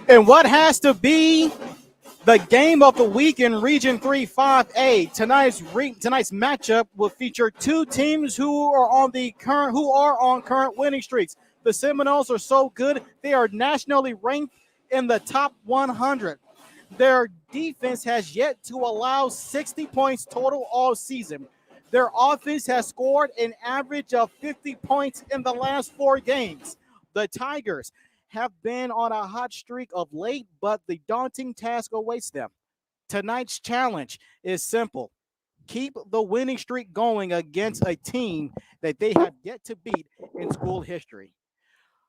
And what has to be the game of the week in Region 3 5A. Tonight's matchup will feature two teams who are on current winning streaks. The Seminoles are so good, they are nationally ranked in the top 100. Their defense has yet to allow 60 points total all season. Their offense has scored an average of 50 points in the last 4 games. The Tigers have been on a hot streak of late, but the daunting task awaits them. Tonight's challenge is simple. Keep the winning streak going against a team that they have yet to beat in school history.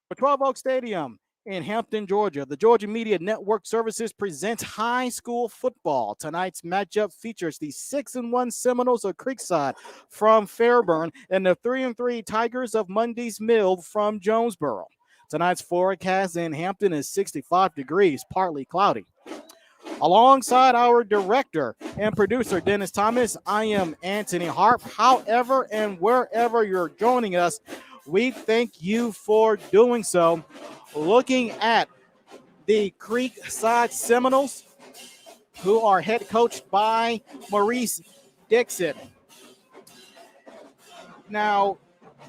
For 12 Oak Stadium in Hampton, Georgia, the Georgia Media Network Services presents high school football. Tonight's matchup features the 6-1 Seminoles of Creekside from Fairburn and the 3-3 Tigers of Mundy's Mill from Jonesboro. Tonight's forecast in Hampton is 65 degrees, partly cloudy. Alongside our director and producer, Dennis Thomas, I am Anthony Harp. However and wherever you're joining us, we thank you for doing so. Looking at the Creekside Seminoles, who are head coached by Maurice Dixon. Now,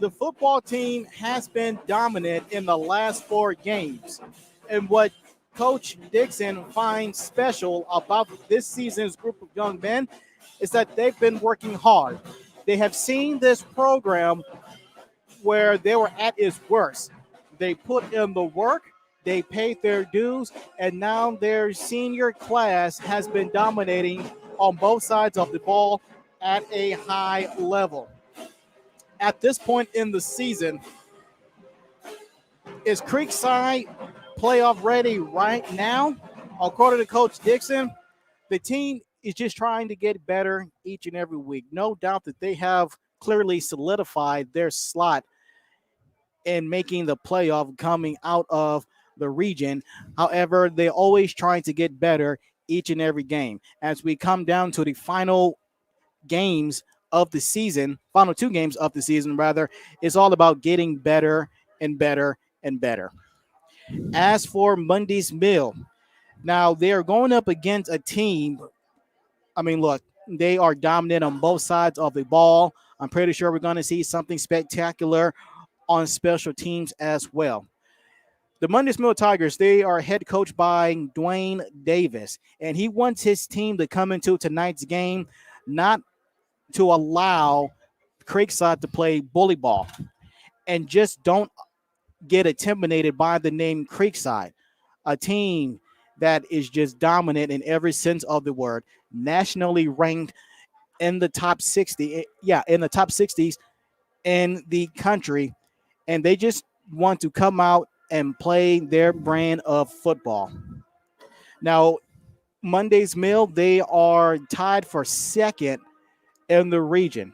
the football team has been dominant in the last 4 games. And what Coach Dixon finds special about this season's group of young men is that they've been working hard. They have seen this program where they were at its worst. They put in the work, they paid their dues, and now their senior class has been dominating on both sides of the ball at a high level. At this point in the season, is Creekside playoff ready right now? According to Coach Dixon, the team is just trying to get better each and every week. No doubt that they have clearly solidified their slot in making the playoff coming out of the region. However, they're always trying to get better each and every game. As we come down to the final games of the season, final 2 games of the season, rather, it's all about getting better and better and better. As for Mundy's Mill, now they're going up against a team. I mean, look, they are dominant on both sides of the ball. I'm pretty sure we're going to see something spectacular on special teams as well. The Mundy's Mill Tigers, they are head coached by Dwayne Davis, and he wants his team to come into tonight's game not to allow Creekside to play bully ball and just don't get intimidated by the name Creekside, a team that is just dominant in every sense of the word, nationally ranked in the top 60, in the top 60s in the country, and they just want to come out and play their brand of football. Now, Mundy's Mill, they are tied for second in the region.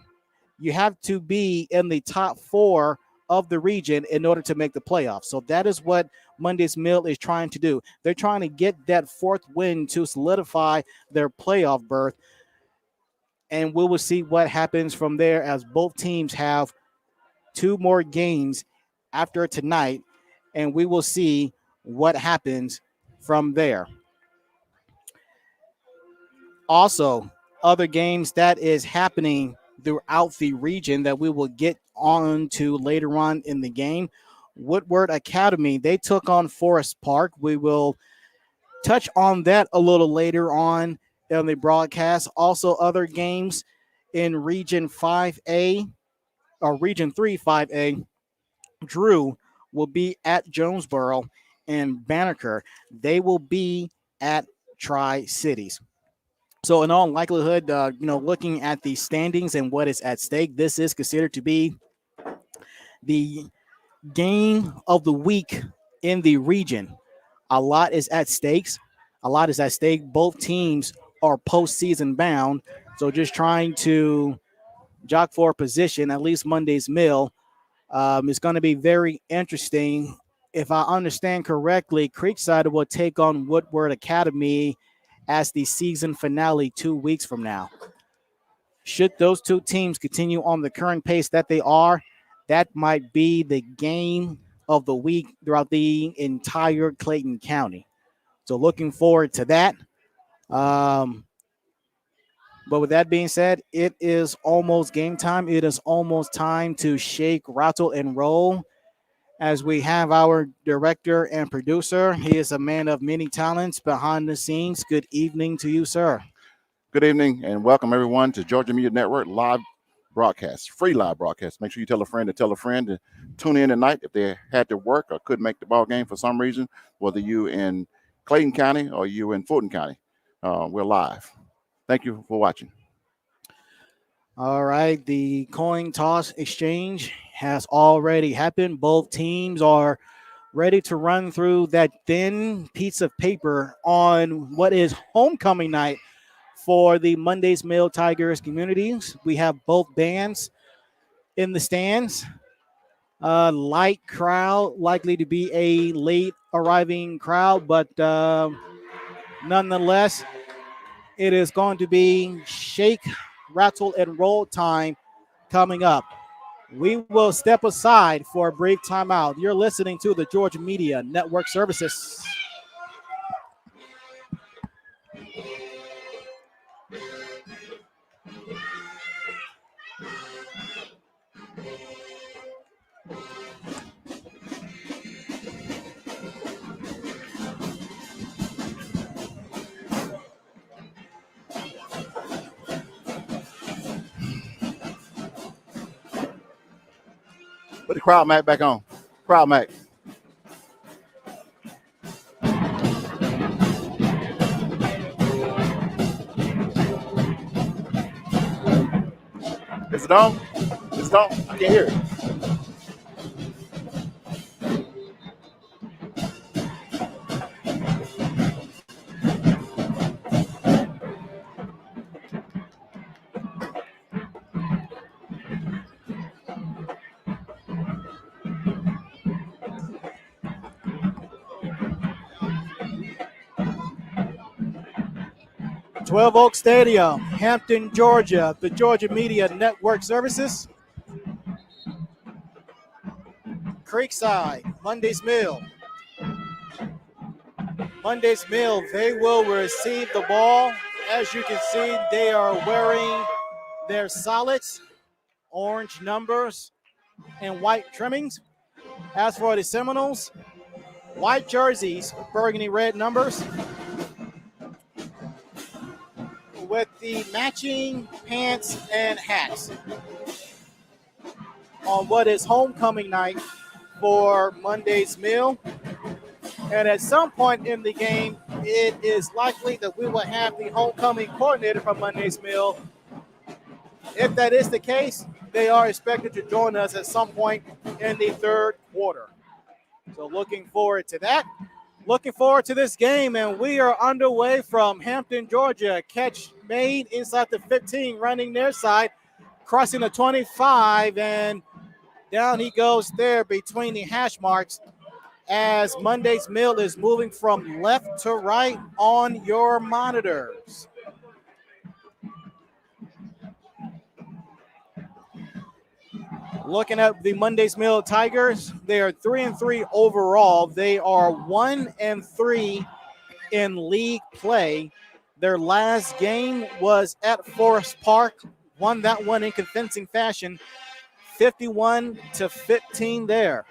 You have to be in the top 4 of the region in order to make the playoffs. So that is what Mundy's Mill is trying to do. They're trying to get that 4th win to solidify their playoff berth. And we will see what happens from there, as both teams have 2 more games after tonight, and we will see what happens from there. Also, other games that is happening throughout the region that we will get on to later on in the game. Woodward Academy, they took on Forest Park. We will touch on that a little later on in the broadcast. Also, other games in Region 5A or Region 3 5A. Drew will be at Jonesboro, and Banneker, they will be at Tri-Cities. So in all likelihood, looking at the standings and what is at stake, this is considered to be the game of the week in the region. A lot is at stakes. A lot is at stake. Both teams are postseason bound. So just trying to jock for a position, at least Mundy's Mill, is going to be very interesting. If I understand correctly, Creekside will take on Woodward Academy as the season finale 2 weeks from now. Should those two teams continue on the current pace that they are, that might be the game of the week throughout the entire Clayton County. So looking forward to that. But with that being said, it is almost game time. It is almost time to shake, rattle, and roll as we have our director and producer. He is a man of many talents behind the scenes. Good evening to you, sir. Good evening and welcome everyone to Georgia Media Network live broadcast, free live broadcast. Make sure you tell a friend to tune in tonight if they had to work or couldn't make the ball game for some reason, whether you in Clayton County or you in Fulton County. We're live. Thank you for watching. All right, the coin toss exchange has already happened. Both teams are ready to run through that thin piece of paper on what is homecoming night for the Monday's Mill Tigers communities. We have both bands in the stands. Light crowd, likely to be a late arriving crowd, but nonetheless, it is going to be shake, rattle, and roll time coming up. We will step aside for a brief timeout. You're listening to the Georgia Media Network Services. Put the crowd mic back on. Crowd mic. Is it on? Is it on? I can't hear it. Twelve Oak Stadium, Hampton, Georgia, the Georgia Media Network Services. Creekside, Monday's Mill. Monday's Mill, they will receive the ball. As you can see, they are wearing their solids, orange numbers, and white trimmings. As for the Seminoles, white jerseys, burgundy red numbers, with the matching pants and hats on what is homecoming night for Monday's Mill. And at some point in the game, it is likely that we will have the homecoming coordinator from Monday's Mill. If that is the case, they are expected to join us at some point in the third quarter. So looking forward to that. Looking forward to this game, and we are underway from Hampton, Georgia. Catch made inside the 15, running their side, crossing the 25, and down he goes there between the hash marks as Monday's Mill is moving from left to right on your monitors. Looking at the Monday's Mill Tigers, they are 3-3 overall. They are 1-3 in league play. Their last game was at Forest Park, won that one in convincing fashion, 51-15 there.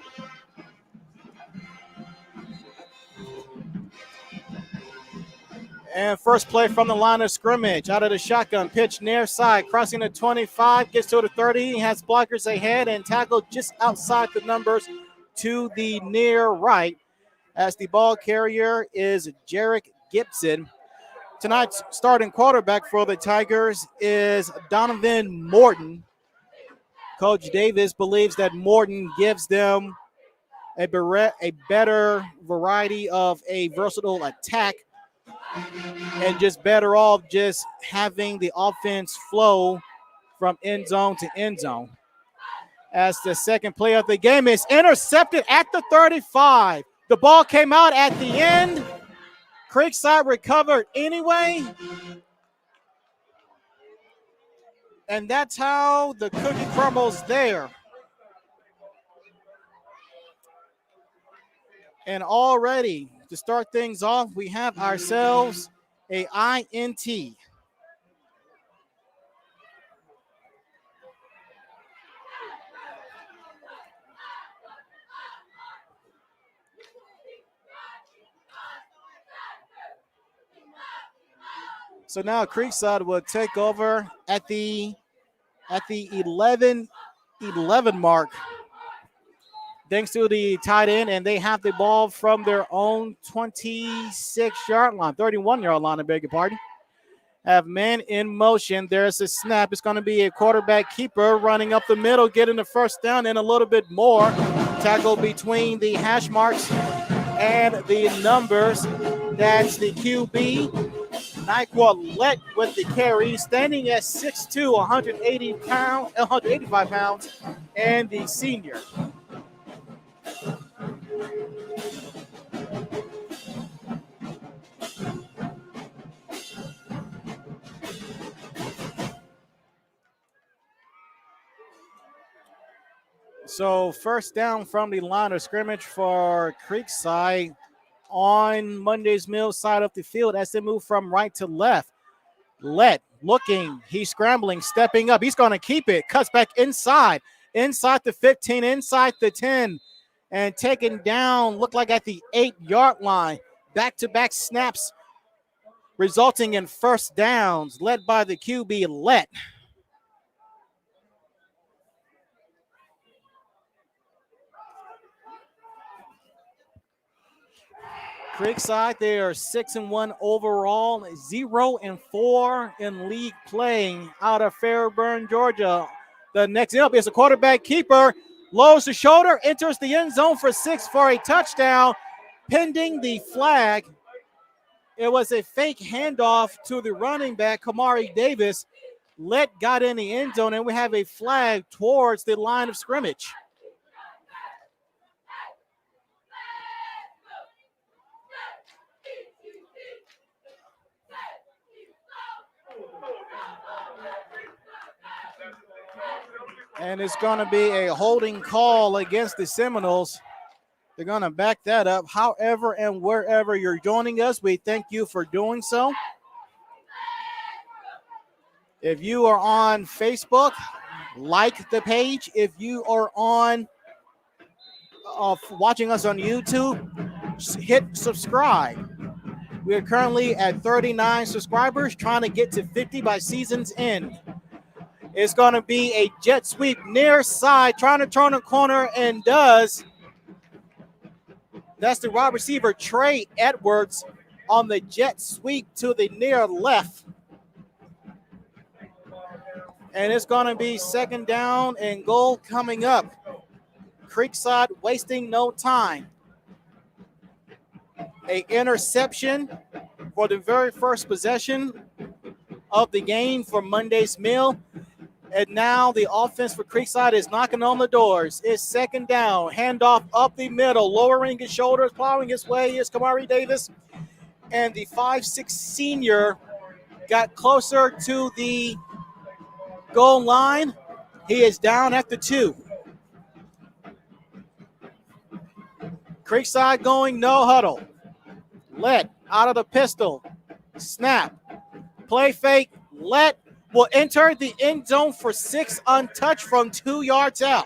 And first play from the line of scrimmage, out of the shotgun, pitch near side, crossing the 25, gets to the 30, he has blockers ahead and tackled just outside the numbers to the near right as the ball carrier is Jarek Gibson. Tonight's starting quarterback for the Tigers is Donovan Morton. Coach Davis believes that Morton gives them a better variety of a versatile attack and just better off just having the offense flow from end zone to end zone. As the second play of the game is intercepted at the 35. The ball came out at the end. Creekside recovered anyway. And that's how the cookie crumbles there. And already to start things off, we have ourselves a INT. So now Creekside will take over at the 11 mark. Thanks to the tight end, and they have the ball from their own 26-yard line, 31-yard line, I beg your pardon. Have men in motion. There's a snap. It's going to be a quarterback keeper running up the middle, getting the first down and a little bit more. Tackle between the hash marks and the numbers. That's the QB. Nyquilette with the carry, standing at 6'2", 185 pounds, and the senior. So first down from the line of scrimmage for Creekside on Monday's Mill side of the field as they move from right to left. Looking, he's scrambling, stepping up. He's going to keep it. Cuts back inside the 15, inside the 10, and taken down, looked like at the 8-yard line. Back-to-back snaps resulting in first downs, led by the QB, Let. Creekside, they are 6-1 overall, 0-4 in league playing out of Fairburn, Georgia. The next up is a quarterback keeper, lowers the shoulder, enters the end zone for 6 for a touchdown, pending the flag. It was a fake handoff to the running back, Kamari Davis. Let got in the end zone, and we have a flag towards the line of scrimmage. And it's going to be a holding call against the Seminoles. They're going to back that up. However and wherever you're joining us, we thank you for doing so. If you are on Facebook, like the page. If you are on watching us on YouTube, hit subscribe. We are currently at 39 subscribers, trying to get to 50 by season's end. It's going to be a jet sweep near side, trying to turn a corner, and does. That's the wide receiver, Trey Edwards, on the jet sweep to the near left. And it's going to be second down and goal coming up. Creekside wasting no time. An interception for the very first possession of the game for Monday's Mill. And now the offense for Creekside is knocking on the doors. It's second down. Handoff up the middle. Lowering his shoulders, plowing his way is Kamari Davis. And the 5'6" senior got closer to the goal line. He is down at the 2. Creekside going no huddle. Let out of the pistol. Snap. Play fake. Let will enter the end zone for 6 untouched from 2 yards out.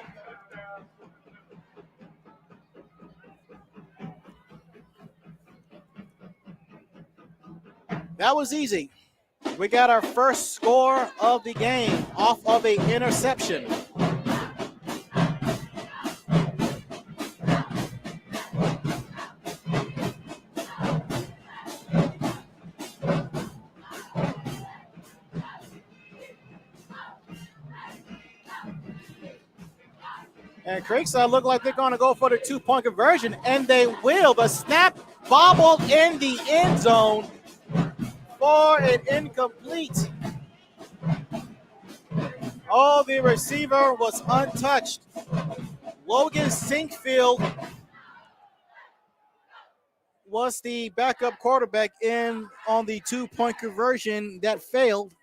That was easy. We got our first score of the game off of an interception. And Creekside look like they're going to go for the 2-point conversion, and they will. The snap bobbled in the end zone for an incomplete. Oh, the receiver was untouched. Logan Sinkfield was the backup quarterback in on the 2-point conversion that failed.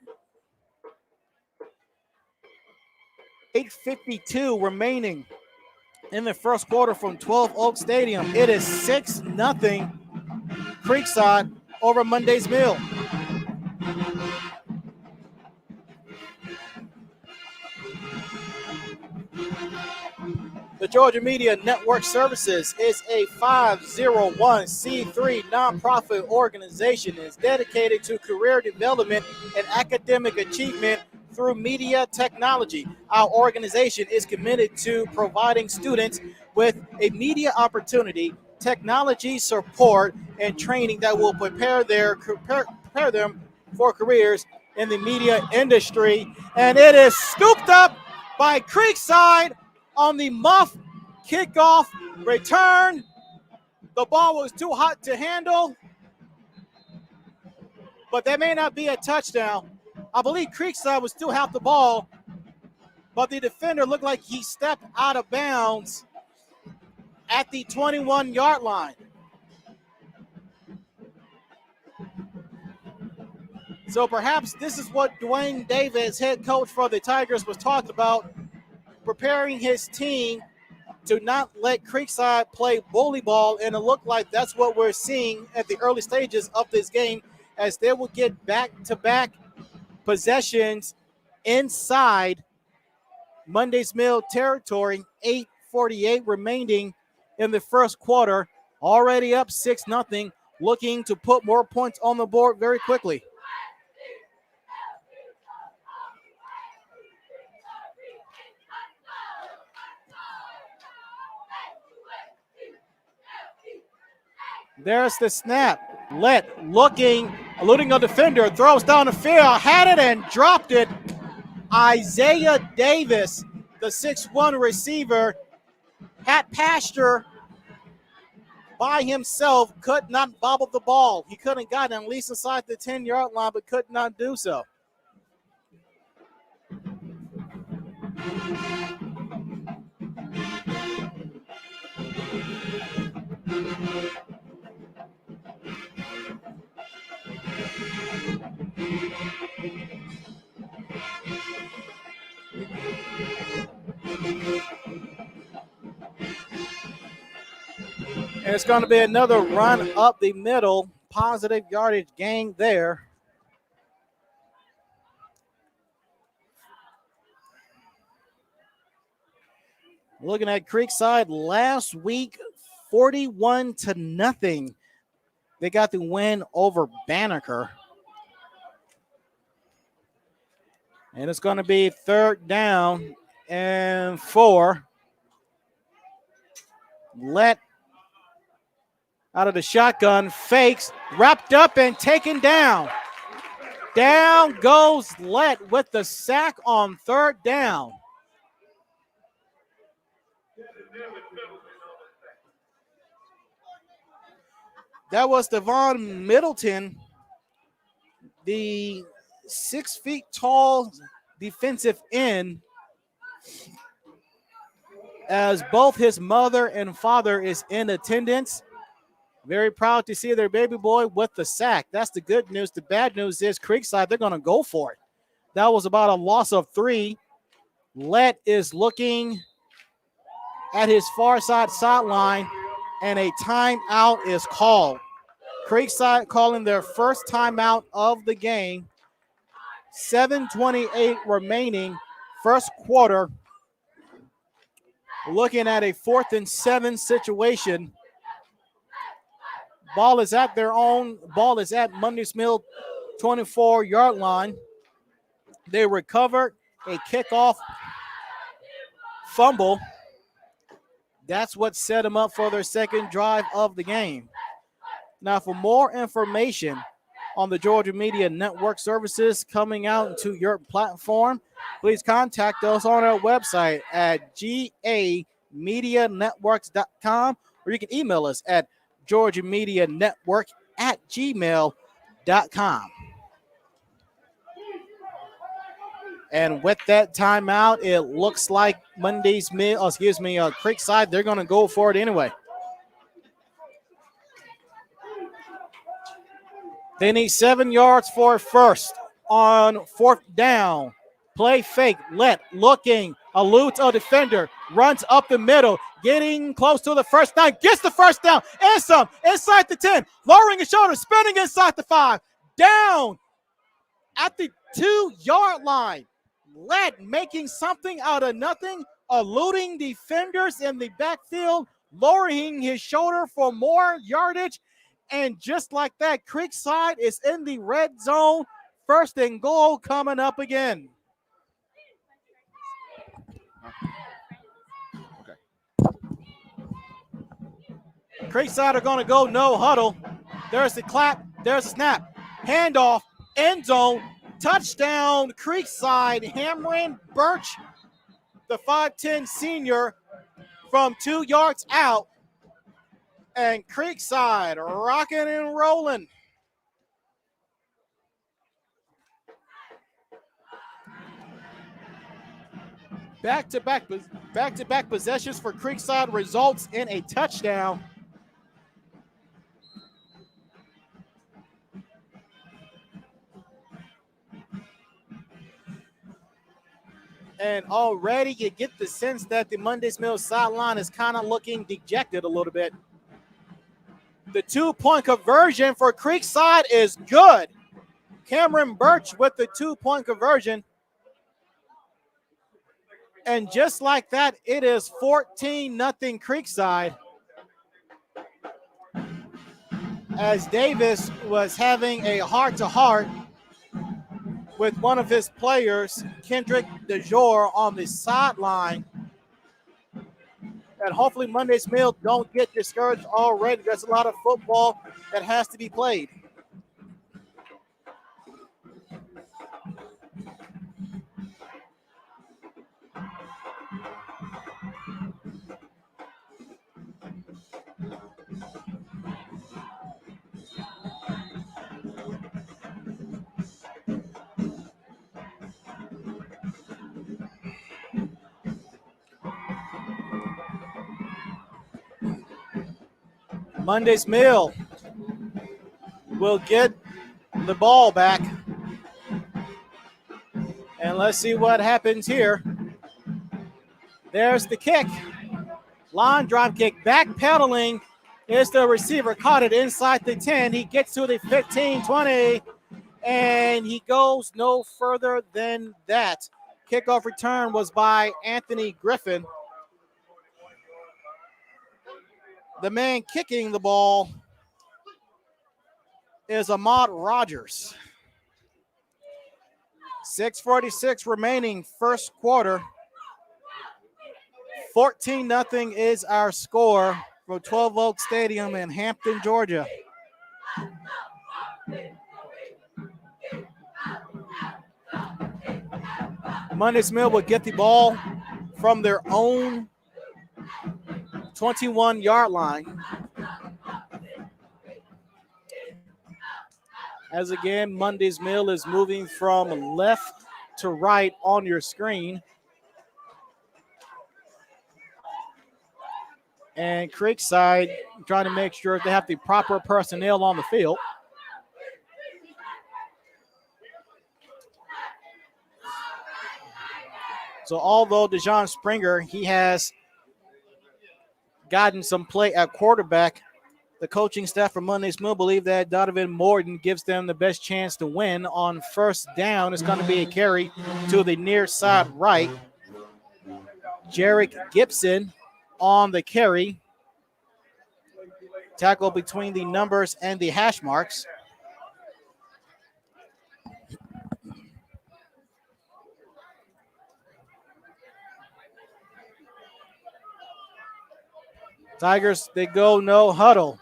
8:52 remaining in the first quarter from 12 Oak Stadium. It is 6-0 Creekside over Monday's Mill. The Georgia Media Network Services is a 501c3 nonprofit organization that is dedicated to career development and academic achievement through media technology. Our organization is committed to providing students with a media opportunity, technology support, and training that will prepare them for careers in the media industry. And it is scooped up by Creekside on the muff kickoff return. The ball was too hot to handle, but that may not be a touchdown. I believe Creekside would still have the ball, but the defender looked like he stepped out of bounds at the 21-yard line. So perhaps this is what Dwayne Davis, head coach for the Tigers, was talking about, preparing his team to not let Creekside play bully ball, and it looked like that's what we're seeing at the early stages of this game, as they will get back-to-back possessions inside Monday's Mill territory. 8:48 remaining in the first quarter, already up 6-0, looking to put more points on the board very quickly. There's the snap. Eluding a defender, throws down the field, had it and dropped it. Isaiah Davis, the 6'1 receiver, had Pasture by himself, could not bobble the ball. He couldn't got it at least inside the 10-yard line, but could not do so. And it's going to be another run up the middle, positive yardage gain there. Looking at Creekside last week, 41-0. They got the win over Banneker. And it's going to be 3rd down and 4. Let out of the shotgun, fakes, wrapped up and taken down. Down goes Let with the sack on 3rd down. That was Devon Middleton, the 6 feet tall defensive end, as both his mother and father is in attendance. Very proud to see their baby boy with the sack. That's the good news. The bad news is Creekside, they're going to go for it. That was about a loss of 3. Let is looking at his far sideline, and a timeout is called. Creekside calling their first timeout of the game. 7:28 remaining, first quarter. Looking at a 4th and 7 situation. Ball is at Monday's Mill 24-yard line. They recovered a kickoff fumble. That's what set them up for their second drive of the game. Now, for more information on the Georgia Media Network services coming out to your platform, please contact us on our website at gamedianetworks.com, or you can email us at georgiamedianetwork@gmail.com. And with that timeout, it looks like Creekside, they're going to go for it anyway. They need 7 yards for first on 4th down. Play fake. Let looking, eludes a defender, runs up the middle, getting close to the first down, gets the first down, and some, inside the 10, lowering his shoulder, spinning inside the 5, down at the 2-yard line. Led making something out of nothing, eluding defenders in the backfield, lowering his shoulder for more yardage, and just like that, Creekside is in the red zone. First and goal coming up again. Creekside are going to go no huddle. There's the clap. There's the snap. Handoff. End zone. Touchdown. Creekside. Cameron Birch, the 5'10 senior, from 2 yards out. And Creekside rocking and rolling. Back-to-back possessions for Creekside results in a touchdown. And already you get the sense that the Mundy's Mill sideline is kind of looking dejected a little bit. The 2-point conversion for Creekside is good. Cameron Birch with the 2-point conversion. And just like that, it is 14-0 Creekside. As Davis was having a heart-to-heart with one of his players, Kendrick DeJour, on the sideline. And hopefully Monday's Mill don't get discouraged already. There's a lot of football that has to be played. Monday's Mill will get the ball back. And let's see what happens here. There's the kick. Line drive kick. Backpedaling is the receiver. Caught it inside the 10. He gets to the 15, 20, and he goes no further than that. Kickoff return was by Anthony Griffin. The man kicking the ball is Ahmad Rogers. 6:46 remaining first quarter. 14-0 is our score for 12 Oak Stadium in Hampton, Georgia. Monday's Mill will get the ball from their own 21-yard line. As again, Monday's Mill is moving from left to right on your screen. And Creekside trying to make sure they have the proper personnel on the field. So although DeJon Springer, he has gotten some play at quarterback, the coaching staff from Monday's Mill believe that Donovan Morton gives them the best chance to win. On first down, it's going to be a carry to the near side right. Jarek Gibson on the carry. Tackle between the numbers and the hash marks. Tigers, they go no huddle.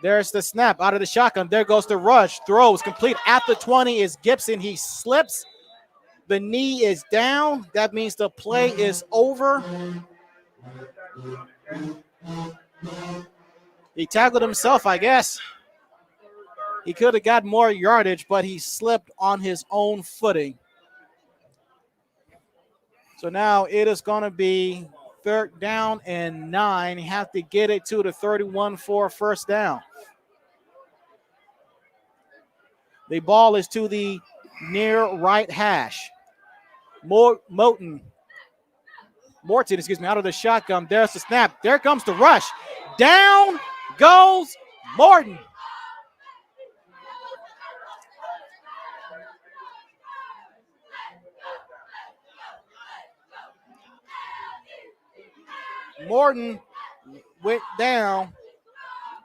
There's the snap out of the shotgun. There goes the rush. Throws complete at the 20 is Gibson. He slips. The knee is down. That means the play is over. He tackled himself, I guess. He could have got more yardage, but he slipped on his own footing. So now it is going to be 3rd down and 9. You have to get it to the 31 for first down. The ball is to the near right hash. Moten Morton, out of the shotgun. There's the snap. There comes the rush. Down goes Morton. Morton went down,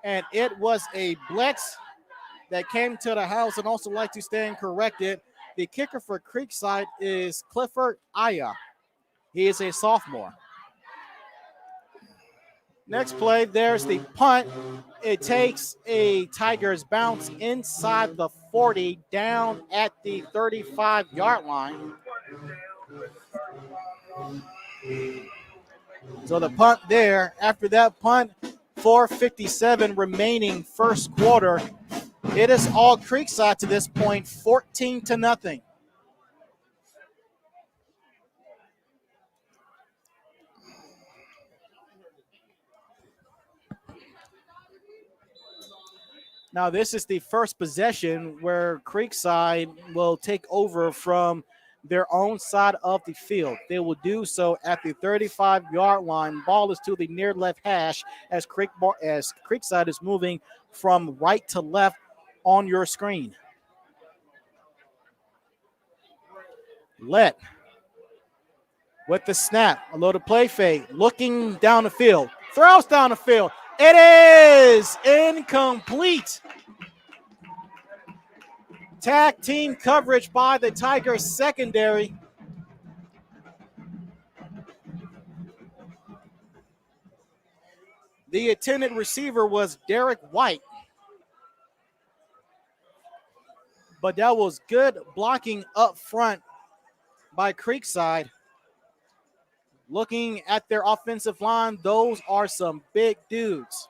and it was a blitz that came to the house, and also like to stand corrected. The kicker for Creekside is Clifford Aya. He is a sophomore. Next play, there's the punt. It takes a Tigers bounce inside the 40 down at the 35-yard line. So the punt there. After that punt, 4:57 remaining first quarter. It is all Creekside to this point, 14-0. Now, this is the first possession where Creekside will take over from their own side of the field. They will do so at the 35-yard line. Ball is to the near left hash as Creekside is moving from right to left on your screen. Let with the snap, a loaded play fake, looking down the field, throws down the field. It is incomplete. Tag team coverage by the Tigers secondary. The intended receiver was Derek White. But that was good blocking up front by Creekside. Looking at their offensive line, those are some big dudes.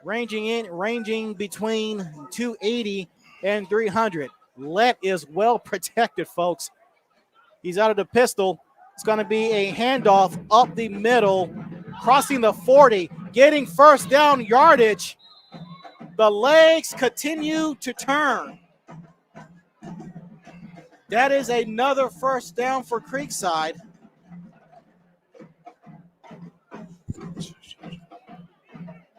Ranging between 280 and 300. Let is well protected, folks. He's out of the pistol. It's going to be a handoff up the middle, crossing the 40, getting first down yardage. The legs continue to turn. That is another first down for Creekside.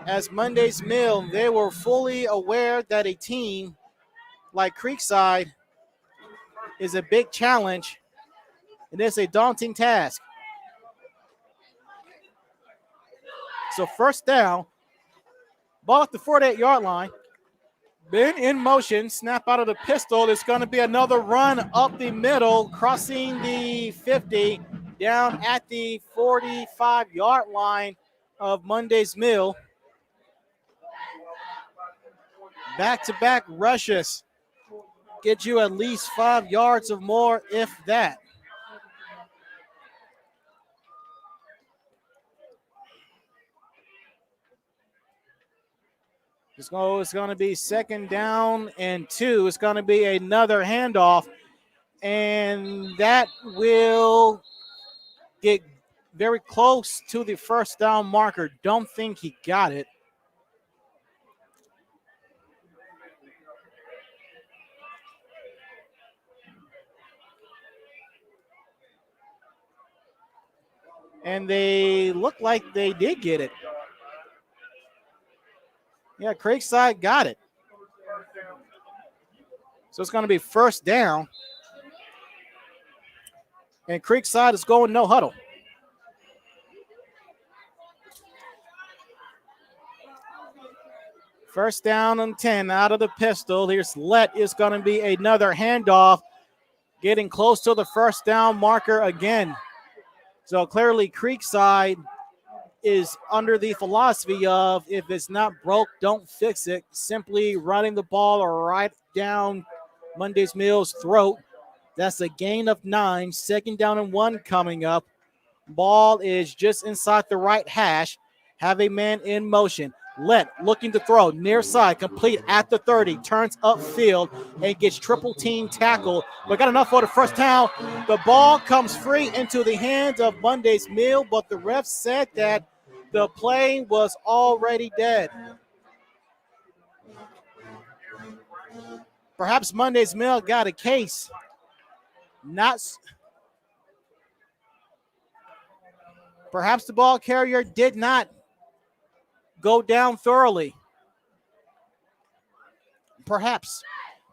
As Monday's Mill, they were fully aware that a team like Creekside is a big challenge, and it's a daunting task. So first down, ball at the 48-yard line. Ben in motion, snap out of the pistol. It's going to be another run up the middle, crossing the 50, down at the 45-yard line of Monday's Mill. Back-to-back rushes get you at least 5 yards or more, if that. It's going to be second down and 2. It's going to be another handoff, and that will get very close to the first down marker. Don't think he got it. And they look like they did get it. Yeah, Creekside got it. So it's going to be first down. And Creekside is going no huddle. First down and 10 out of the pistol. Here's Let. Is going to be another handoff. Getting close to the first down marker again. So clearly Creekside is under the philosophy of if it's not broke, don't fix it. Simply running the ball right down Monday's Mill's throat. That's a gain of 9. Second down and 1 coming up. Ball is just inside the right hash. Have a man in motion. Let looking to throw near side, complete at the 30, turns upfield and gets triple team tackled. But got enough for the first down. The ball comes free into the hands of Monday's Mill, but the ref said that the play was already dead. Perhaps Monday's Mill got a case. Perhaps the ball carrier did not go down thoroughly. Perhaps.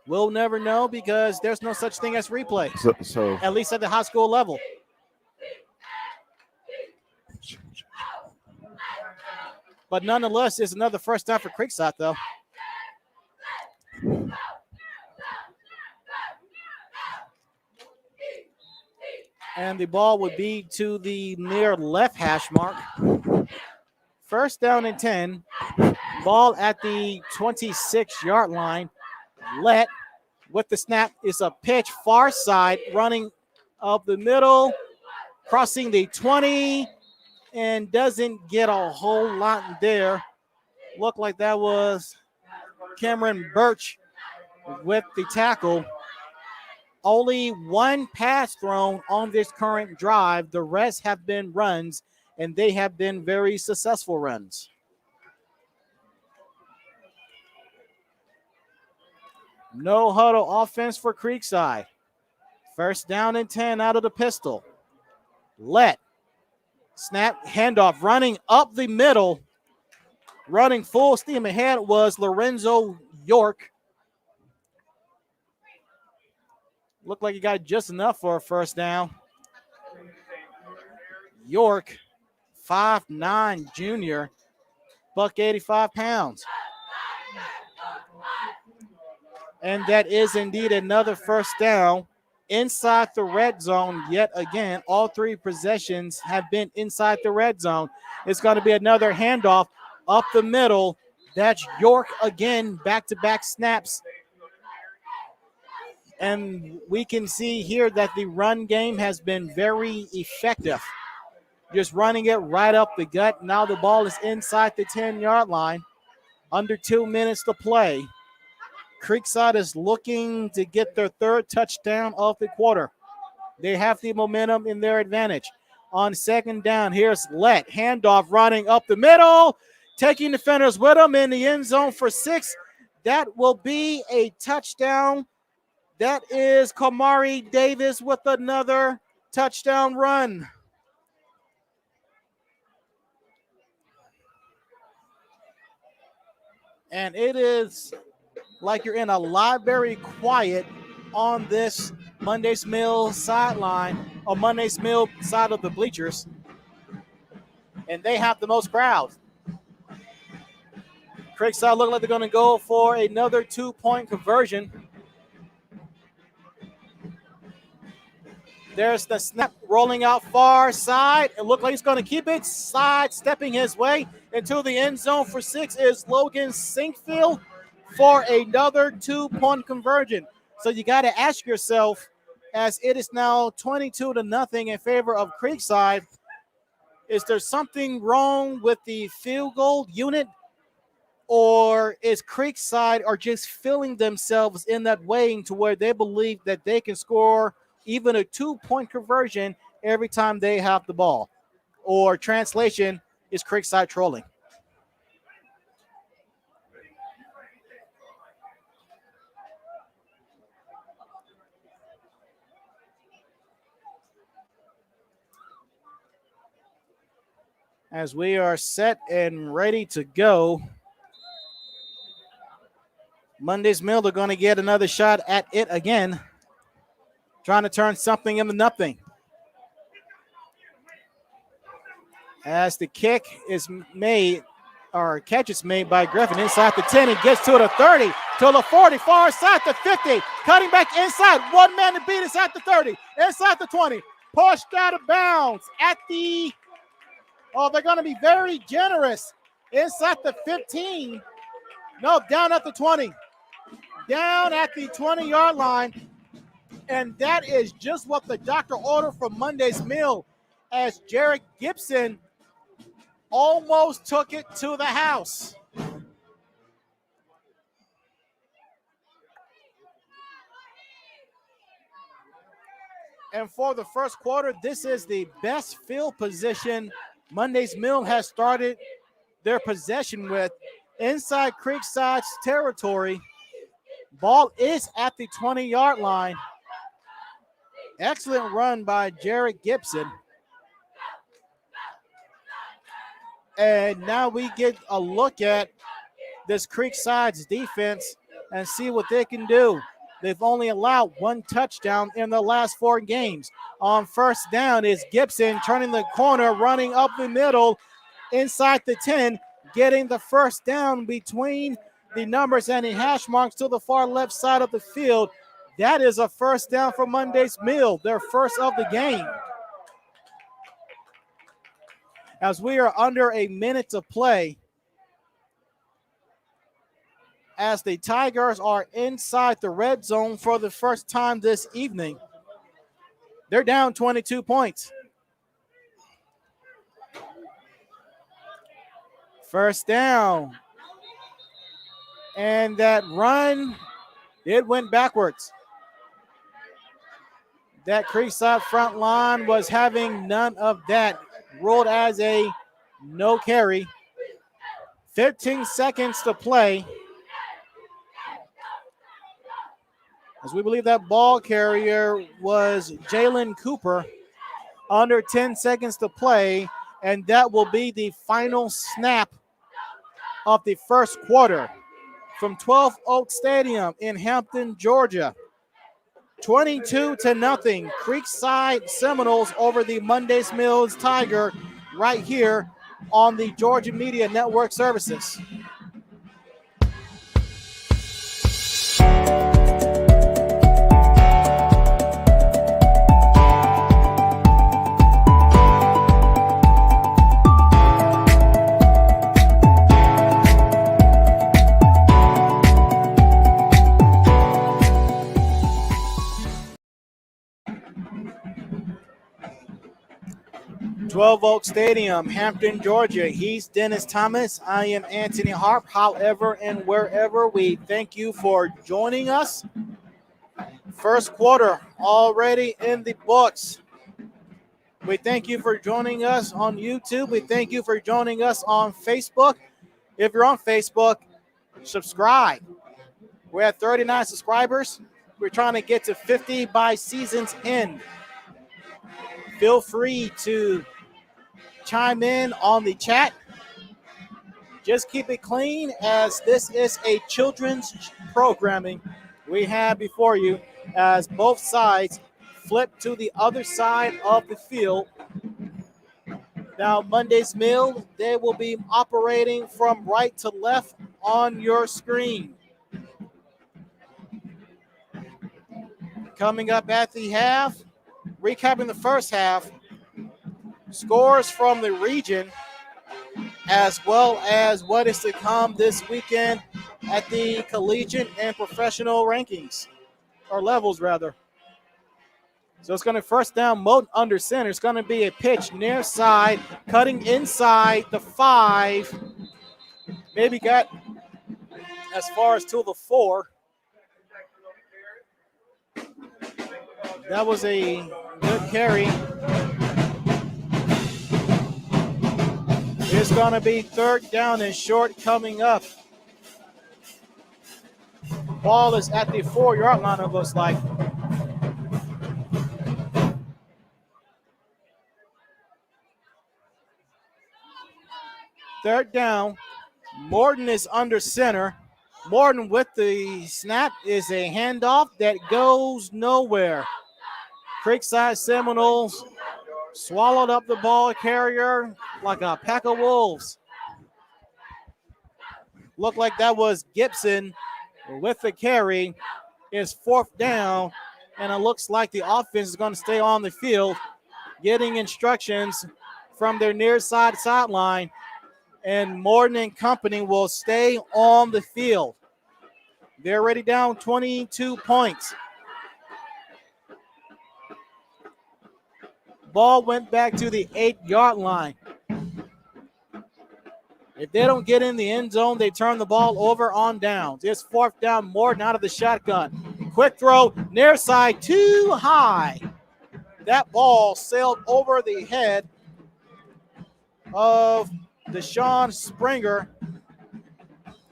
We'll never know because there's no such thing as replay, So at least at the high school level. But nonetheless, it's another first down for Creekside, though. And the ball would be to the near left hash mark. First down and 10. Ball at the 26-yard line. Let with the snap is a pitch far side, running up the middle, crossing the 20, and doesn't get a whole lot there. Looked like that was Cameron Birch with the tackle. Only one pass thrown on this current drive. The rest have been runs, and they have been very successful runs. No huddle offense for Creekside. First down and 10 out of the pistol. Let. Snap, handoff, running up the middle. Running full steam ahead was Lorenzo York. Looked like he got just enough for a first down. York, 5'9" junior, buck 85 pounds. And that is indeed another first down inside the red zone yet again. All three possessions have been inside the red zone. It's going to be another handoff up the middle. That's York again, back-to-back snaps. And we can see here that the run game has been very effective. Just running it right up the gut. Now the ball is inside the 10-yard line. Under 2 minutes to play. Creekside is looking to get their third touchdown of the quarter. They have the momentum in their advantage. On second down, here's Let. Handoff running up the middle. Taking defenders with him in the end zone for 6. That will be a touchdown. That is Kamari Davis with another touchdown run. And it is like you're in a library quiet on this Monday's Mill sideline, or Monday's Mill side of the bleachers. And they have the most crowd. Creekside look like they're going to go for another 2-point conversion. There's the snap rolling out far side. It looks like he's going to keep it. Stepping his way into the end zone for 6 is Logan Sinkfield for another 2-point conversion. So you got to ask yourself, as it is now 22-0 in favor of Creekside, is there something wrong with the field goal unit? Or is Creekside are just feeling themselves in that weighing to where they believe that they can score even a 2-point conversion every time they have the ball? Or translation, is Creekside trolling? As we are set and ready to go, Monday's Mill, they're going to get another shot at it again, trying to turn something into nothing. As the kick is made, or catch is made by Griffin inside the 10. He gets to the 30, to the 40, far side the 50, cutting back inside. One man to beat inside the 30, inside the 20. Pushed out of bounds at the, they're going to be very generous inside the 15. No, down at the 20. Down at the 20-yard line. And that is just what the doctor ordered from Monday's Mill, as Jarrett Gibson almost took it to the house. And for the first quarter, this is the best field position Monday's Mill has started their possession with inside Creekside's territory. Ball is at the 20-yard line. Excellent run by Jarrett Gibson. And now we get a look at this Creekside's defense and see what they can do. They've only allowed one touchdown in the last 4 games. On first down is Gibson turning the corner, running up the middle inside the 10, getting the first down between the numbers and the hash marks to the far left side of the field. That is a first down for Monday's Mill, their first of the game. As we are under a minute to play, as the Tigers are inside the red zone for the first time this evening. They're down 22 points. First down. And that run, it went backwards. That Creekside front line was having none of that. Ruled as a no carry. 15 seconds to play. As we believe that ball carrier was Jalen Cooper. Under 10 seconds to play, and that will be the final snap of the first quarter from 12 Oak Stadium in Hampton, Georgia. 22-0, Creekside Seminoles over the Monday's Mills Tiger right here on the Georgia Media Network services. 12 Oak Stadium, Hampton, Georgia. He's Dennis Thomas. I am Anthony Harp. However and wherever, we thank you for joining us. First quarter already in the books. We thank you for joining us on YouTube. We thank you for joining us on Facebook. If you're on Facebook, subscribe. We're at 39 subscribers. We're trying to get to 50 by season's end. Feel free to chime in on the chat. Just keep it clean, as this is a children's programming we have before you, as both sides flip to the other side of the field. Now, Monday's Mill, they will be operating from right to left on your screen. Coming up at the half, recapping the first half, scores from the region, as well as what is to come this weekend at the collegiate and professional rankings, or levels rather. So it's going to first down, Moten under center. It's going to be a pitch near side, cutting inside the 5. Maybe got as far as to the 4. That was a good carry. It's going to be third down and short coming up. Ball is at the 4-yard line, it looks like. Third down. Morton is under center. Morton with the snap is a handoff that goes nowhere. Creekside Seminoles swallowed up the ball carrier like a pack of wolves. Looked like that was Gibson with the carry. It's fourth down, and it looks like the offense is going to stay on the field, getting instructions from their near side sideline, and Morton and company will stay on the field. They're already down 22 points. Ball went back to the 8-yard line. If they don't get in the end zone, they turn the ball over on downs. It's fourth down, Morton out of the shotgun. Quick throw, near side, too high. That ball sailed over the head of Deshaun Springer,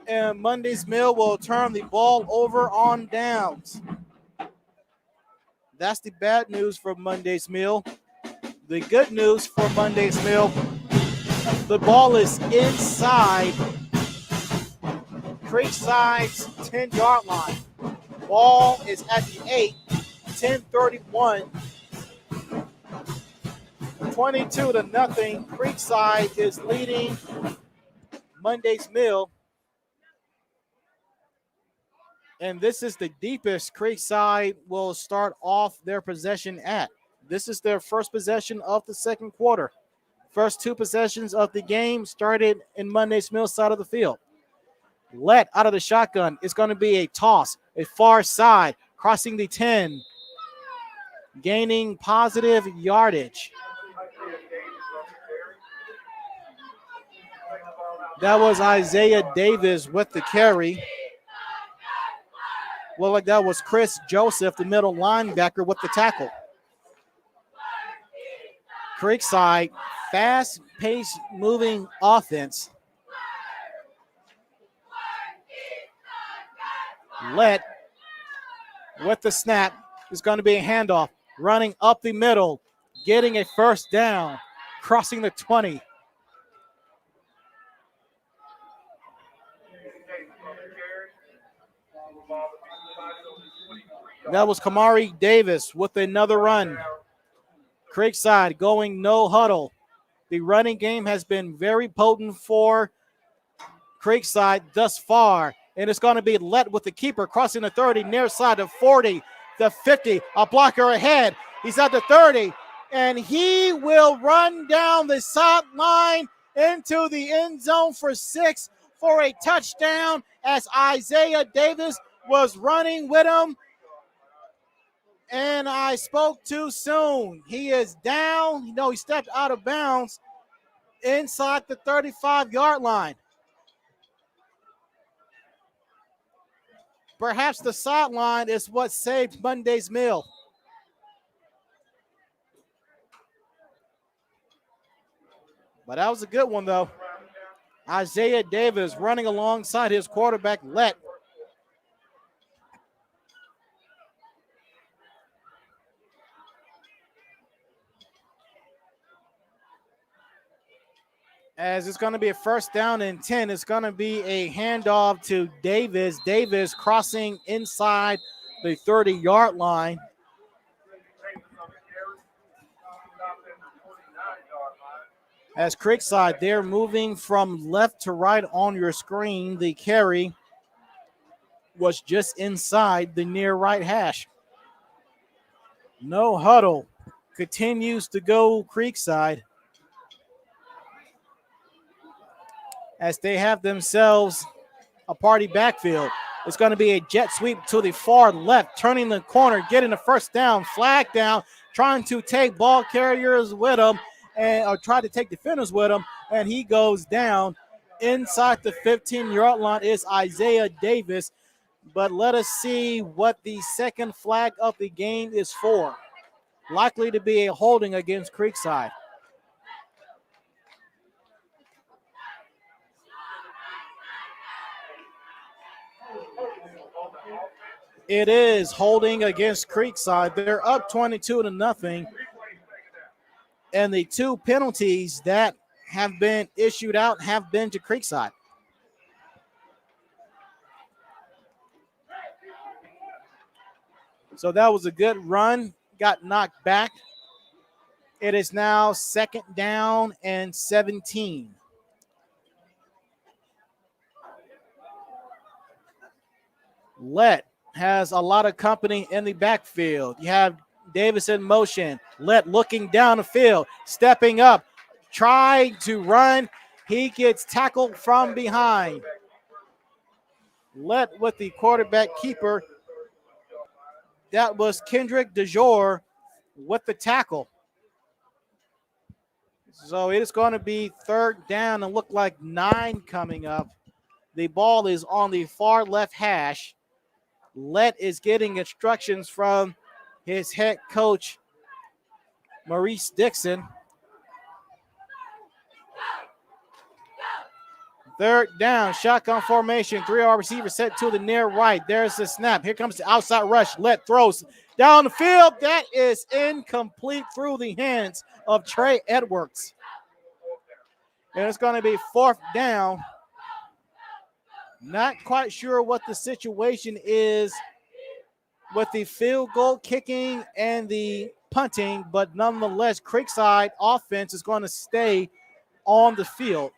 and Monday's Mill will turn the ball over on downs. That's the bad news for Monday's Mill. The good news for Monday's Mill, The ball is inside Creekside's 10-yard line. Ball is at the 8, 10:31. 22-0. Creekside is leading Monday's Mill. And this is the deepest Creekside will start off their possession at. This is their first possession of the second quarter. First two possessions of the game started in Monday's Mill side of the field. Let out of the shotgun. It's going to be a toss, a far side, crossing the 10, gaining positive yardage. That was Isaiah Davis with the carry. Well, like that was Chris Joseph, the middle linebacker, with the tackle. Creekside, fast-paced moving offense. Let with the snap is going to be a handoff, running up the middle, getting a first down, crossing the 20. That was Kamari Davis with another run. Creekside going no huddle. The running game has been very potent for Creekside thus far. And it's going to be Let with the keeper crossing the 30, near side of 40, the 50, a blocker ahead. He's at the 30, and he will run down the sideline into the end zone for 6 for a touchdown as Isaiah Davis was running with him. And I spoke too soon. He is down. He stepped out of bounds inside the 35-yard line. Perhaps the sideline is what saved Monday's Mill. But that was a good one, though. Isaiah Davis running alongside his quarterback, Let. As it's going to be a first down and 10, it's going to be a handoff to Davis. Davis crossing inside the 30-yard line. As Creekside, they're moving from left to right on your screen. The carry was just inside the near right hash. No huddle. Continues to go Creekside, as they have themselves a party backfield. It's going to be a jet sweep to the far left, turning the corner, getting the first down, flag down, trying to take ball carriers with him, or try to take defenders with him, and he goes down. Inside the 15-yard line is Isaiah Davis, but let us see what the second flag of the game is for. Likely to be a holding against Creekside. It is holding against Creekside. They're up 22-0. And the two penalties that have been issued out have been to Creekside. So that was a good run. Got knocked back. It is now second down and 17. Let has a lot of company in the backfield. You have Davis in motion. Let looking down the field, stepping up, trying to run. He gets tackled from behind. Let with the quarterback keeper. That was Kendrick DeJour with the tackle. So it is going to be third down and look like 9 coming up. The ball is on the far left hash. Let is getting instructions from his head coach, Maurice Dixon. Third down, shotgun formation, 3-yard receiver set to the near right. There's the snap. Here comes the outside rush. Let throws down the field. That is incomplete through the hands of Trey Edwards. And it's going to be 4th down. Not quite sure what the situation is with the field goal kicking and the punting, but nonetheless, Creekside offense is going to stay on the field.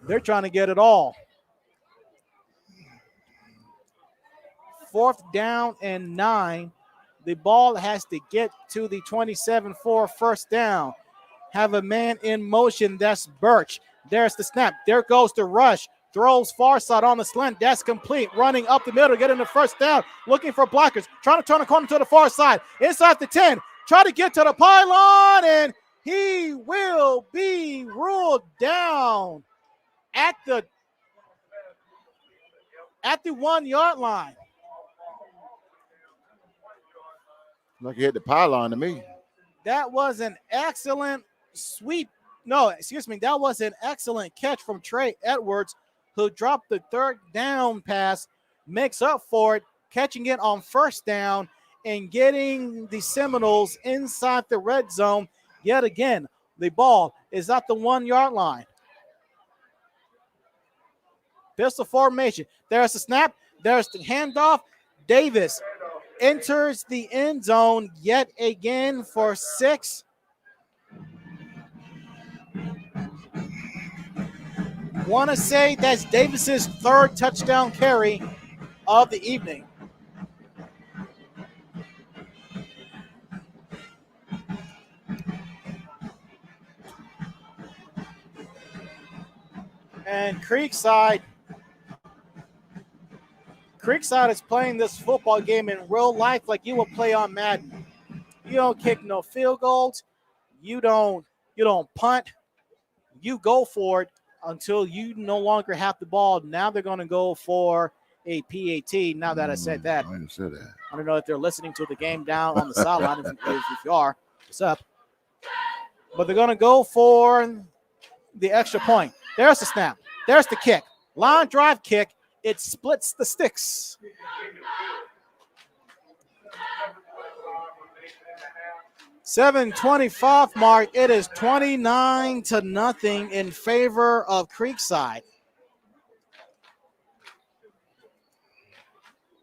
They're trying to get it all. 4th down and 9. The ball has to get to the 27 for 1st down. Have a man in motion. That's Birch. There's the snap. There goes the rush. Throws far side on the slant. That's complete. Running up the middle, getting the 1st down. Looking for blockers. Trying to turn the corner to the far side. Inside the 10. Try to get to the pylon, and he will be ruled down at the 1-yard line. Like he hit the pylon to me. That was an excellent sweep. No, excuse me. That was an excellent catch from Trey Edwards, who dropped the 3rd down pass, makes up for it, catching it on 1st down and getting the Seminoles inside the red zone. Yet again, the ball is at the 1-yard line. Pistol formation. There's the snap. There's the handoff. Davis enters the end zone yet again for 6. Want to say that's Davis's 3rd touchdown carry of the evening. And Creekside is playing this football game in real life like you would play on Madden. You don't kick no field goals. You don't punt. You go for it until you no longer have the ball. Now they're going to go for a PAT. Now that I said that, I didn't say that. I don't know if they're listening to the game down on the sideline. If you are, what's up? But they're going to go for the extra point. There's the snap. There's the kick. Line drive kick. It splits the sticks. .725 mark. It is 29-0 in favor of Creekside.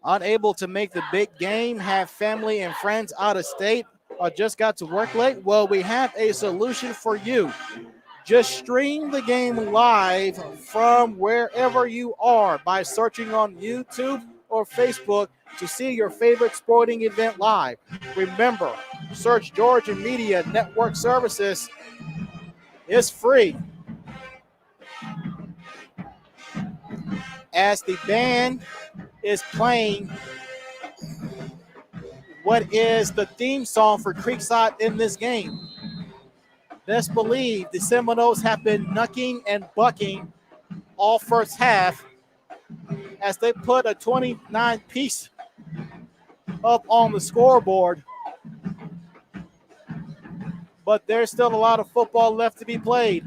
Unable to make the big game, have family and friends out of state, or just got to work late? Well, we have a solution for you. Just stream the game live from wherever you are by searching on YouTube or Facebook to see your favorite sporting event live. Remember, search Georgia Media Network Services. It's free. As the band is playing what is the theme song for Creekside in this game. Best believe the Seminoles have been knucking and bucking all first half as they put a 29-piece up on the scoreboard. But there's still a lot of football left to be played.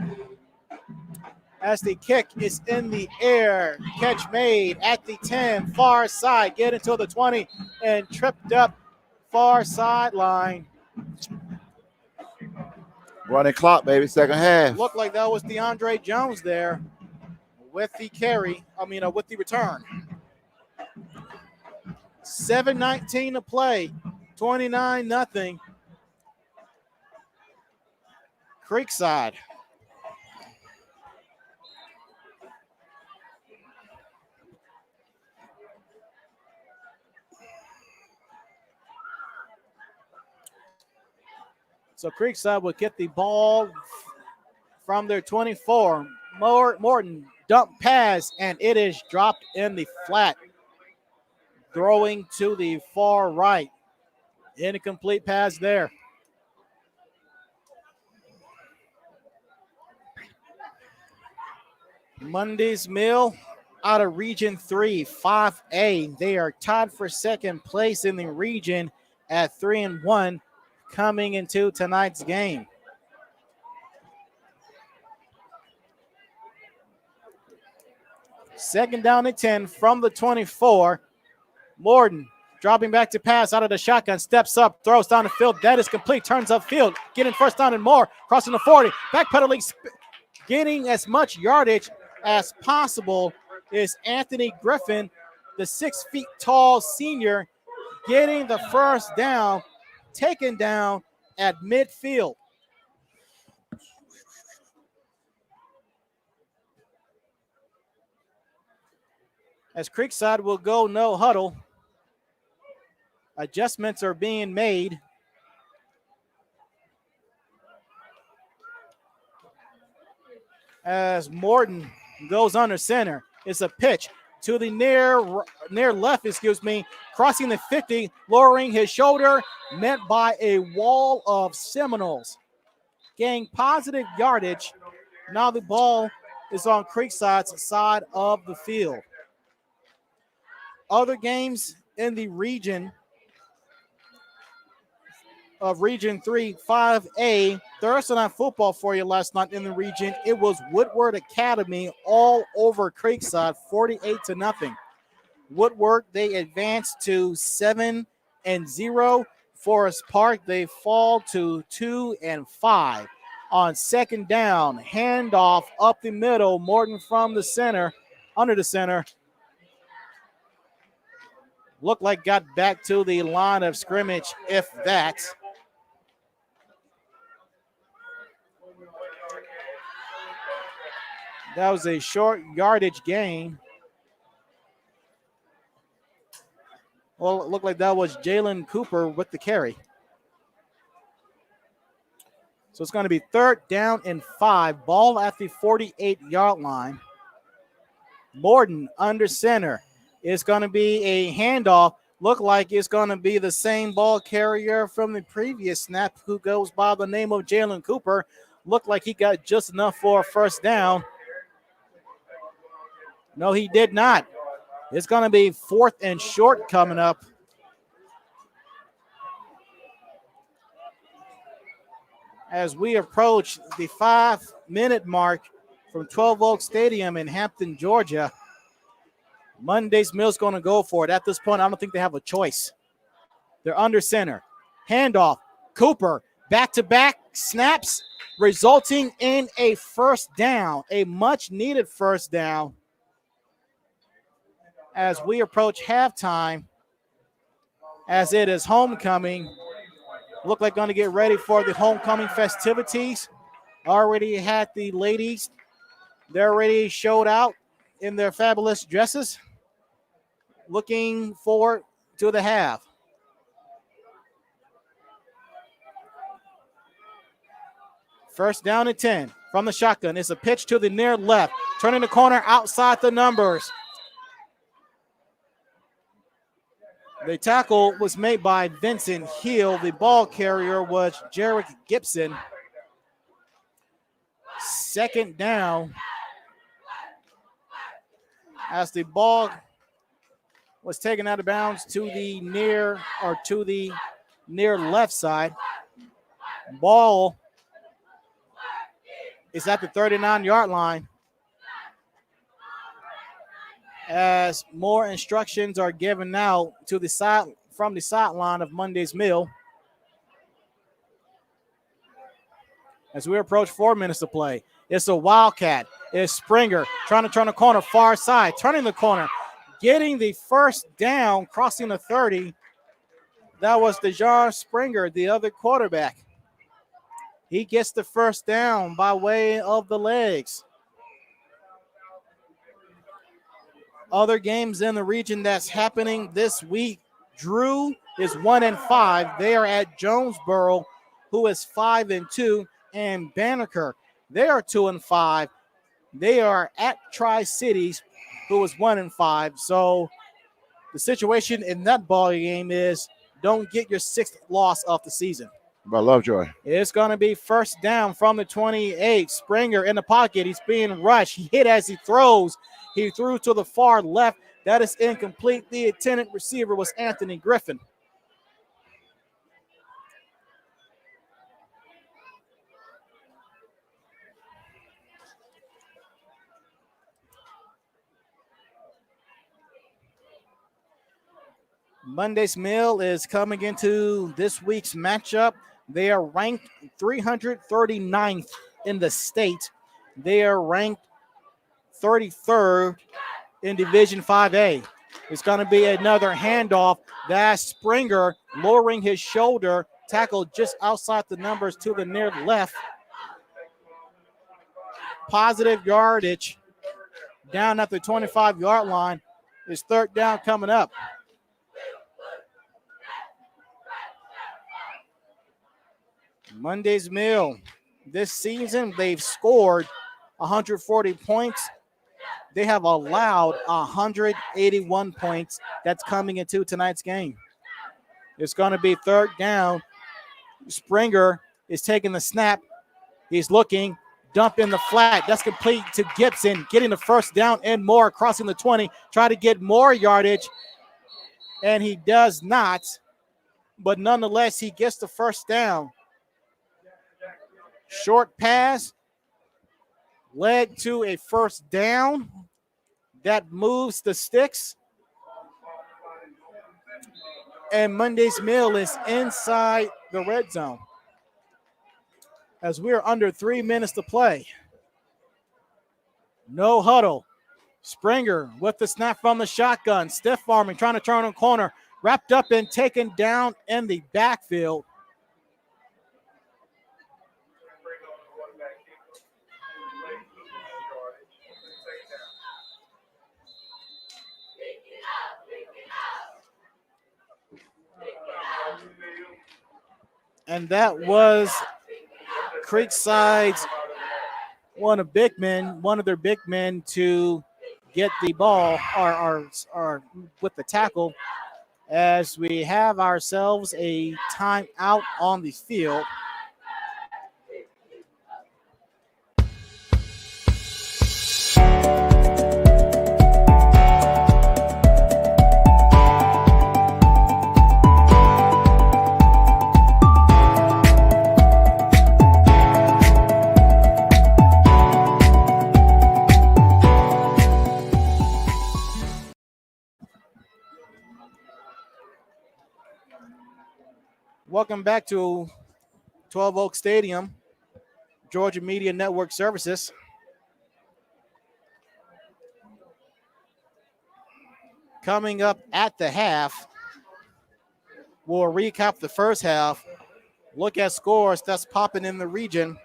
As the kick is in the air, catch made at the 10, far side, get into the 20, and tripped up far sideline. Running clock, baby, second half. Looked like that was DeAndre Jones there with the with the return. 7:19 to play, 29-0. Creekside. So Creekside will get the ball from their 24. Morton dump pass, and it is dropped in the flat. Throwing to the far right. Incomplete pass there. Mundy's Mill out of Region 3, 5A. They are tied for second place in the region at 3-1. Coming into tonight's game. Second down and 10 from the 24. Morton Dropping back to pass out of the shotgun. Steps up. Throws down the field. That is complete. Turns upfield. Getting first down and more. Crossing the 40. Backpedaling. Getting as much yardage as possible is Anthony Griffin, the 6 feet tall senior, getting the first down. Taken down at midfield. As Creekside will go no huddle. Adjustments are being made. As Morton goes under center. It's a pitch to the near left, crossing the 50, lowering his shoulder, met by a wall of Seminoles. Gaining positive yardage. Now the ball is on Creekside's side of the field. Other games in the region of Region 3, 5A, Thursday night football for you last night in the region. It was Woodward Academy all over Creekside, 48-0. Woodward, they advanced to 7-0. Forest Park, they fall to 2-5. On second down, handoff up the middle, Morton from the center, under the center. Looked like got back to the line of scrimmage, if that. That was a short yardage gain. Well, it looked like that was Jalen Cooper with the carry. So it's going to be 3rd down and 5. Ball at the 48-yard line. Morton under center. It's going to be a handoff. Look like it's going to be the same ball carrier from the previous snap who goes by the name of Jalen Cooper. Looked like he got just enough for a first down. No, he did not. It's going to be 4th and short coming up. As we approach the 5-minute mark from 12 Oak Stadium in Hampton, Georgia. Monday's Mill's going to go for it. At this point, I don't think they have a choice. They're under center. Handoff. Cooper, back-to-back snaps, resulting in a first down, a much-needed first down. As we approach halftime, as it is homecoming, look like going to get ready for the homecoming festivities. Already had the ladies. They already showed out in their fabulous dresses. Looking forward to the half. First down and 10 from the shotgun. It's a pitch to the near left. Turning the corner outside the numbers. The tackle was made by Vincent Hill. The ball carrier was Jarek Gibson. Second down. As the ball was taken out of bounds to the near left side. Ball is at the 39-yard line. As more instructions are given now to the side from the sideline of Monday's Mill. As we approach 4 minutes to play, it's a Wildcat. It's Springer trying to turn the corner, far side, turning the corner, getting the first down, crossing the 30. That was DeJon Springer, the other quarterback. He gets the first down by way of the legs. Other games in the region that's happening this week. Drew is 1-5. They are at Jonesboro, who is 5-2, and Banneker, they are 2-5. They are at Tri-Cities, who is 1-5. So the situation in that ball game is don't get your 6th loss of the season. By Lovejoy. It's going to be first down from the 28. Springer in the pocket. He's being rushed. He hit as he throws. He threw to the far left. That is incomplete. The intended receiver was Anthony Griffin. Monday's Mill is coming into this week's matchup. They are ranked 339th in the state. They are ranked 33rd in Division 5A. It's going to be another handoff. That's Springer lowering his shoulder, tackled just outside the numbers to the near left. Positive yardage down at the 25-yard line. It's third down coming up. Monday's Mill, this season they've scored 140 points. They have allowed 181 points. That's coming into tonight's game. It's going to be third down. Springer is taking the snap. He's looking, dump in the flat. That's complete to Gibson, getting the first down and more, crossing the 20, try to get more yardage, and he does not. But nonetheless, he gets the first down. Short pass led to a first down that moves the sticks. And Monday's Mill is inside the red zone as we're under 3 minutes to play. No huddle. Springer with the snap from the shotgun. Stiff arming, trying to turn a corner. Wrapped up and taken down in the backfield. And that was Creekside's one of their big men to get the ball or with the tackle, as we have ourselves a timeout on the field. Welcome back to 12 Oak Stadium, Georgia Media Network Services. Coming up at the half, we'll recap the first half, look at scores that's popping in the region,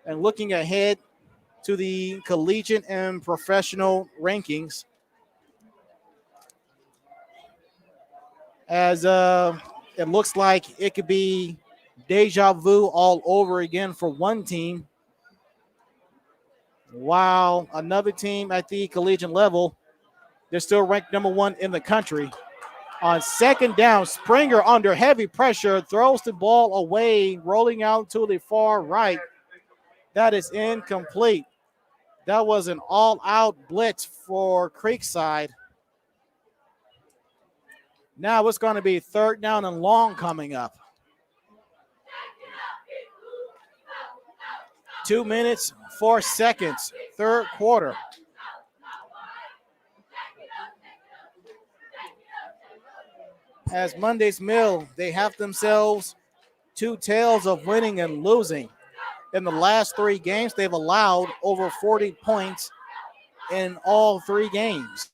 and looking ahead to the collegiate and professional rankings. As it looks like it could be deja vu all over again for one team, while another team at the collegiate level, they're still ranked number 1 in the country. On second down, Springer under heavy pressure throws the ball away, rolling out to the far right. That is incomplete. That was an all-out blitz for Creekside. Now it's going to be third down and long coming up. 2 minutes, 4 seconds, third quarter. As Monday's Mill, they have themselves 2 tales of winning and losing. In the last 3 games, they've allowed over 40 points in all 3 games.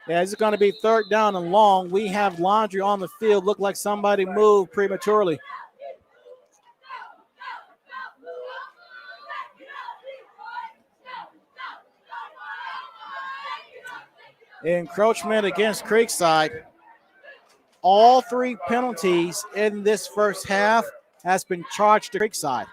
Yeah, it's going to be third down and long. We have Laundry on the field. Look like somebody moved prematurely. Encroachment against Creekside. All 3 penalties in this first half has been charged to Creekside.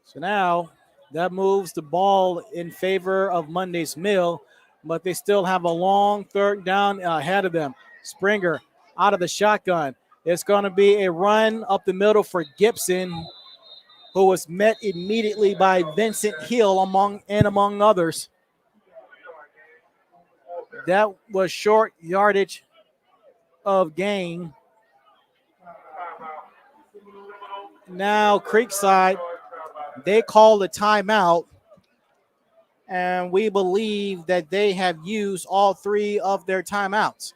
So now that moves the ball in favor of Monday's Mill, but they still have a long third down ahead of them. Springer out of the shotgun. It's going to be a run up the middle for Gibson, who was met immediately by Vincent Hill among others. That was short yardage of gain Now, Creekside, they call the timeout, and we believe that they have used all 3 of their timeouts.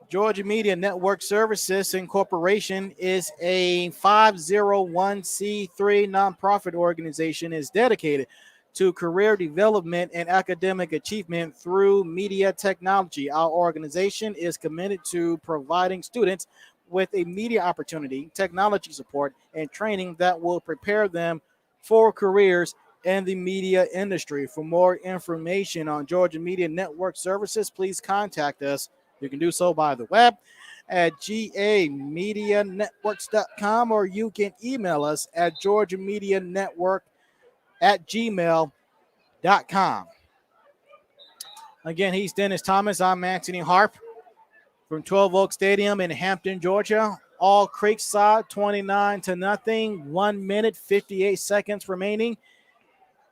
Georgia Media Network Services Incorporation is a 501c3 nonprofit organization, is dedicated to career development and academic achievement through media technology. Our organization is committed to providing students with a media opportunity, technology support, and training that will prepare them for careers in the media industry. For more information on Georgia Media Network Services, please contact us. You can do so by the web at gamedianetworks.com, or you can email us at georgiamedianetwork@gmail.com. Again, he's Dennis Thomas. I'm Anthony Harp from 12 Oak Stadium in Hampton, Georgia. All Creekside 29-0. 1 minute, 58 seconds remaining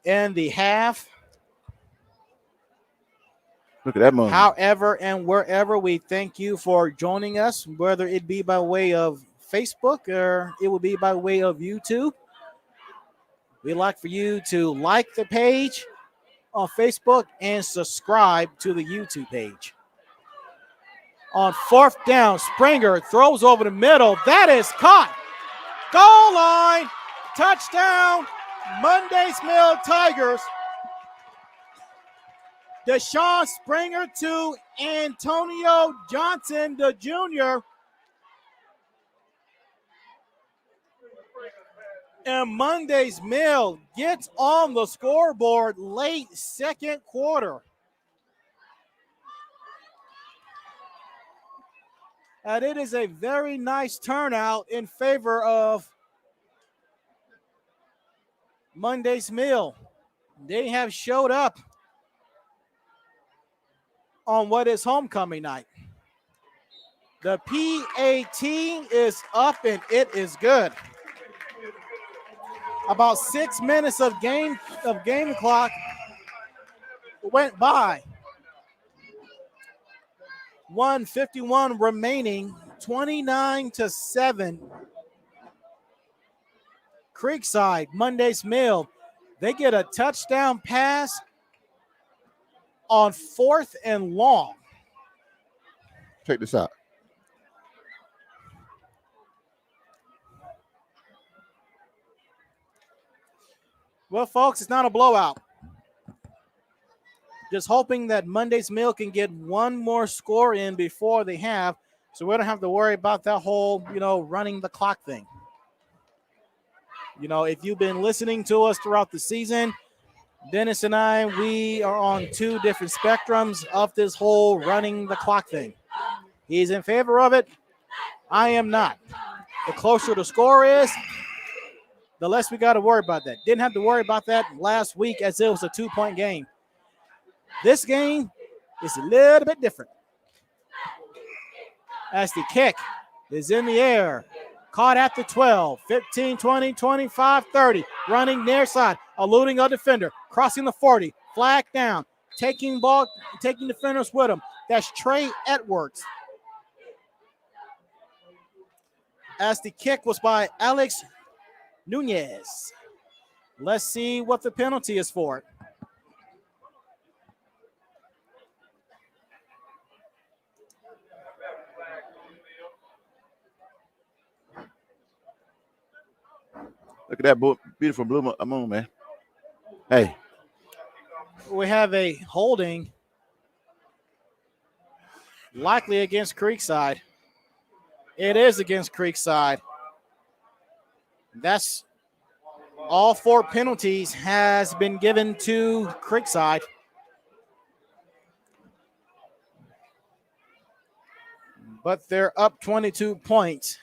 in the half. Look at that moment. However and wherever, we thank you for joining us, whether it be by way of Facebook or it will be by way of YouTube. We'd like for you to like the page on Facebook and subscribe to the YouTube page. On 4th down, Springer throws over the middle. That is caught. Goal line. Touchdown. Monday's Mill Tigers. Deshaun Springer to Antonio Johnson, the junior. And Monday's Mill gets on the scoreboard late second quarter. And it is a very nice turnout in favor of Monday's Mill. They have showed up on what is homecoming night. The PAT is up and it is good. About 6 minutes of game clock went by. 1:51 remaining, 29-7. Creekside, Monday's Mill, they get a touchdown pass on 4th and long. Check this out. Well, folks, it's not a blowout. Just hoping that Monday's Mill can get one more score in before they have, so we don't have to worry about that whole, running the clock thing. If you've been listening to us throughout the season, Dennis and I, we are on 2 different spectrums of this whole running the clock thing. He's in favor of it. I am not. The closer the score is, the less we got to worry about that. Didn't have to worry about that last week as it was a 2-point game. This game is a little bit different. As the kick is in the air. Caught at the 12, 15, 20, 25, 30. Running near side, eluding a defender. Crossing the 40, flag down. Taking defenders with him. That's Trey Edwards. As the kick was by Alex Nunez. Let's see what the penalty is for it. Look at that beautiful blue moon, man. Hey. We have a holding, likely against Creekside. It is against Creekside. That's all 4 penalties has been given to Creekside. But they're up 22 points.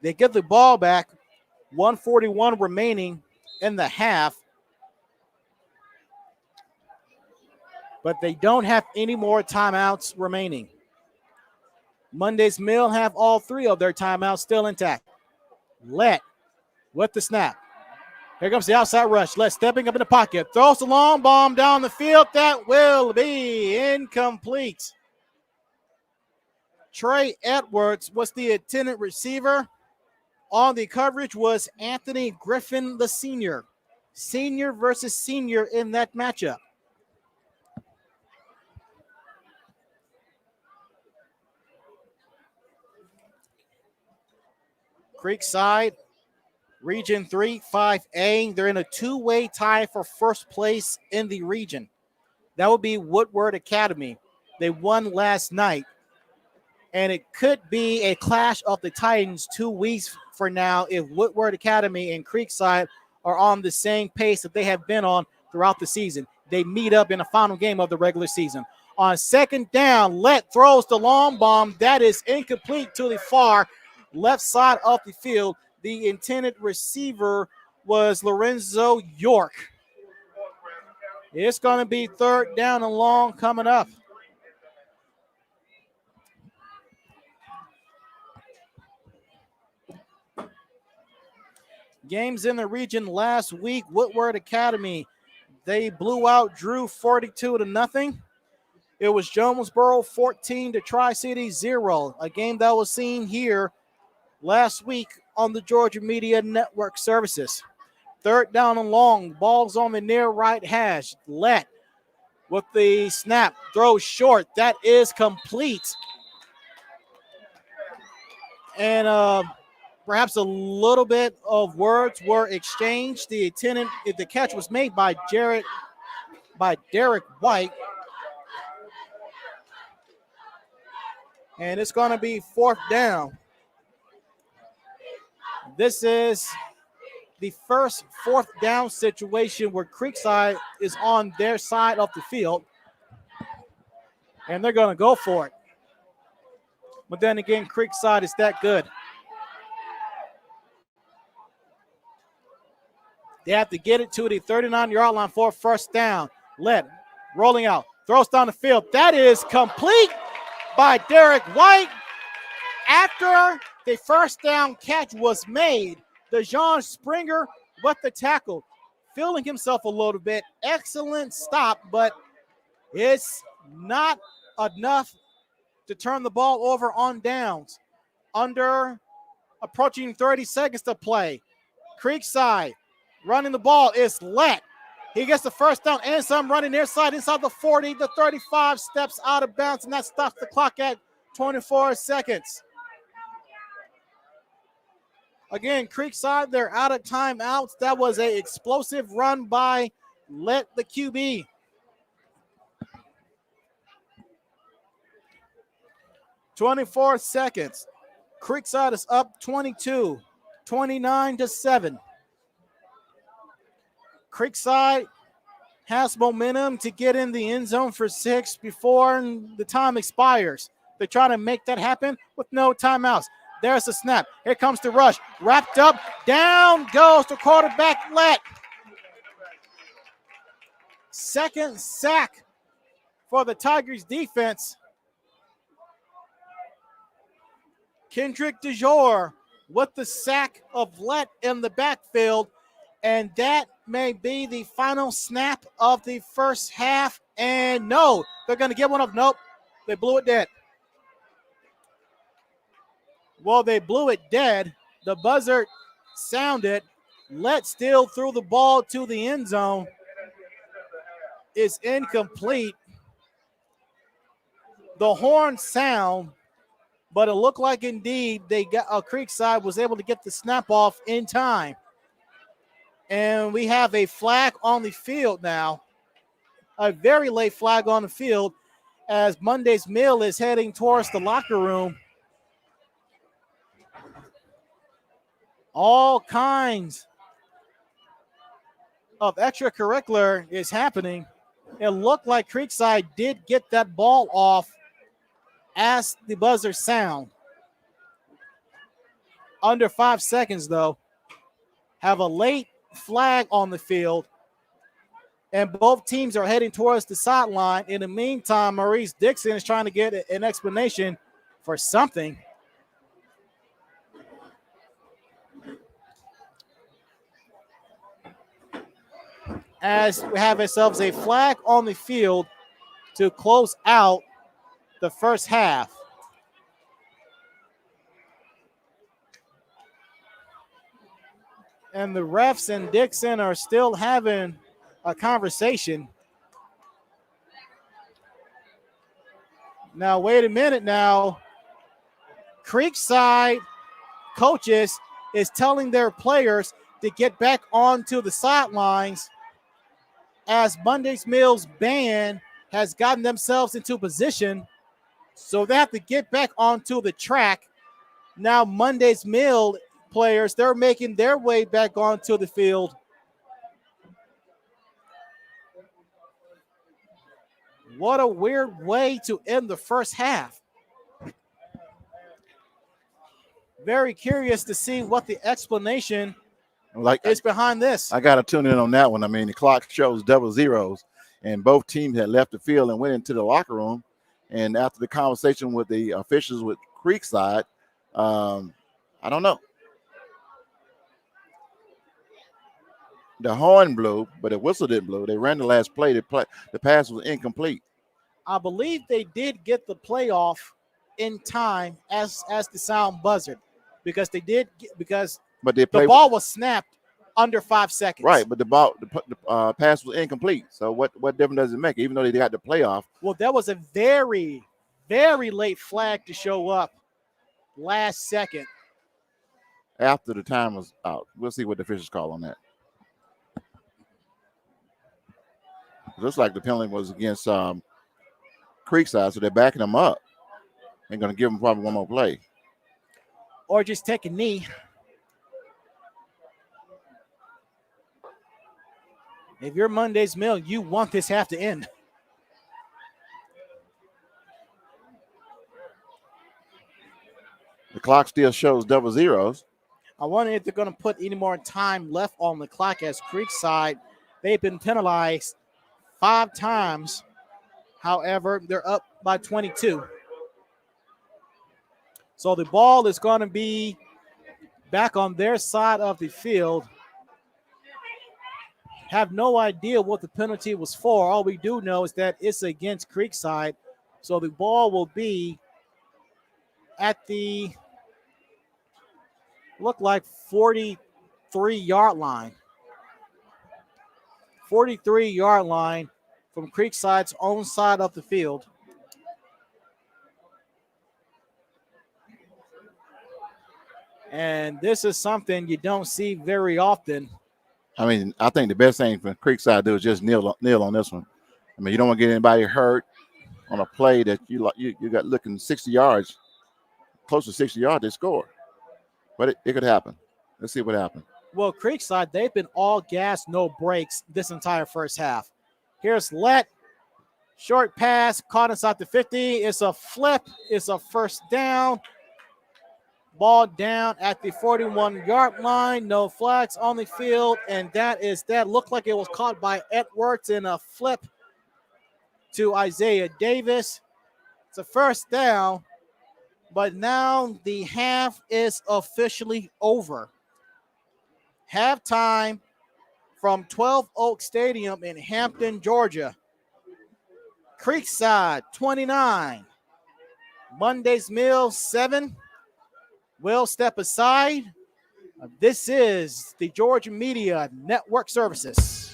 They get the ball back. 1:41 remaining in the half. But they don't have any more timeouts remaining. Monday's Mill have all 3 of their timeouts still intact. Let with the snap. Here comes the outside rush. Let stepping up in the pocket. Throws the long bomb down the field. That will be incomplete. Trey Edwards was the intended receiver. On the coverage was Anthony Griffin, the senior. Senior versus senior in that matchup. Creekside, Region 3, 5A. They're in a two-way tie for first place in the region. That would be Woodward Academy. They won last night. And it could be a clash of the Titans 2 weeks for now if Woodward Academy and Creekside are on the same pace that they have been on throughout the season. They meet up in the final game of the regular season. On second down, Let throws the long bomb. That is incomplete to the far left side of the field. The intended receiver was Lorenzo York. It's going to be third down and long coming up. Games in the region last week, Woodward Academy, they blew out Drew 42-0. It was Jonesboro 14 to Tri-City 0, a game that was seen here last week on the Georgia Media Network services. Third down and long, ball's on the near right hash. Let with the snap, throw short. That is complete. And perhaps a little bit of words were exchanged. The catch was made by Derek White. And it's going to be fourth down. This is the first fourth down situation where Creekside is on their side of the field. And they're going to go for it. But then again, Creekside is that good. They have to get it to the 39-yard line for a first down. Let rolling out, throws down the field. That is complete by Derek White. After the first down catch was made, DeJon Springer with the tackle, feeling himself a little bit. Excellent stop, but it's not enough to turn the ball over on downs. Under approaching 30 seconds to play. Creekside running the ball is Let. He gets the first down and some, running near side inside the 40, the 35, steps out of bounds, and that stops the clock at 24 seconds. Again, Creekside, they're out of timeouts. That was an explosive run by Let, the QB. "24 seconds. Creekside is up 22, 29-7. Creekside has momentum to get in the end zone for 6 before the time expires. They try to make that happen with no timeouts. There's the snap. Here comes the rush. Wrapped up. Down goes the quarterback, Let. Second sack for the Tigers defense. Kendrick DeJour with the sack of Let in the backfield. And that may be the final snap of the first half. And no, they're going to get one up. Nope, they blew it dead. Well, they blew it dead. The buzzer sounded. Let still threw the ball to the end zone. It's incomplete. The horn sound, but it looked like indeed they got Creekside was able to get the snap off in time. And we have a flag on the field now, a very late flag on the field as Monday's Mill is heading towards the locker room. All kinds of extracurricular is happening. It looked like Creekside did get that ball off as the buzzer sound. Under 5 seconds, though. Have a late flag on the field, and both teams are heading towards the sideline. In the meantime, Maurice Dixon is trying to get an explanation for something. As we have ourselves a flag on the field to close out the first half. And the refs and Dixon are still having a conversation. Now, wait a minute now. Creekside coaches is telling their players to get back onto the sidelines as Monday's Mills band has gotten themselves into position. So they have to get back onto the track. Now Monday's Mill players, they're making their way back onto the field. What a weird way to end the first half. Very curious to see what the explanation is behind this. I got to tune in on that one. I mean, the clock shows double zeros, and both teams had left the field and went into the locker room. And after the conversation with the officials with Creekside, I don't know. The horn blew, but the whistle didn't blow. They ran the last play. The pass was incomplete. I believe they did get the playoff in time as the sound buzzed, because they did but the ball was snapped under 5 seconds. Right, but the pass was incomplete. So what difference does it make? Even though they got the playoff. Well, that was a very, very late flag to show up last second. After the time was out. We'll see what the officials call on that. It looks like the penalty was against Creekside, so they're backing them up. They're going to give them probably one more play. Or just take a knee. If you're Monday's Mill, you want this half to end. The clock still shows double zeros. I wonder if they're going to put any more time left on the clock, as Creekside, they've been penalized 5 times. However, they're up by 22. So the ball is going to be back on their side of the field. Have no idea what the penalty was for. All we do know is that it's against Creekside. So the ball will be at the, look like 43-yard line. 43-yard line from Creekside's own side of the field. And this is something you don't see very often. I mean, I think the best thing for Creekside to do is just kneel on this one. I mean, you don't want to get anybody hurt on a play that you got looking 60 yards, close to 60 yards, they score. But it could happen. Let's see what happens. Well, Creekside, they've been all gas, no brakes this entire first half. Here's Let. Short pass, caught inside the 50. It's a flip. It's a first down. Ball down at the 41-yard line. No flags on the field. And that looked like it was caught by Edwards in a flip to Isaiah Davis. It's a first down. But now the half is officially over. Halftime from 12 Oak Stadium in Hampton, Georgia. Creekside 29. Monday's Mill 7. Will step aside. This is the Georgia Media Network Services.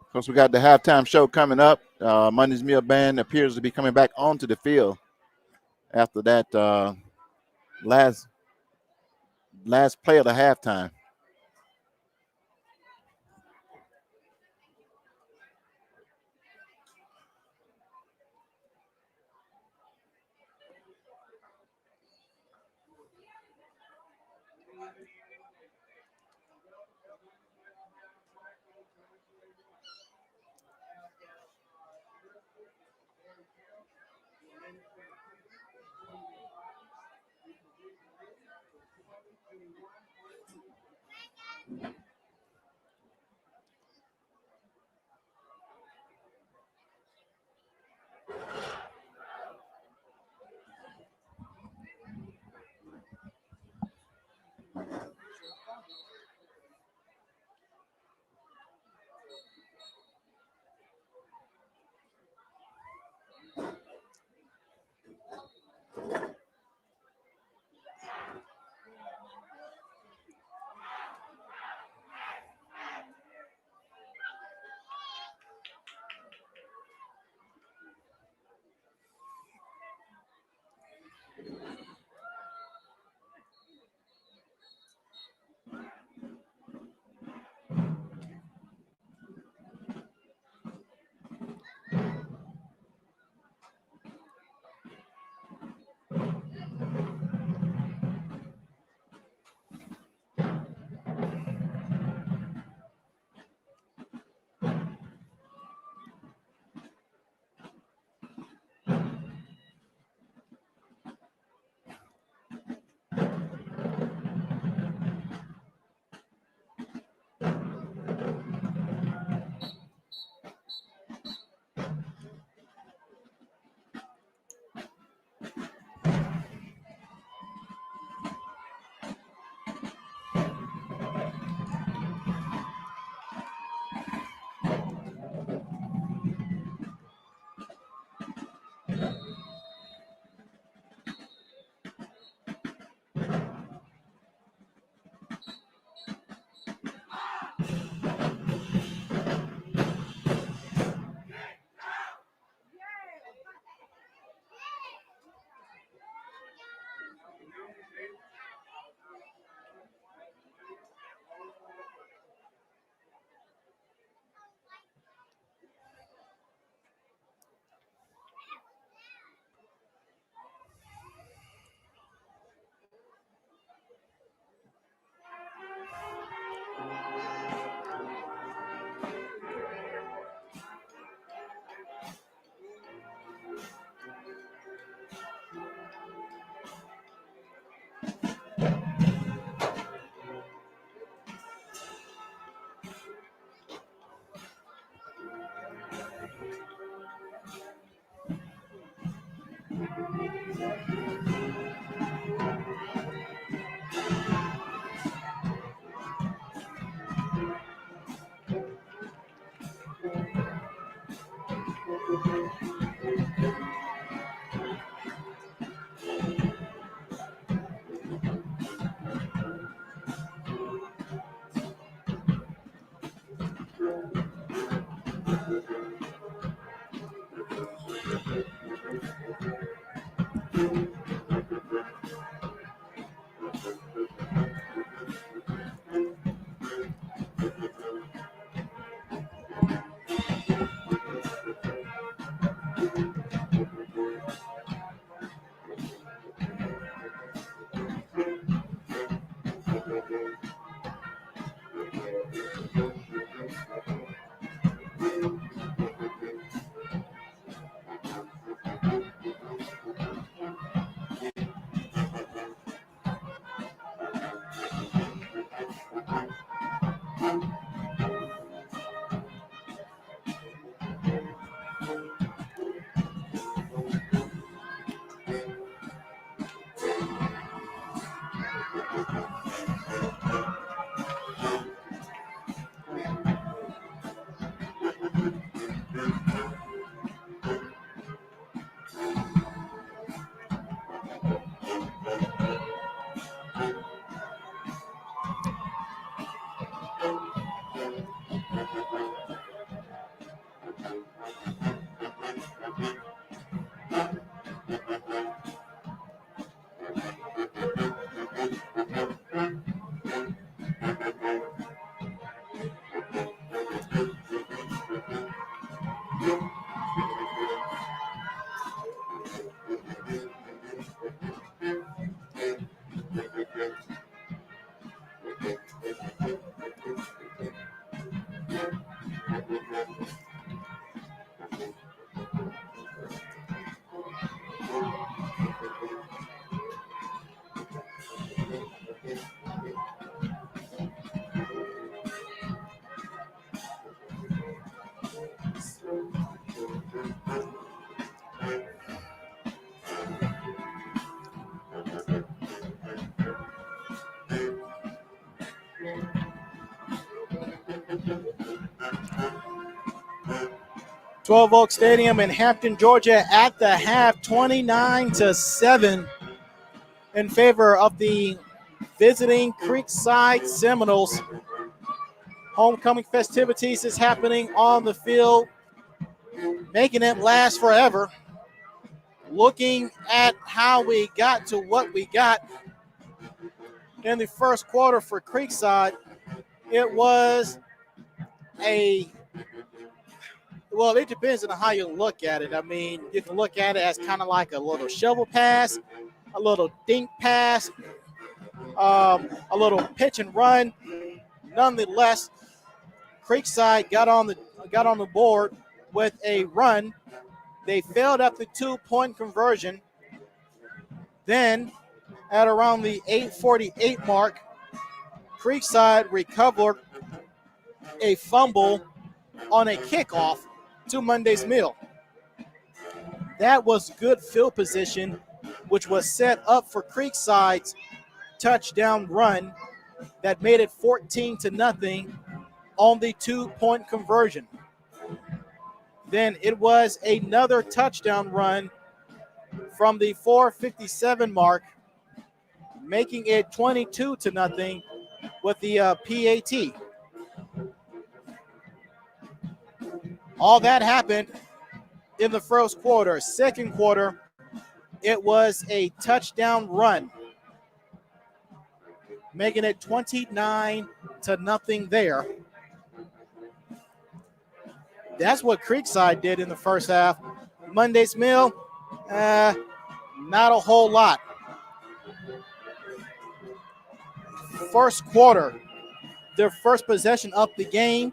Of course, we got the halftime show coming up. Monday's Meal Band appears to be coming back onto the field after that last play of the halftime. 12 Oak Stadium in Hampton, Georgia at the half, 29-7 in favor of the visiting Creekside Seminoles. Homecoming festivities is happening on the field, making it last forever. Looking at how we got to what we got in the first quarter for Creekside, it was well, it depends on how you look at it. I mean, you can look at it as kind of like a little shovel pass, a little dink pass, a little pitch and run. Nonetheless, Creekside got on the board with a run. They failed at the 2-point conversion. Then, at around the 8:48 mark, Creekside recovered a fumble on a kickoff to Monday's Mill. That was good field position, which was set up for Creekside's touchdown run that made it 14-0 on the 2-point conversion. Then it was another touchdown run from the 4:57 mark, making it 22-0 with the PAT. All that happened in the first quarter. Second quarter, it was a touchdown run, making it 29-0 there. That's what Creekside did in the first half. Monday's Mill, not a whole lot. First quarter, their first possession of the game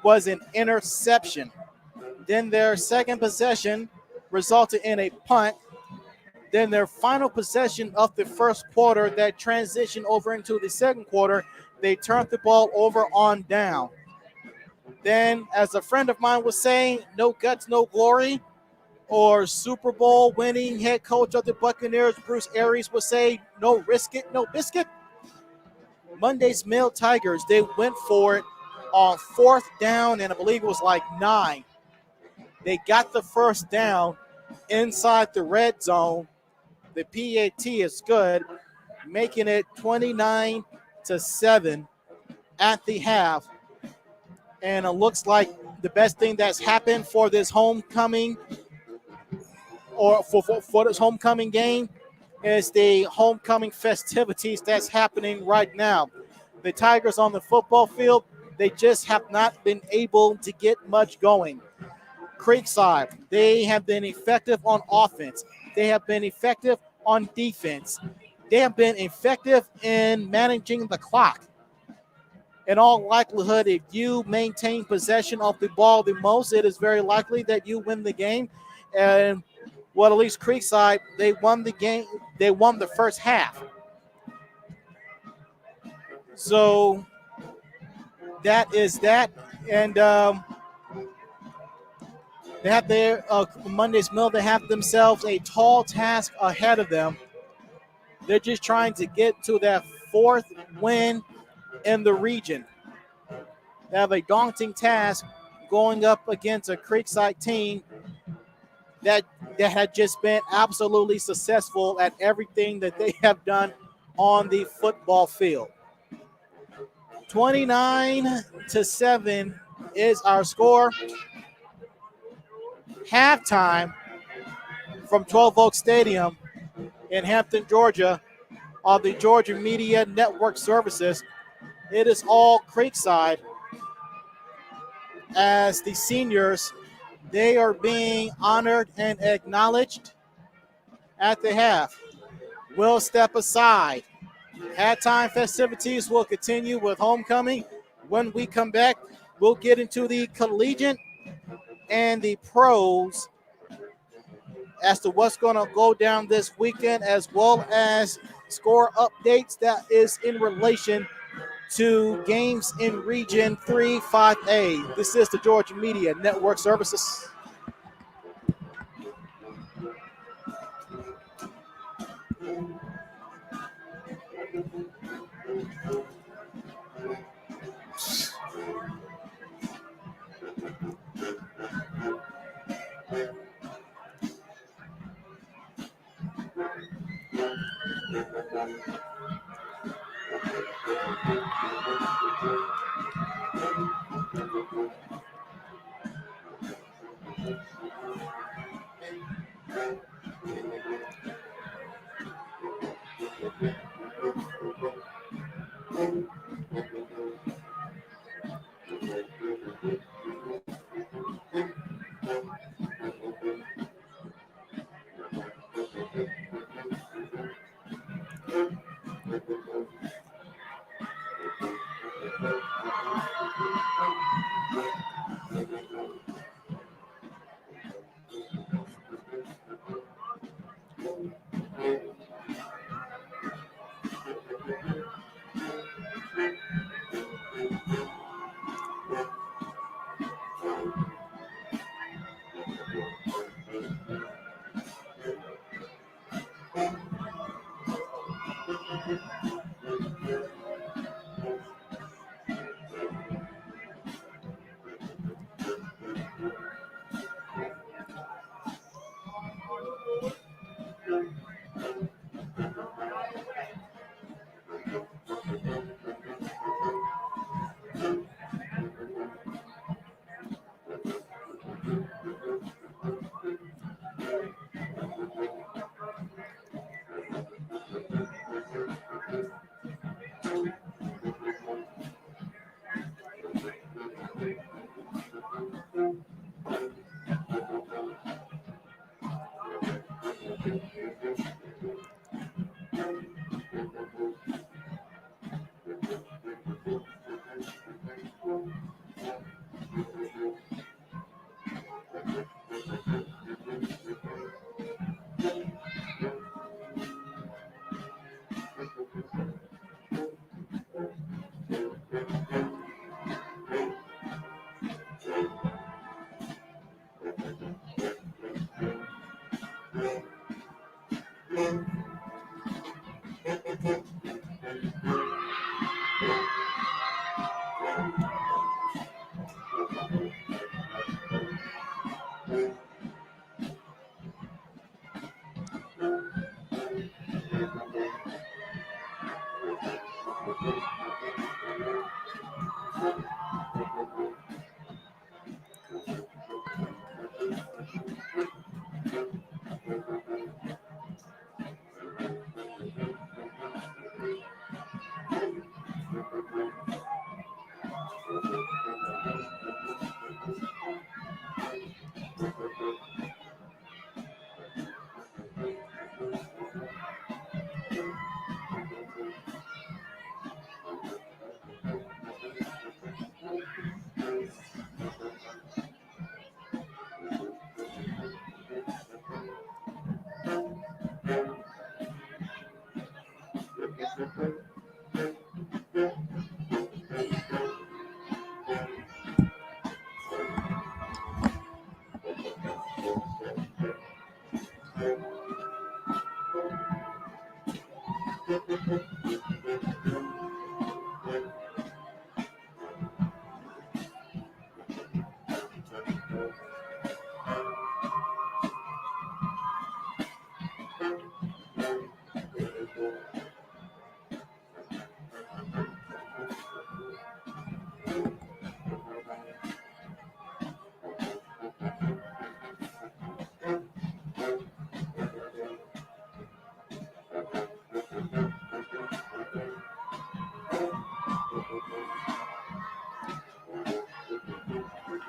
was an interception. Then their second possession resulted in a punt. Then their final possession of the first quarter that transitioned over into the second quarter, they turned the ball over on down. Then, as a friend of mine was saying, no guts, no glory, or Super Bowl winning head coach of the Buccaneers, Bruce Arians, would say, no risk it, no biscuit. Monday's Mill Tigers, they went for it on 4th down, and I believe it was like 9. They got the first down inside the red zone. The PAT is good, making it 29-7 at the half. And it looks like the best thing that's happened for this homecoming or for this homecoming game is the homecoming festivities that's happening right now. The Tigers on the football field, they just have not been able to get much going. Creekside, they have been effective on offense. They have been effective on defense. They have been effective in managing the clock. In all likelihood, if you maintain possession of the ball the most, it is very likely that you win the game. And well, at least Creekside, they won the game. They won the first half. So that is that. And they have their Monday's Mill. They have themselves a tall task ahead of them. They're just trying to get to that fourth win in the region. They have a daunting task going up against a Creekside team that had just been absolutely successful at everything that they have done on the football field. 29-7 is our score. Halftime from 12 Oak Stadium in Hampton, Georgia, on the Georgia Media Network Services. It is all Creekside as the seniors, they are being honored and acknowledged at the half. We'll step aside. Halftime festivities will continue with homecoming. When we come back, we'll get into the collegiate and the pros as to what's going to go down this weekend, as well as score updates that is in relation to games in Region 3 5A. This is the Georgia Media Network Services.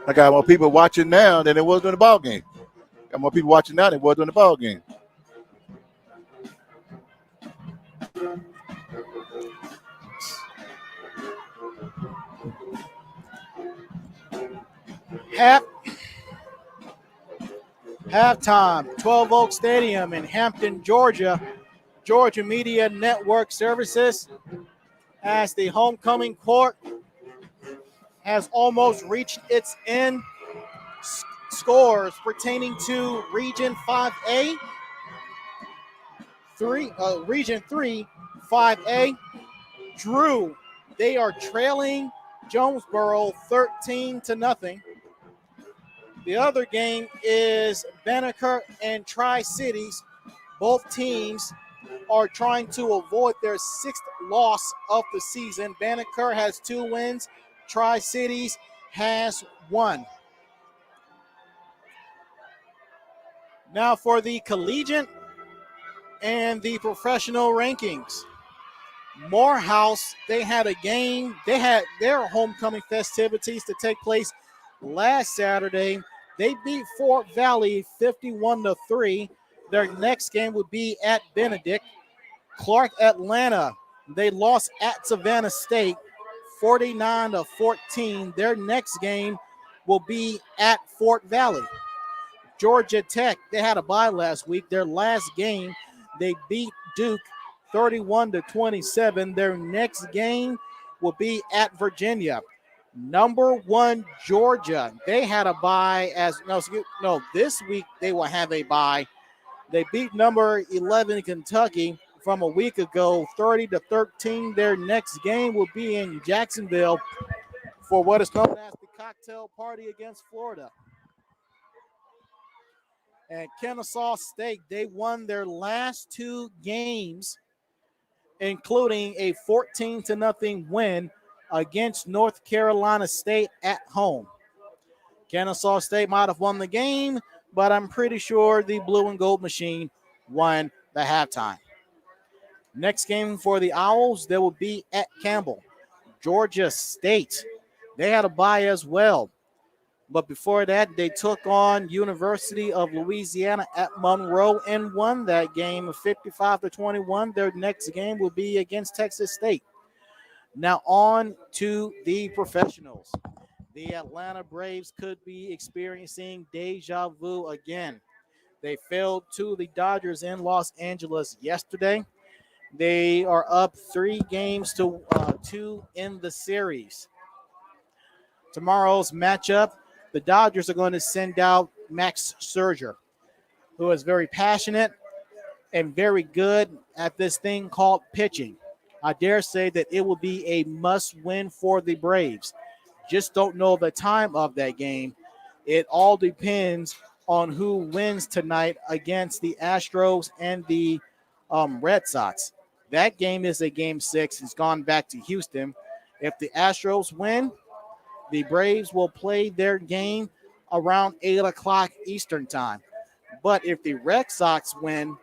I got more people watching now than there was during the ball game. Got more people watching now than there was during the ball game. Halftime, 12 Oak Stadium in Hampton, Georgia. Georgia Media Network Services as the homecoming court has almost reached its end. Scores pertaining to Region 5A, Region 3, 5A. Drew, they are trailing Jonesboro 13-0. The other game is Banneker and Tri-Cities. Both teams are trying to avoid their sixth loss of the season. Banneker has 2 wins. Tri-Cities has 1. Now for the collegiate and the professional rankings. Morehouse, they had a game. They had their homecoming festivities to take place last Saturday. They beat Fort Valley 51-3. Their next game would be at Benedict. Clark Atlanta, they lost at Savannah State 49-14. Their next game will be at Fort Valley. Georgia Tech, they had a bye last week. Their last game, they beat Duke 31-27. Their next game will be at Virginia. Number 1 Georgia, they had a bye this week they will have a bye. They beat number 11 Kentucky from a week ago 30-13. Their next game will be in Jacksonville for what is known as the cocktail party against Florida. And Kennesaw State, they won their last 2 games, including a 14-0 win against North Carolina State at home. Kennesaw State might have won the game, but I'm pretty sure the blue and gold machine won the halftime. Next game for the Owls, they will be at Campbell. Georgia State, they had a bye as well. But before that, they took on University of Louisiana at Monroe and won that game 55-21. Their next game will be against Texas State. Now on to the professionals. The Atlanta Braves could be experiencing deja vu again. They failed to the Dodgers in Los Angeles yesterday. They are up 3 games to 2 in the series. Tomorrow's matchup, the Dodgers are going to send out Max Scherzer, who is very passionate and very good at this thing called pitching. I dare say that it will be a must-win for the Braves. Just don't know the time of that game. It all depends on who wins tonight against the Astros and the Red Sox. That game is a game 6. It's gone back to Houston. If the Astros win, the Braves will play their game around 8 o'clock Eastern time. But if the Red Sox win,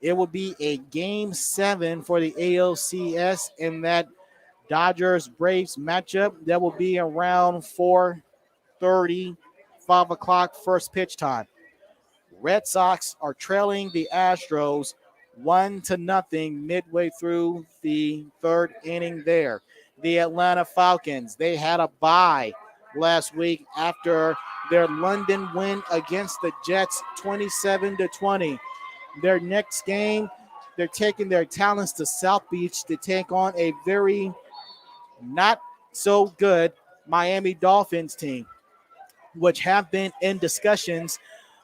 it will be a game 7 for the ALCS in that Dodgers-Braves matchup. That will be around 4:30, 5 o'clock first pitch time. Red Sox are trailing the Astros 1-0 midway through the 3rd inning there. The Atlanta Falcons, they had a bye last week after their London win against the Jets 27-20. Their next game, they're taking their talents to South Beach to take on a very not so good Miami Dolphins team, which have been in discussions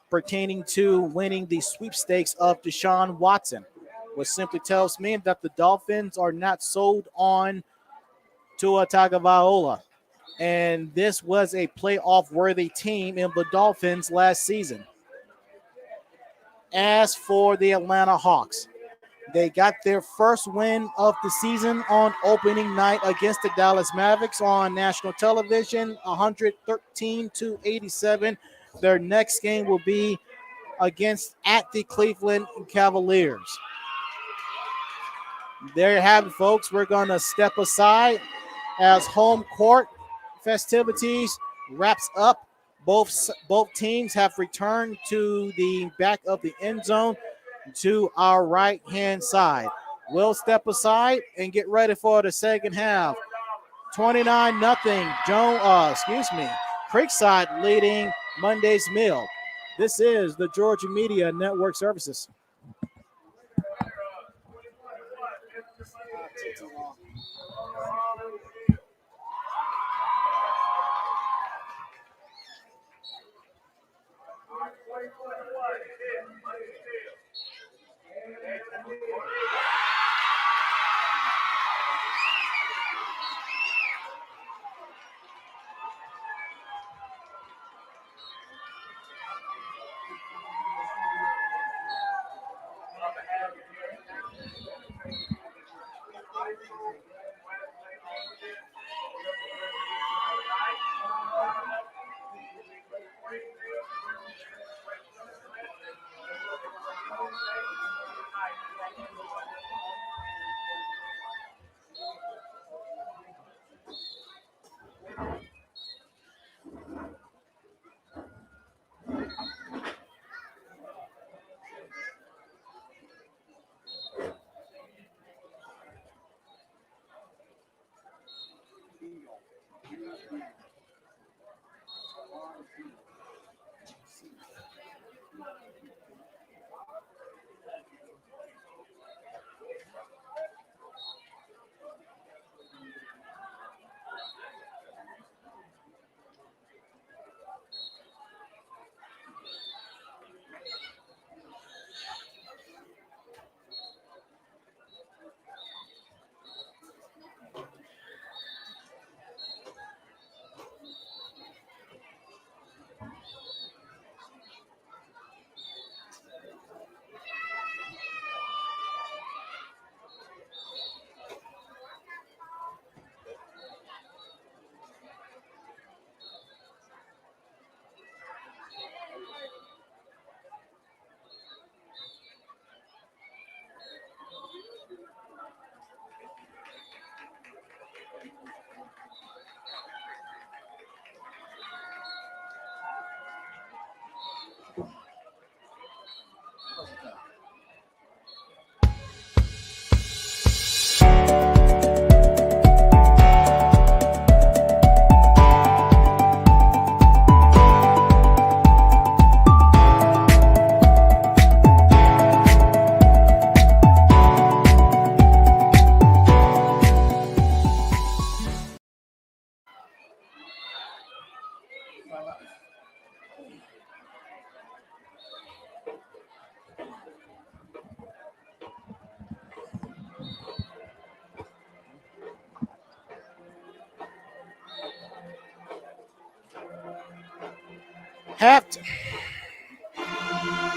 pertaining to winning the sweepstakes of Deshaun Watson. which simply tells me that the Dolphins are not sold on Tua Tagovailoa. And this was a playoff-worthy team in the Dolphins last season. As for the Atlanta Hawks, they got their first win of the season on opening night against the Dallas Mavericks on national television, 113-87. Their next game will be at the Cleveland Cavaliers. There you have it, folks. We're going to step aside as home court festivities wraps up. Both teams have returned to the back of the end zone to our right-hand side. We'll step aside and get ready for the second half. 29-0. Creekside leading Monday's Mill. This is the Georgia Media Network Services.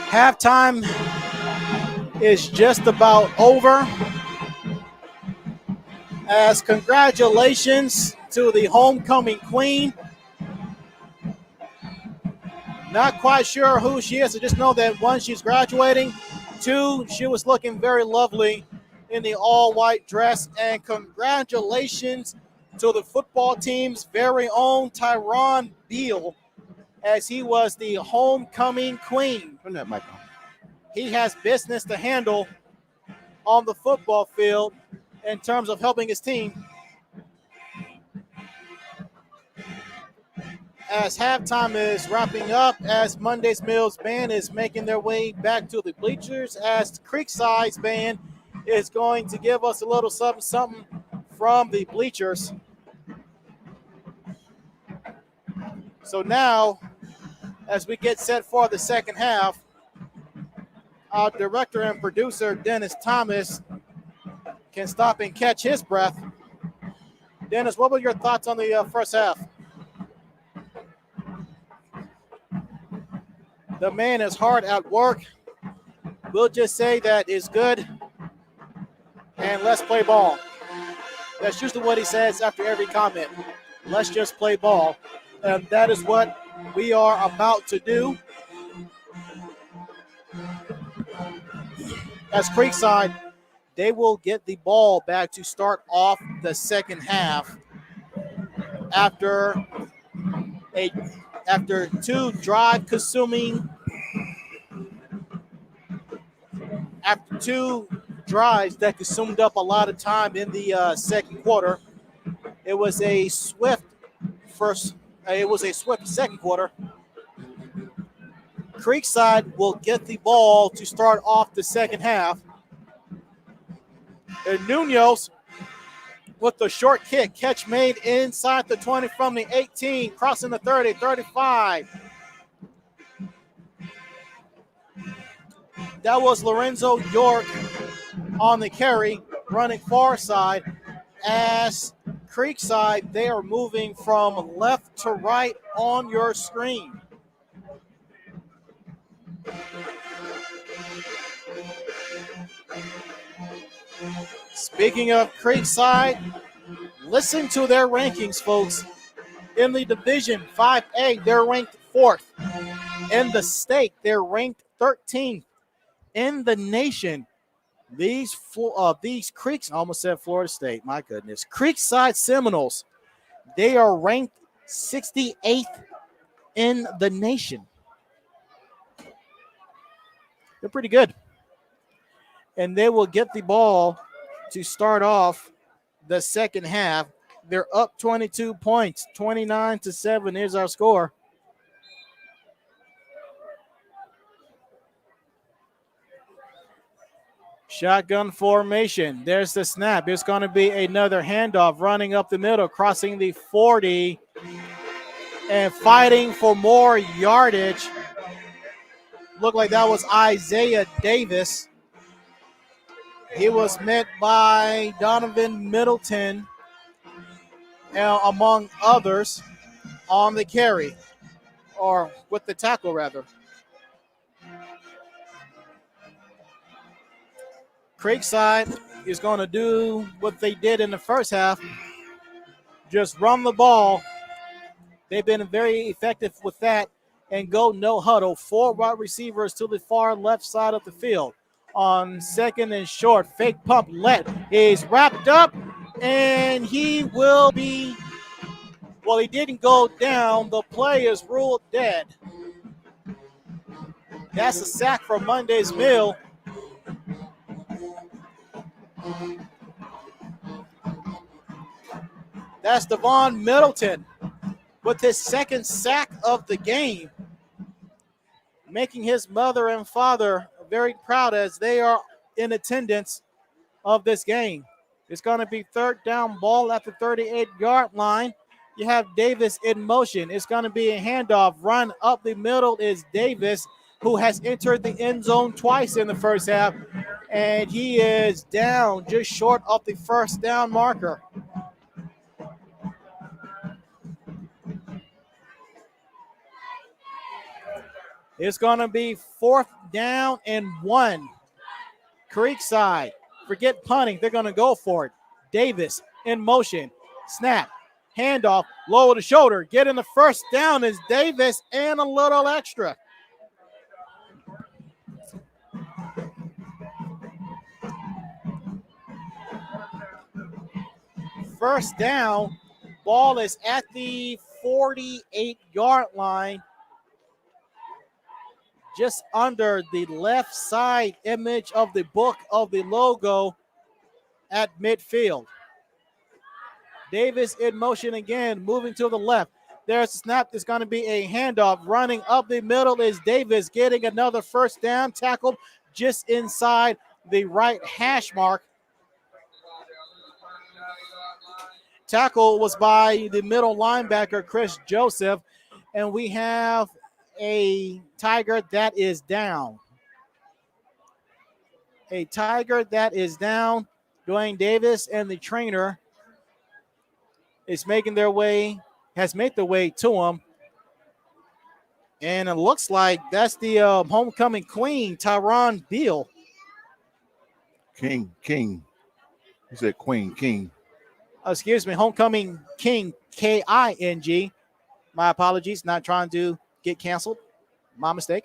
Halftime is just about over. As congratulations to the homecoming queen. Not quite sure who she is. I just know that one, she's graduating. Two, she was looking very lovely in the all-white dress. And congratulations to the football team's very own Tyron Beal, as he was the homecoming queen. Turn that mic on. He has business to handle on the football field in terms of helping his team. As halftime is wrapping up, as Monday's Mills band is making their way back to the bleachers, as Creekside's band is going to give us a little something from the bleachers. So now, as we get set for the second half, our director and producer, Dennis Thomas, can stop and catch his breath. Dennis, what were your thoughts on the first half? The man is hard at work. We'll just say that it's good, and let's play ball. That's usually what he says after every comment. Let's just play ball. And that is what we are about to do. As Creekside, they will get the ball back to start off the second half after two drives that consumed up a lot of time in the second quarter. It was a swift second quarter. Creekside will get the ball to start off the second half. And Nunez with the short kick. Catch made inside the 20 from the 18, crossing the 30, 35. That was Lorenzo York on the carry, running far side. As Creekside, they are moving from left to right on your screen. Speaking of Creekside, listen to their rankings, folks. In the Division 5A, they're ranked 4th. In the state, they're ranked 13th. In the nation, these Creeks, I almost said Florida State, my goodness. Creekside Seminoles, they are ranked 68th in the nation. They're pretty good. And they will get the ball to start off the second half. They're up 22 points, 29-7 is our score. Shotgun formation. There's the snap. It's going to be another handoff running up the middle, crossing the 40 and fighting for more yardage. Looked like that was Isaiah Davis. He was met by Donovan Middleton, among others, on the carry, or with the tackle, rather. Creekside is going to do what they did in the first half, just run the ball. They've been very effective with that, and go no huddle. 4 wide receivers to the far left side of the field. On second and short, fake pump is wrapped up, and he will be, well, he didn't go down. The play is ruled dead. That's a sack for Monday's Mill. That's Devon Middleton with his second sack of the game, making his mother and father very proud as they are in attendance of this game. It's going to be third down ball at the 38-yard line. You have Davis in motion. It's going to be a handoff. Run up the middle is Davis, who has entered the end zone twice in the first half, and he is down just short of the first down marker. It's going to be 4th down and 1. Creekside, forget punting. They're going to go for it. Davis in motion. Snap. Handoff. Lower the shoulder. Getting the first down is Davis and a little extra. First down. Ball is at the 48-yard line, just under the left side image of the book of the logo at midfield. Davis in motion again, moving to the left. There's a snap. There's going to be a handoff. Running up the middle is Davis, getting another first down, tackled just inside the right hash mark. Tackle was by the middle linebacker, Chris Joseph, and we have a Tiger that is down. A Tiger that is down. Dwayne Davis and the trainer has made their way to him. And it looks like that's the homecoming queen, Tyron Beal. King. He said Queen, King. Excuse me, homecoming king, King. My apologies, not trying to get canceled. My mistake.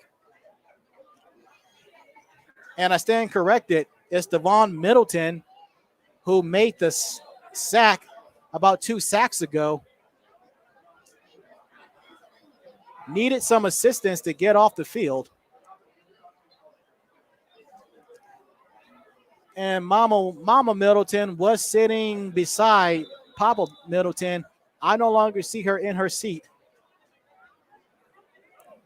And I stand corrected. It's Devon Middleton who made the sack about 2 sacks ago. Needed some assistance to get off the field. And Mama Middleton was sitting beside Papa Middleton. I no longer see her in her seat.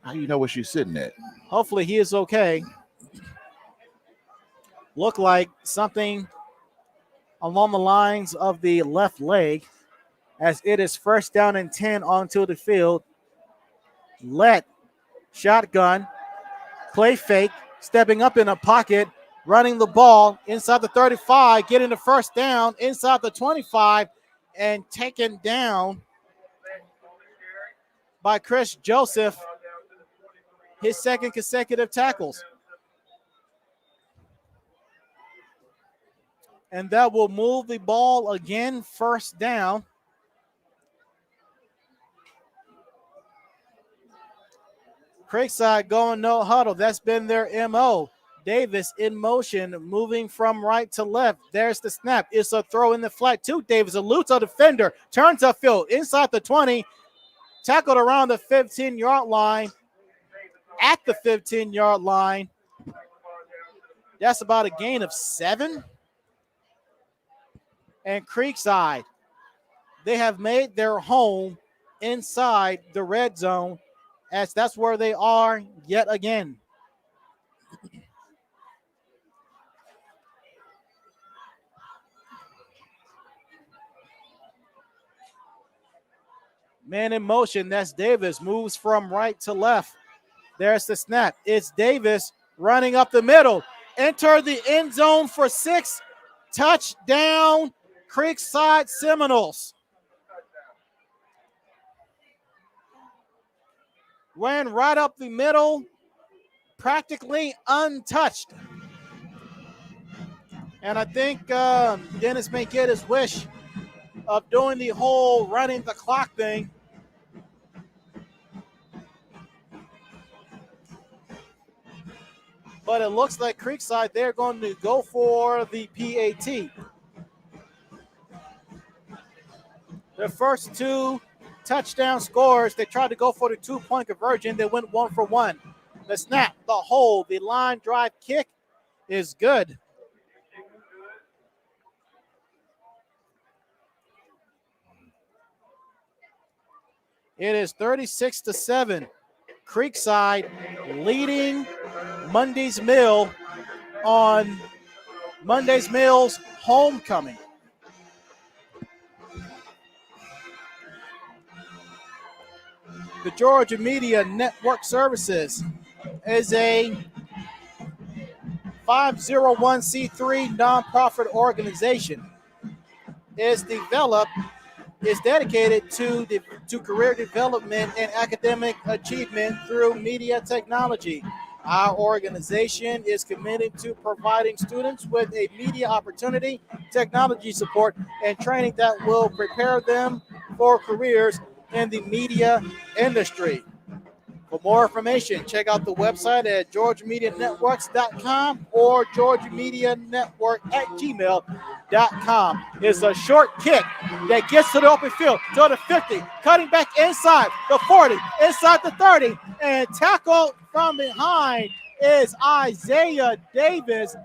How do you know where she's sitting at? Hopefully he is okay. Look like something along the lines of the left leg, as it is first down and 10 onto the field. Let shotgun, play fake, stepping up in a pocket, running the ball inside the 35, getting the first down inside the 25, and taken down by Chris Joseph, his second consecutive tackles. And that will move the ball again, first down. Creekside going no huddle. That's been their MO. Davis in motion, moving from right to left. There's the snap. It's a throw in the flat to Davis. Eludes a defender. Turns upfield inside the 20. Tackled around the 15-yard line. At the 15-yard line. That's about a gain of 7. And Creekside, they have made their home inside the red zone, as that's where they are yet again. Man in motion, that's Davis, moves from right to left. There's the snap. It's Davis running up the middle. Enter the end zone for 6. Touchdown, Creekside Seminoles. Ran right up the middle, practically untouched. And I think Dennis may get his wish of doing the whole running the clock thing. But it looks like Creekside, they're going to go for the PAT. Their first 2 touchdown scores, they tried to go for the 2-point conversion. They went 1 for 1. The snap, the hold, the line drive kick is good. It is 36-7. Creekside leading Mundy's Mill on Mundy's Mill's homecoming. The Georgia Media Network Services is a 501c3 nonprofit organization. Is dedicated to career development and academic achievement through media technology. Our organization is committed to providing students with a media opportunity, technology support, and training that will prepare them for careers in the media industry. For more information, check out the website at georgiamedianetworks.com or georgiamedianetwork@gmail.com. It's a short kick that gets to the open field, to the 50, cutting back inside the 40, inside the 30, and tackled from behind is Isaiah Davis.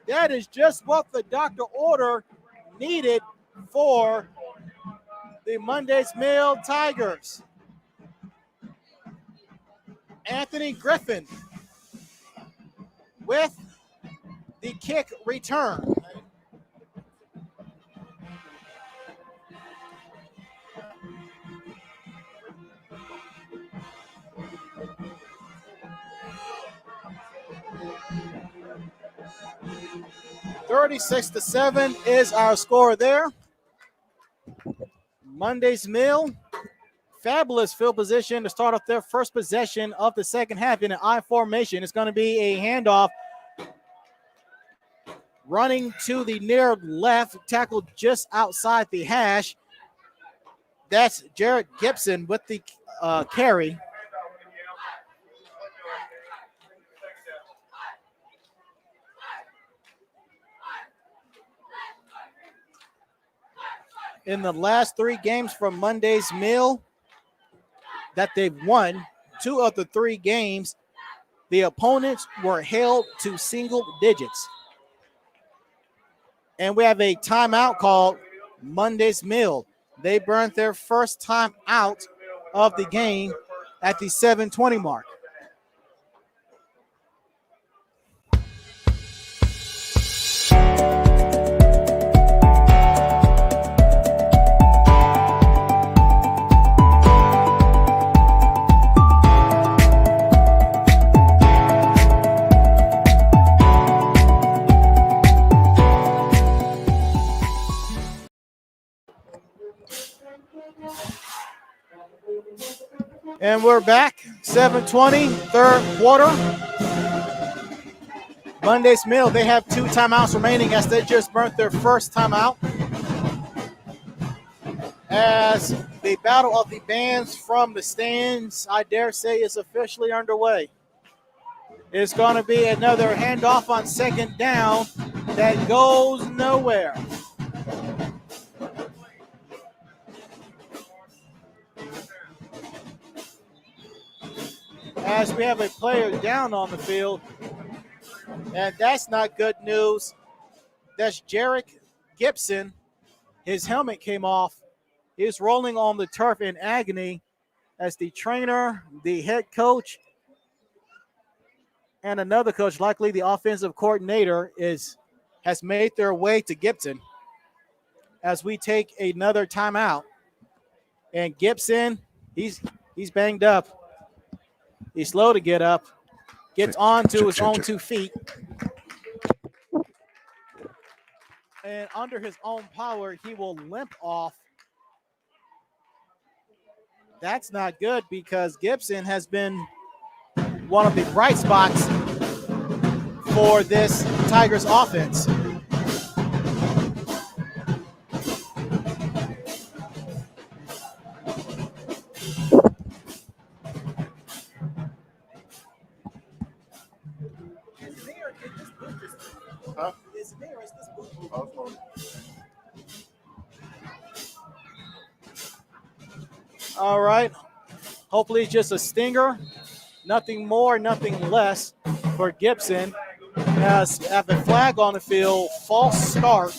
That is just what the doctor order needed for the Mundy's Mill Tigers. Anthony Griffin with the kick return. 36-7 is our score there. Monday's Mill, fabulous field position to start off their first possession of the second half in an I formation. It's going to be a handoff running to the near left, tackled just outside the hash. That's Jarrett Gibson with the carry. In the last 3 games from Monday's Mill that they've won, 2 of the 3 games, the opponents were held to single digits. And we have a timeout called Monday's Mill. They burned their first time out of the game at the 7:20 mark. And we're back, 7:20, third quarter. Monday's Mill, they have 2 timeouts remaining as they just burnt their first timeout. As the battle of the bands from the stands, I dare say, is officially underway. It's going to be another handoff on second down that goes nowhere. As we have a player down on the field, and that's not good news. That's Jarrett Gibson. His helmet came off. He's rolling on the turf in agony as the trainer, the head coach, and another coach, likely the offensive coordinator, has made their way to Gibson as we take another timeout. And Gibson, he's banged up. He's slow to get up, gets onto his own 2 feet. And under his own power, he will limp off. That's not good because Gibson has been one of the bright spots for this Tigers offense. All right. Hopefully it's just a stinger. Nothing more, nothing less for Gibson. As have a flag on the field, false start.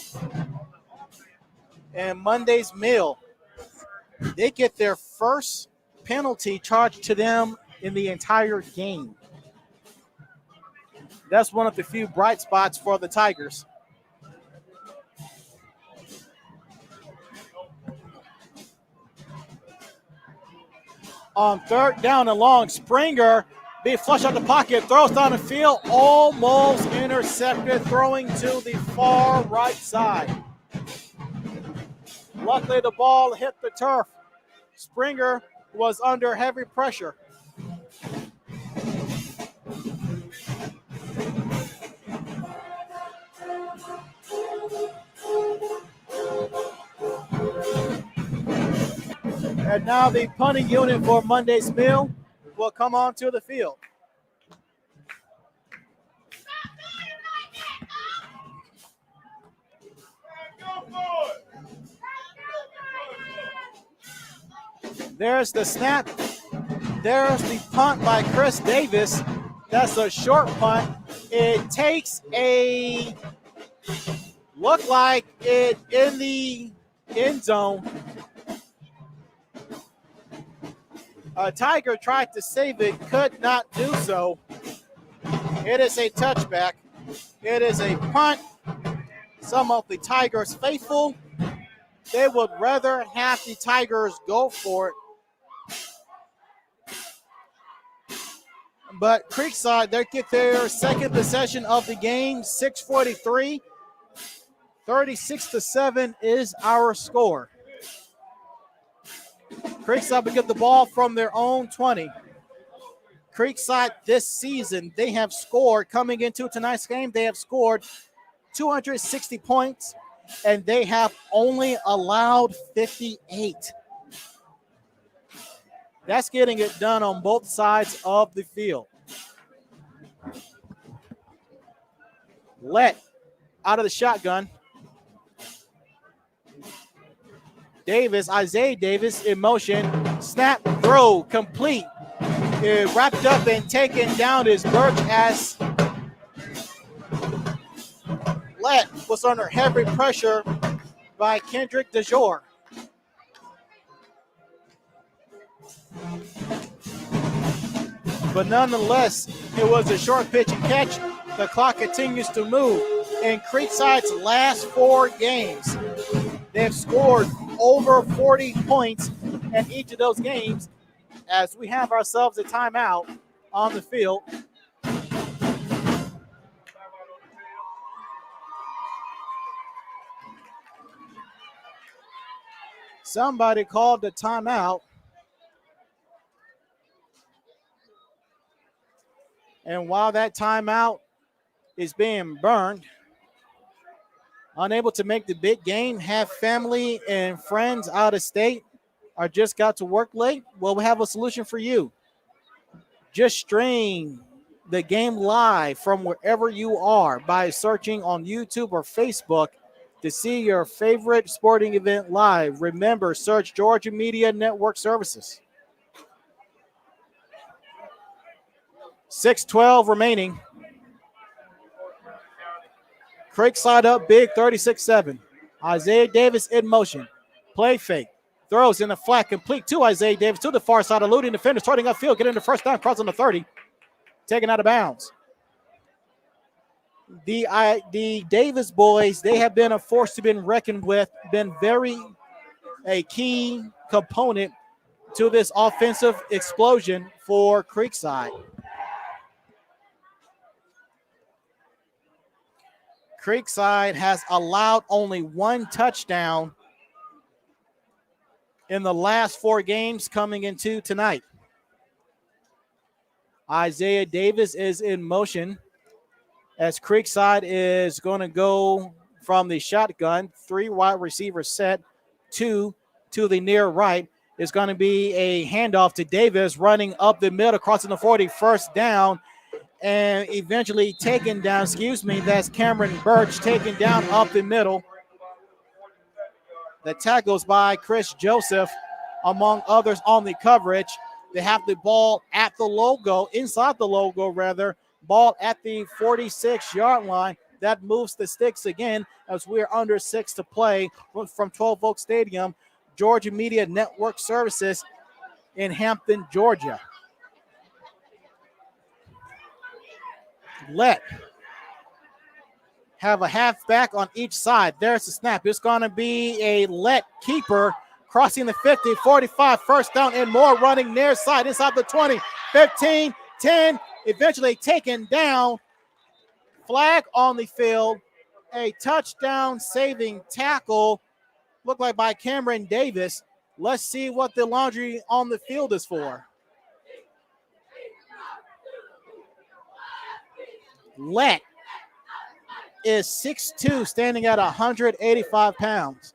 And Monday's Mill, they get their first penalty charged to them in the entire game. That's one of the few bright spots for the Tigers. On third down and long, Springer be flush out the pocket, throws down the field, almost intercepted, throwing to the far right side. Luckily, the ball hit the turf. Springer was under heavy pressure. And now the punting unit for Monday's Mill will come onto the field. There's the snap. There's the punt by Chris Davis. That's a short punt. It takes a look like it in the end zone. A Tiger tried to save it, could not do so. It is a touchback. It is a punt. Some of the Tigers faithful, they would rather have the Tigers go for it. But Creekside, they get their second possession of the game, 6:43 36-7 is our score. Creekside will get the ball from their own 20. Creekside this season, they have scored, coming into tonight's game, they have scored 260 points, and they have only allowed 58. That's getting it done on both sides of the field. Let out of the shotgun. Davis, Isaiah Davis in motion. Snap, throw, complete. Wrapped up and taken down is Birch as Let was under heavy pressure by Kendrick DeJour. But nonetheless, it was a short pitch and catch. The clock continues to move. In Creekside's last 4 games, they've scored over 40 points in each of those games, as we have ourselves a timeout on the field. Somebody called the timeout. And while that timeout is being burned, unable to make the big game, have family and friends out of state, or just got to work late, well, we have a solution for you. Just stream the game live from wherever you are by searching on YouTube or Facebook to see your favorite sporting event live. Remember, search Georgia Media Network Services. 6:12 remaining. Creekside up big, 36-7. Isaiah Davis in motion. Play fake. Throws in the flat, complete to Isaiah Davis to the far side, eluding defender, starting upfield, getting the first down, crossing the 30, taken out of bounds. The Davis boys, they have been a force to be reckoned with, been a key component to this offensive explosion for Creekside. Creekside has allowed only 1 touchdown in the last 4 games coming into tonight. Isaiah Davis is in motion as Creekside is going to go from the shotgun, 3 wide receiver set, 2 to the near right. Is going to be a handoff to Davis running up the middle, crossing the 40, first down, and eventually taken down, that's Cameron Birch taken down up the middle. The tackles by Chris Joseph, among others on the coverage. They have the ball at the logo, inside the logo rather, ball at the 46-yard line. That moves the sticks again as we're under 6 to play from 12 Oak Stadium, Georgia Media Network Services in Hampton, Georgia. Let have a halfback on each side. There's the snap. It's going to be a Let keeper crossing the 50, 45, first down and more, running near side inside the 20, 15, 10, eventually taken down. Flag on the field. A touchdown saving tackle, looked like by Cameron Davis. Let's see what the laundry on the field is for. Let is 6'2", standing at 185 pounds.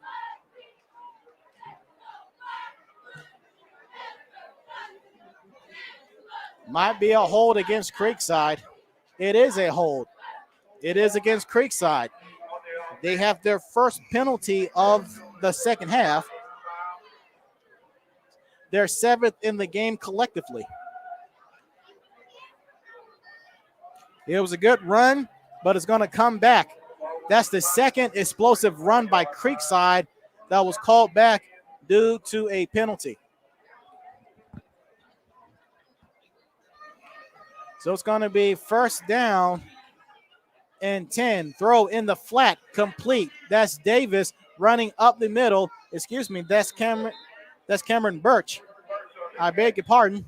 Might be a hold against Creekside. It is a hold. It is against Creekside. They have their first penalty of the second half. They're 7th in the game collectively. It was a good run, but it's going to come back. That's the second explosive run by Creekside that was called back due to a penalty. So it's going to be first down and 10. Throw in the flat, complete. That's Davis running up the middle. That's Cameron Birch. I beg your pardon.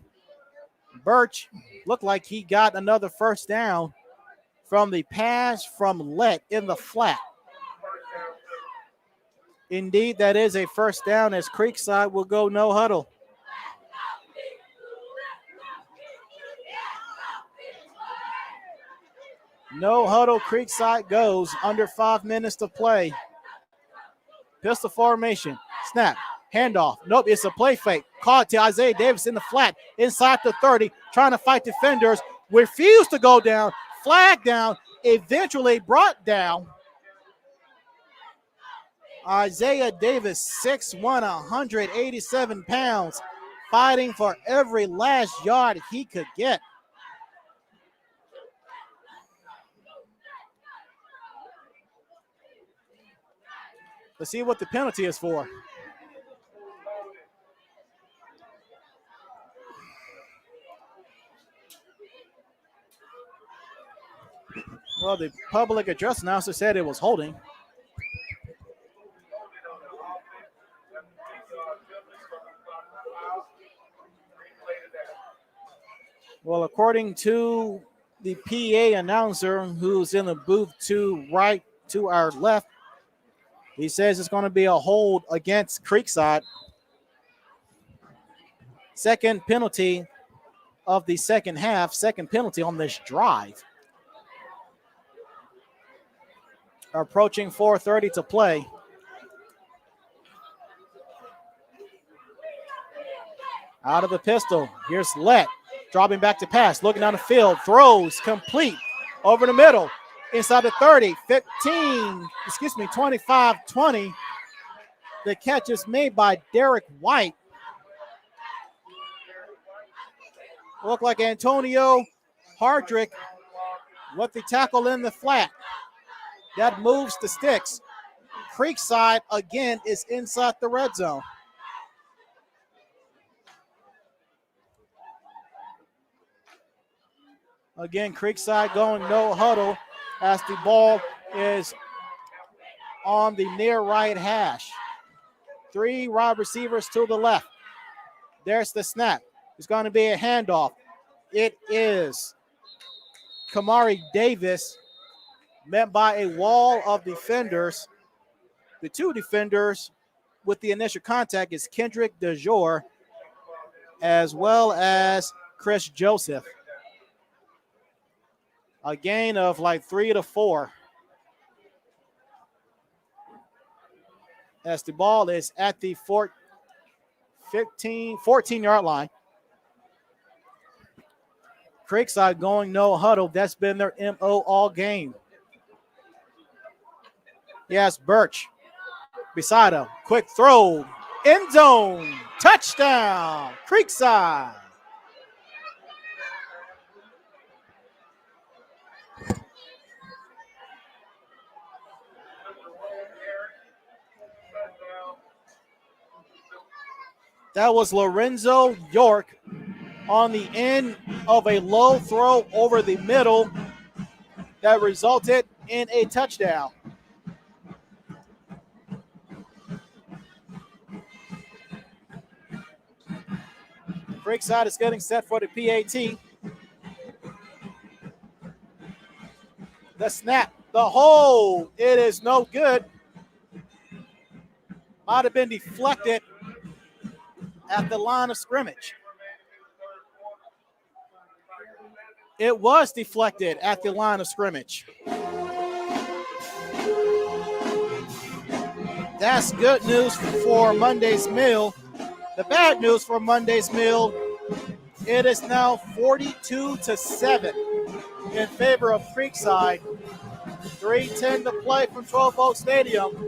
Birch looked like he got another first down from the pass from Let in the flat. Indeed, that is a first down as Creekside will go no huddle. No huddle, Creekside goes. Under 5 minutes to play. Pistol formation. Snap. Handoff. Nope, it's a play fake. Caught to Isaiah Davis in the flat. Inside the 30. Trying to fight defenders. Refused to go down. Flag down. Eventually brought down. Isaiah Davis, 6'1", 187 pounds. Fighting for every last yard he could get. Let's see what the penalty is for. Well, the public address announcer said it was holding. Well, according to the PA announcer who's in the booth to our left, he says it's going to be a hold against Creekside. Second penalty of the second half, second penalty on this drive. Approaching 4:30 to play. Out of the pistol. Here's Lett. Dropping back to pass. Looking down the field. Throws complete. Over the middle. Inside the 30. 25, 20. The catch is made by Derek White. Looked like Antonio Hardrick with the tackle in the flat. That moves the sticks. Creekside, again, is inside the red zone. Again, Creekside going no huddle as the ball is on the near right hash. 3 wide receivers to the left. There's the snap. It's going to be a handoff. It is Kamari Davis met by a wall of defenders. The 2 defenders with the initial contact is Kendrick DeJour as well as Chris Joseph. A gain of like 3 to 4. As the ball is at the 14-yard line. Creekside going no huddle. That's been their MO all game. Yes, Birch beside him. Quick throw. End zone. Touchdown. Creekside. That was Lorenzo York on the end of a low throw over the middle that resulted in a touchdown. Creekside is getting set for the PAT. The snap, the hold, it is no good. Might have been deflected at the line of scrimmage. It was deflected at the line of scrimmage. That's good news for Monday's Mill. The bad news for Monday's Mill, it is now 42-7 in favor of Creekside. 3:10 to play from 12 Oak Stadium.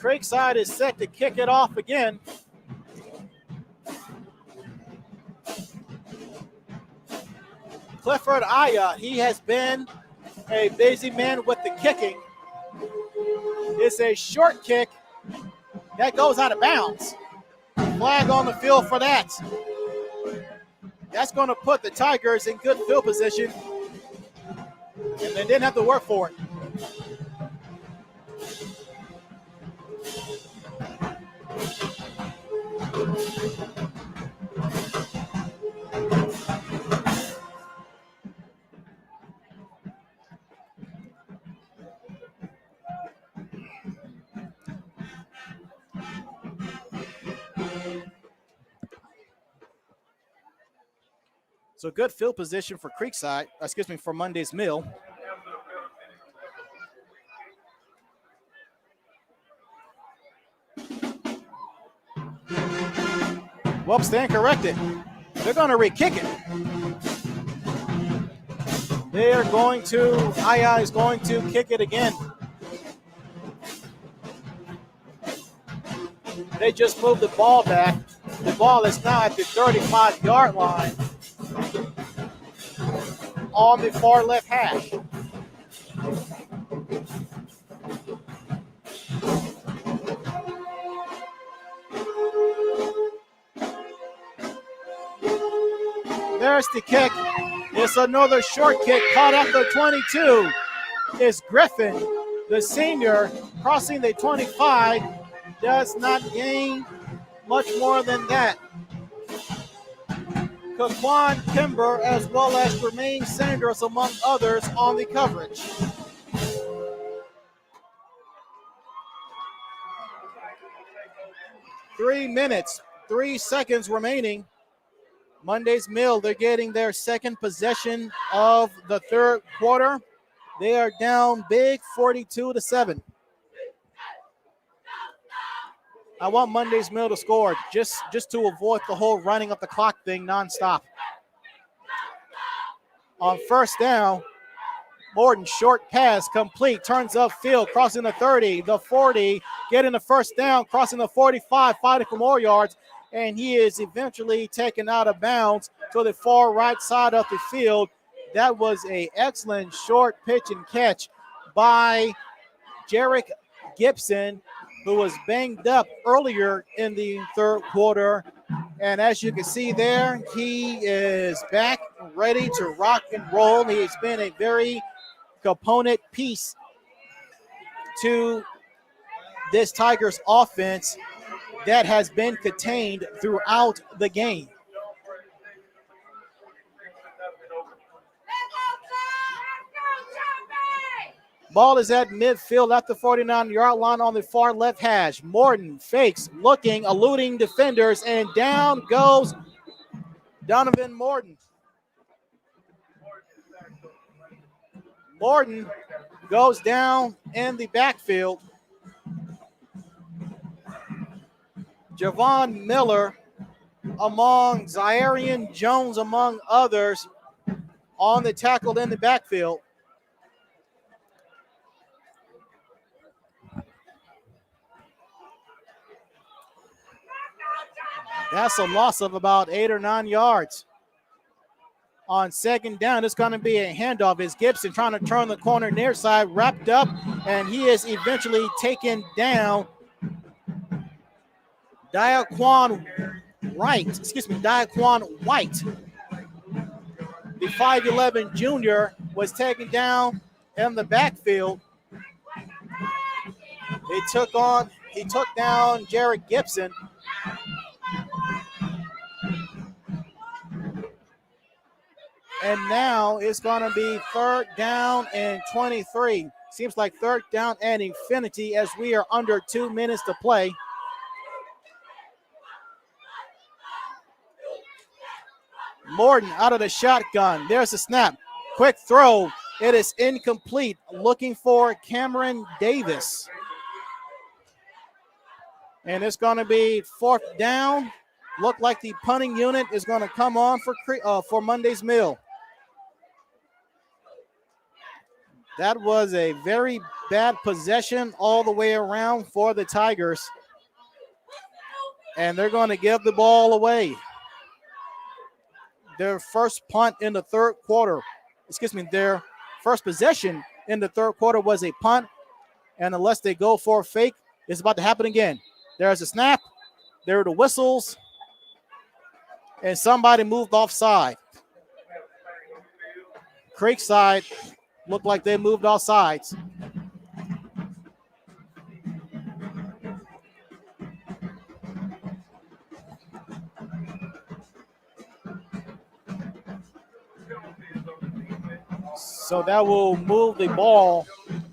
Creekside is set to kick it off again. Clifford Aya, he has been a busy man with the kicking. It's a short kick that goes out of bounds. Flag on the field for that. That's going to put the Tigers in good field position, and they didn't have to work for it. So good field position for Creekside, for Monday's Mill. Well, stand corrected. They're going to re-kick it. They are going to, II is going to kick it again. They just moved the ball back. The ball is now at the 35-yard line on the far left hash. There's the kick. It's another short kick caught at the 22. It's Griffin, the senior, crossing the 25. Does not gain much more than that. Kaquan Kimber, as well as Jermaine Sanders, among others, on the coverage. Three minutes, 3 seconds remaining. Monday's Mill, they're getting their second possession of the third quarter. They are down big, 42-7. I want Monday's Mill to score just to avoid the whole running up the clock thing nonstop. On first down, Morton, short pass, complete, turns upfield, crossing the 30, the 40, getting the first down, crossing the 45, fighting for more yards, and he is eventually taken out of bounds to the far right side of the field. That was an excellent short pitch and catch by Jarek Gibson, who was banged up earlier in the third quarter. And as you can see there, he is back, ready to rock and roll. He has been a very component piece to this Tigers offense that has been contained throughout the game. Ball is at midfield at the 49-yard line on the far left hash. Morton fakes, looking, eluding defenders, and down goes Donovan Morton. Morton goes down in the backfield. Javon Miller, among Zairian Jones, among others, on the tackle in the backfield. That's a loss of about 8 or 9 yards. On second down, it's going to be a handoff. It's Gibson trying to turn the corner near side, wrapped up, and he is eventually taken down. Daquan White, the 5'11" junior, was taken down in the backfield. He took down Jarek Gibson. And now it's going to be third down and 23. Seems like third down and infinity as we are under 2 minutes to play. Morton out of the shotgun. There's a snap. Quick throw. It is incomplete. Looking for Cameron Davis. And it's going to be fourth down. Look like the punting unit is going to come on for Monday's Mill. That was a very bad possession all the way around for the Tigers. And they're going to give the ball away. Their first punt in the third quarter, their first possession in the third quarter was a punt. And unless they go for a fake, it's about to happen again. There's a snap. There are the whistles. And somebody moved offside. Creekside looked like they moved off sides. So that will move the ball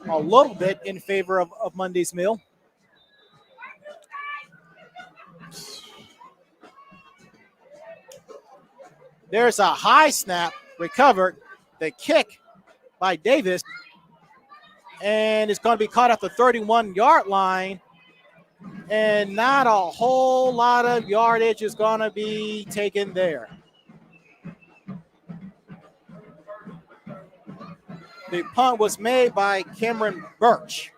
a little bit in favor of Mundy's Mill. There's a high snap recovered. The kick by Davis. And it's going to be caught at the 31-yard line. And not a whole lot of yardage is going to be taken there. The punt was made by Cameron Birch.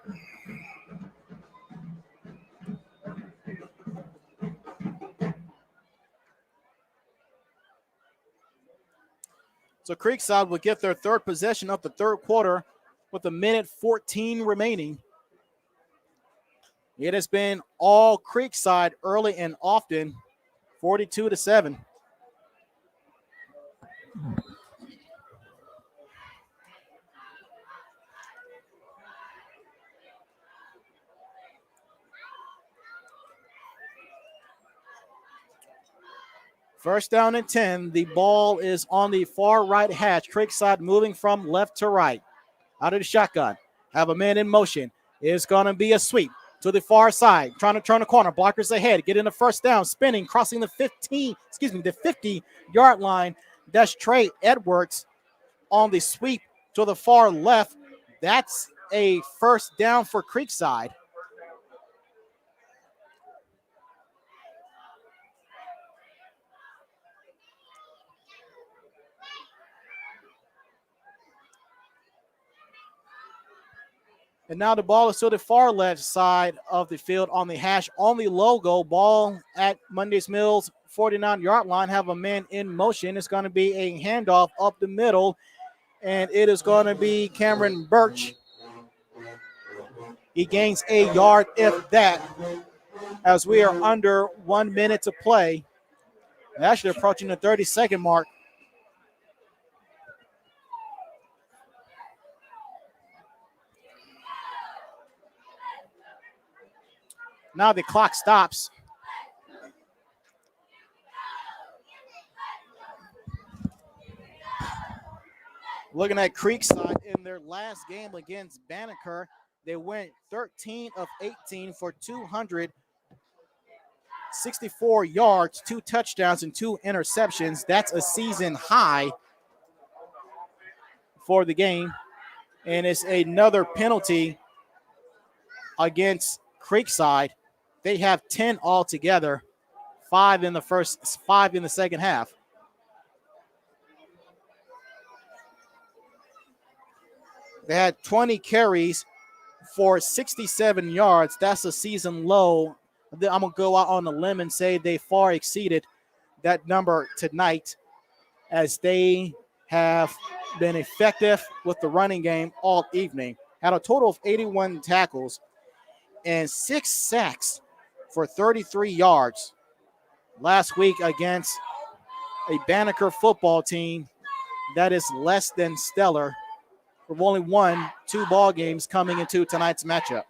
So Creekside will get their third possession of the third quarter with a minute 14 remaining. It has been all Creekside early and often, 42-7. First down and 10. The ball is on the far right hash. Creekside moving from left to right. Out of the shotgun. Have a man in motion. It's going to be a sweep to the far side. Trying to turn the corner. Blockers ahead. Get in the first down. Spinning. Crossing the 50-yard line. That's Trey Edwards on the sweep to the far left. That's a first down for Creekside. And now the ball is to the far left side of the field on the hash, on the logo. Ball at Mundy's Mills 49-yard line. Have a man in motion. It's going to be a handoff up the middle, and it is going to be Cameron Birch. He gains a yard, if that, as we are under 1 minute to play. Actually approaching the 30-second mark. Now the clock stops. Looking at Creekside in their last game against Banneker, they went 13 of 18 for 264 yards, 2 touchdowns, and 2 interceptions. That's a season high for the game. And it's another penalty against Creekside. They have 10 altogether, 5 in the second half. They had 20 carries for 67 yards. That's a season low. I'm going to go out on a limb and say they far exceeded that number tonight, as they have been effective with the running game all evening. Had a total of 81 tackles and 6 sacks for 33 yards last week against a Banneker football team that is less than stellar. We've only won 2 ball games coming into tonight's matchup.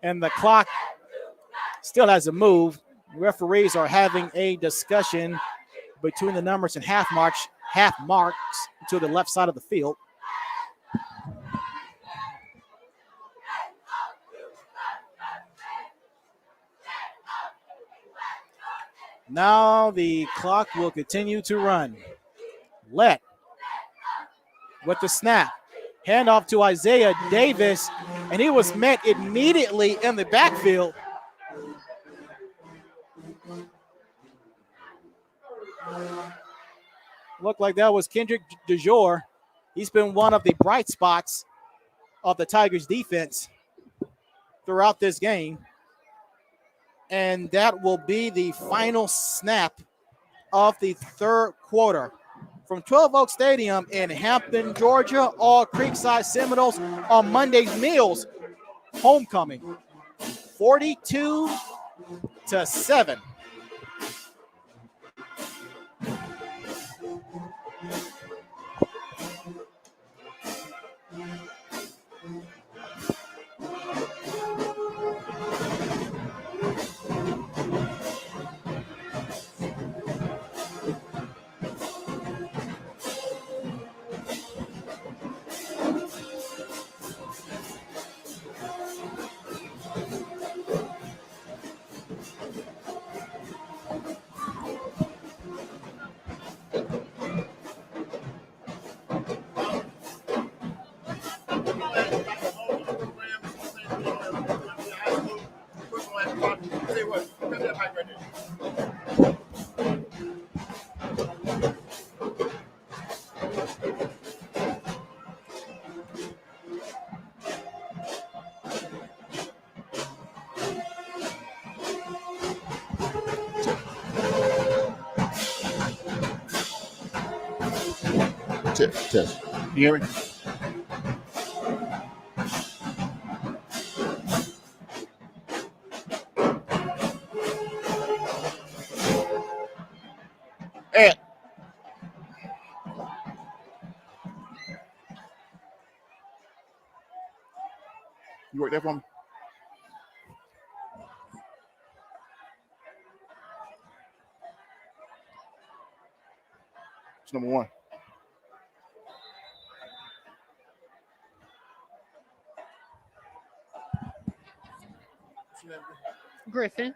And the clock still hasn't moved. Referees are having a discussion between the numbers and half marks to the left side of the field. Now the clock will continue to run. Let with the snap. Handoff to Isaiah Davis, and he was met immediately in the backfield. Looked like that was Kendrick DeJour. He's been one of the bright spots of the Tigers defense throughout this game. And that will be the final snap of the third quarter. From 12 Oak Stadium in Hampton, Georgia, all Creekside Seminoles on Mundy's Mills homecoming. 42-7 to 7. Test. You hear me? And you work that for me? It's number 1. Griffin.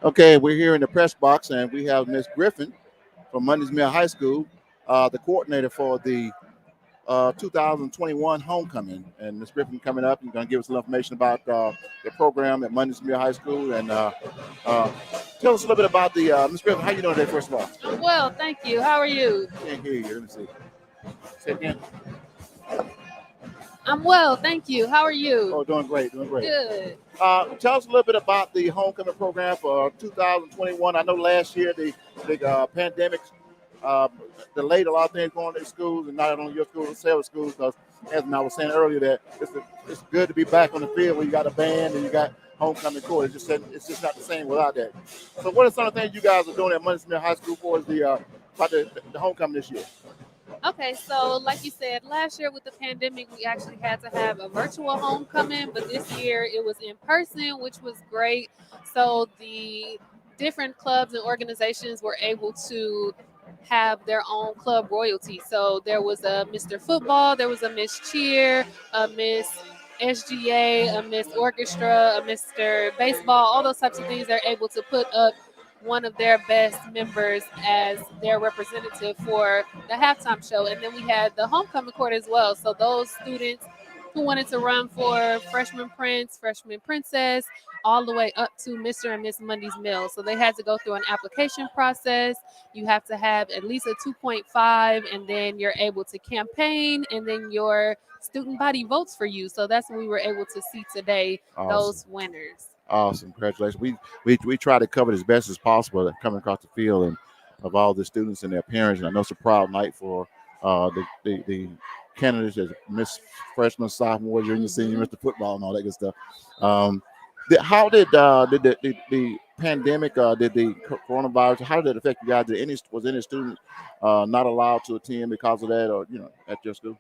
Okay, we're here in the press box, and we have Miss Griffin from Mundy's Mill High School, the coordinator for the 2021 homecoming. And Miss Griffin coming up and going to give us some information about the program at Mundy's Mill High School. And tell us a little bit about the Miss Griffin. How you doing today, first of all? I'm well, thank you. How are you? Can't hear you. Let me see. Say it again. I'm well, thank you. How are you? Oh, doing great, doing great. Good. Tell us a little bit about the homecoming program for 2021. I know last year the pandemic delayed a lot of things going to schools, and not only your school, but several schools. Because as I was saying earlier, that it's good to be back on the field where you got a band and you got homecoming court. It's just not the same without that. So, what are some of the things you guys are doing at Mundy Smith High School for about the homecoming this year? Okay, so like you said, last year with the pandemic, we actually had to have a virtual homecoming, but this year it was in person, which was great. So the different clubs and organizations were able to have their own club royalty. So there was a Mr. Football, there was a Miss Cheer, a Miss SGA, a Miss Orchestra, a Mr. Baseball, all those types of things. They're able to put up one of their best members as their representative for the halftime show. And then we had the homecoming court as well. So those students who wanted to run for freshman prince, freshman princess, all the way up to Mr. and Miss Mundy's Mill. So they had to go through an application process. You have to have at least a 2.5, and then you're able to campaign, and then your student body votes for you. So that's what we were able to see today, those winners. Awesome. Congratulations. We try to cover it as best as possible coming across the field and of all the students and their parents. And I know it's a proud night for the candidates as Miss Freshman, Sophomore, Junior, Senior, Mr. Football, and all that good stuff. How did the pandemic, did the coronavirus, how did it affect you guys? Was any students not allowed to attend because of that, or at your school?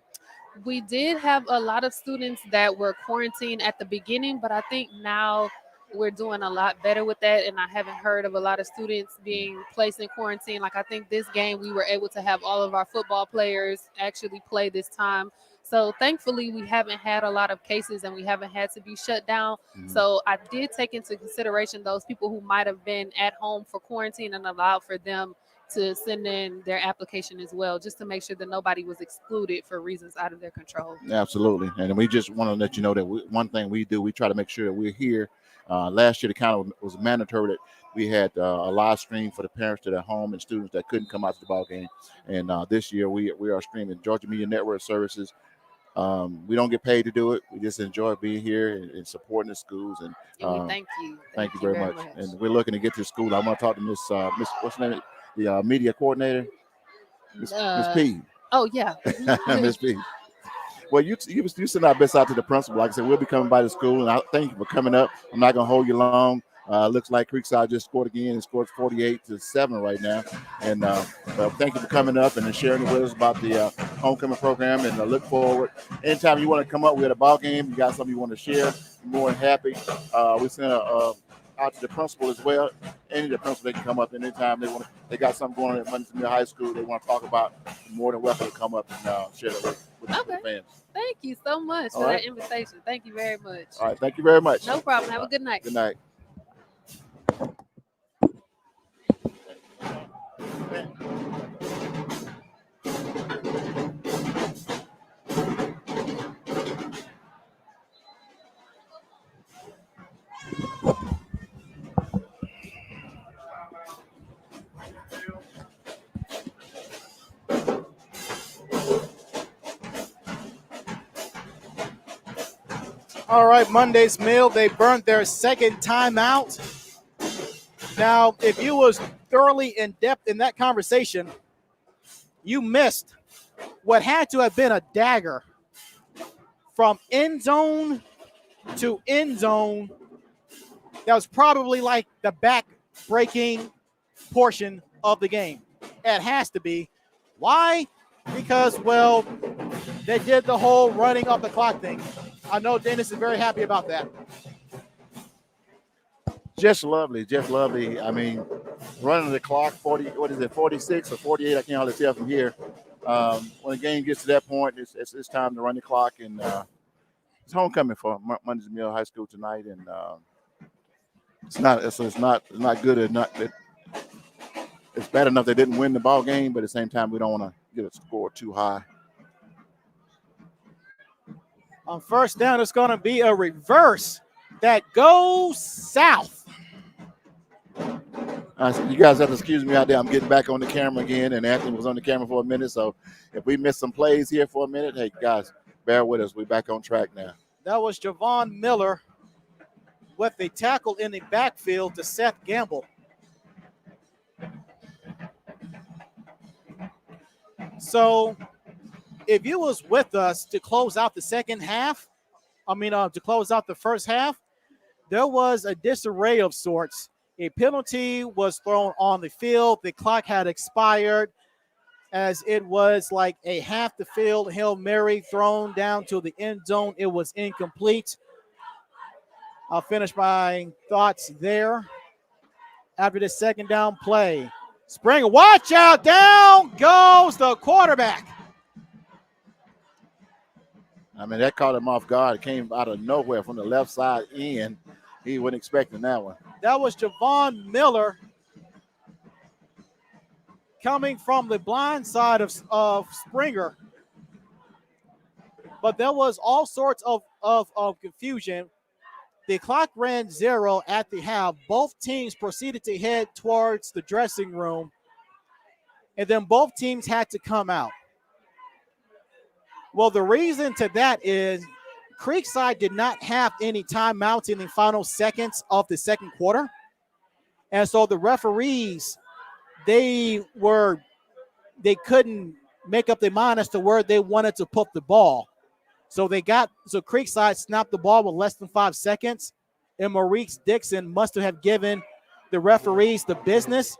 We did have a lot of students that were quarantined at the beginning, but I think now we're doing a lot better with that, and I haven't heard of a lot of students being placed in quarantine. Like, I think this game we were able to have all of our football players actually play this time. So thankfully we haven't had a lot of cases and we haven't had to be shut down. Mm-hmm. So I did take into consideration those people who might have been at home for quarantine and allowed for them to send in their application as well, just to make sure that nobody was excluded for reasons out of their control. Absolutely. And we just want to let you know that one thing we do, we try to make sure that we're here. Last year, the kind of was mandatory that we had a live stream for the parents to their home and students that couldn't come out to the ball game. And this year, we are streaming Georgia Media Network services. We don't get paid to do it. We just enjoy being here and supporting the schools. And we thank you. Thank you very much. And we're looking to get to school. I want to talk to Miss what's her name? the media coordinator, Miss P. Oh, yeah. Miss P. Well, you send our best out to the principal. Like I said, we'll be coming by the school, and I thank you for coming up. I'm not going to hold you long. Looks like Creekside just scored again and scored 48-7 right now. And thank you for coming up and sharing with us about the homecoming program. And look forward. Anytime you want to come up, we had a ball game. You got something you want to share, you're more than happy. We sent out to the principal as well. Any of the principals, they can come up anytime they want. They got something going on at Mundy High School they want to talk about. You're more than welcome to come up and share that with the fans. Thank you so much for that invitation. Thank you very much. All right. Thank you very much. No problem. Have a good night. Good night. All right, Monday's meal. They burned their second timeout. Now, if you was thoroughly in depth in that conversation, you missed what had to have been a dagger from end zone to end zone. That was probably like the back-breaking portion of the game. It has to be. Why? Because, well, they did the whole running up the clock thing. I know Dennis is very happy about that. Just lovely, just lovely. I mean, running the clock, 46 or 48? I can't hardly tell from here. When the game gets to that point, it's time to run the clock, and it's homecoming for Mundy High School tonight, and it's not good. It's bad enough they didn't win the ball game, but at the same time, we don't want to get a score too high. On first down, it's going to be a reverse that goes south. You guys have to excuse me out there. I'm getting back on the camera again, and Anthony was on the camera for a minute. So if we miss some plays here for a minute, hey, guys, bear with us. We're back on track now. That was Javon Miller with a tackle in the backfield to Seth Gamble. So if you was with us to close out the to close out the first half, there was a disarray of sorts. A penalty was thrown on the field. The clock had expired as it was like a half the field Hail Mary thrown down to the end zone. It was incomplete. I'll finish my thoughts there. After the second down play, Springer, watch out, down goes the quarterback. I mean, that caught him off guard. It came out of nowhere from the left side in. He wasn't expecting that one. That was Javon Miller coming from the blind side of Springer. But there was all sorts of confusion. The clock ran 0 at the half. Both teams proceeded to head towards the dressing room, and then both teams had to come out. Well, the reason to that is Creekside did not have any timeouts in the final seconds of the second quarter. And so the referees, they couldn't make up their mind as to where they wanted to put the ball. So Creekside snapped the ball with less than 5 seconds, and Maurice Dixon must have given the referees the business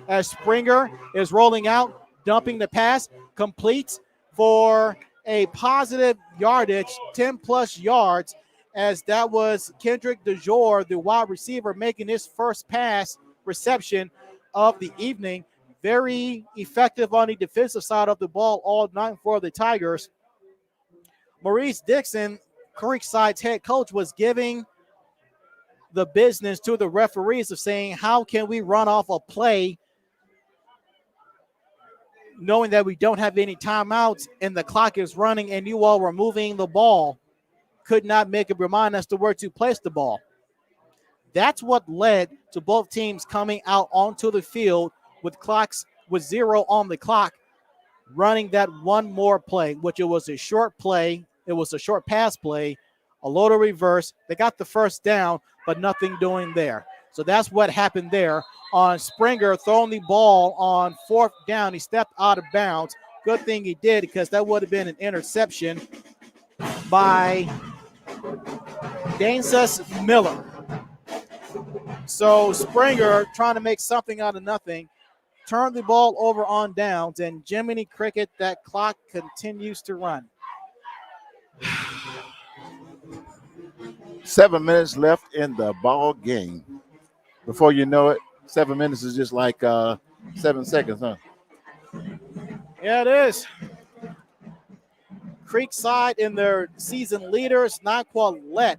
as Springer is rolling out, dumping the pass, complete for a positive yardage, 10-plus yards, as that was Kendrick DeJour, the wide receiver, making his first pass reception of the evening. Very effective on the defensive side of the ball all night for the Tigers. Maurice Dixon, Creekside's head coach, was giving the business to the referees of saying, how can we run off a play knowing that we don't have any timeouts and the clock is running and you all were moving the ball, could not make up your mind as to where to place the ball. That's what led to both teams coming out onto the field with 0 on the clock, running that one more play, which it was a short play. It was a short pass play, a load of reverse. They got the first down, but nothing doing there. So that's what happened there on Springer throwing the ball on 4th down. He stepped out of bounds. Good thing he did, because that would have been an interception by Dansas Miller. So Springer trying to make something out of nothing. Turned the ball over on downs, and Jiminy Cricket, that clock continues to run. 7 minutes left in the ball game. Before you know it, 7 minutes is just like 7 seconds, huh? Yeah, it is. Creekside in their season leaders, Naqualet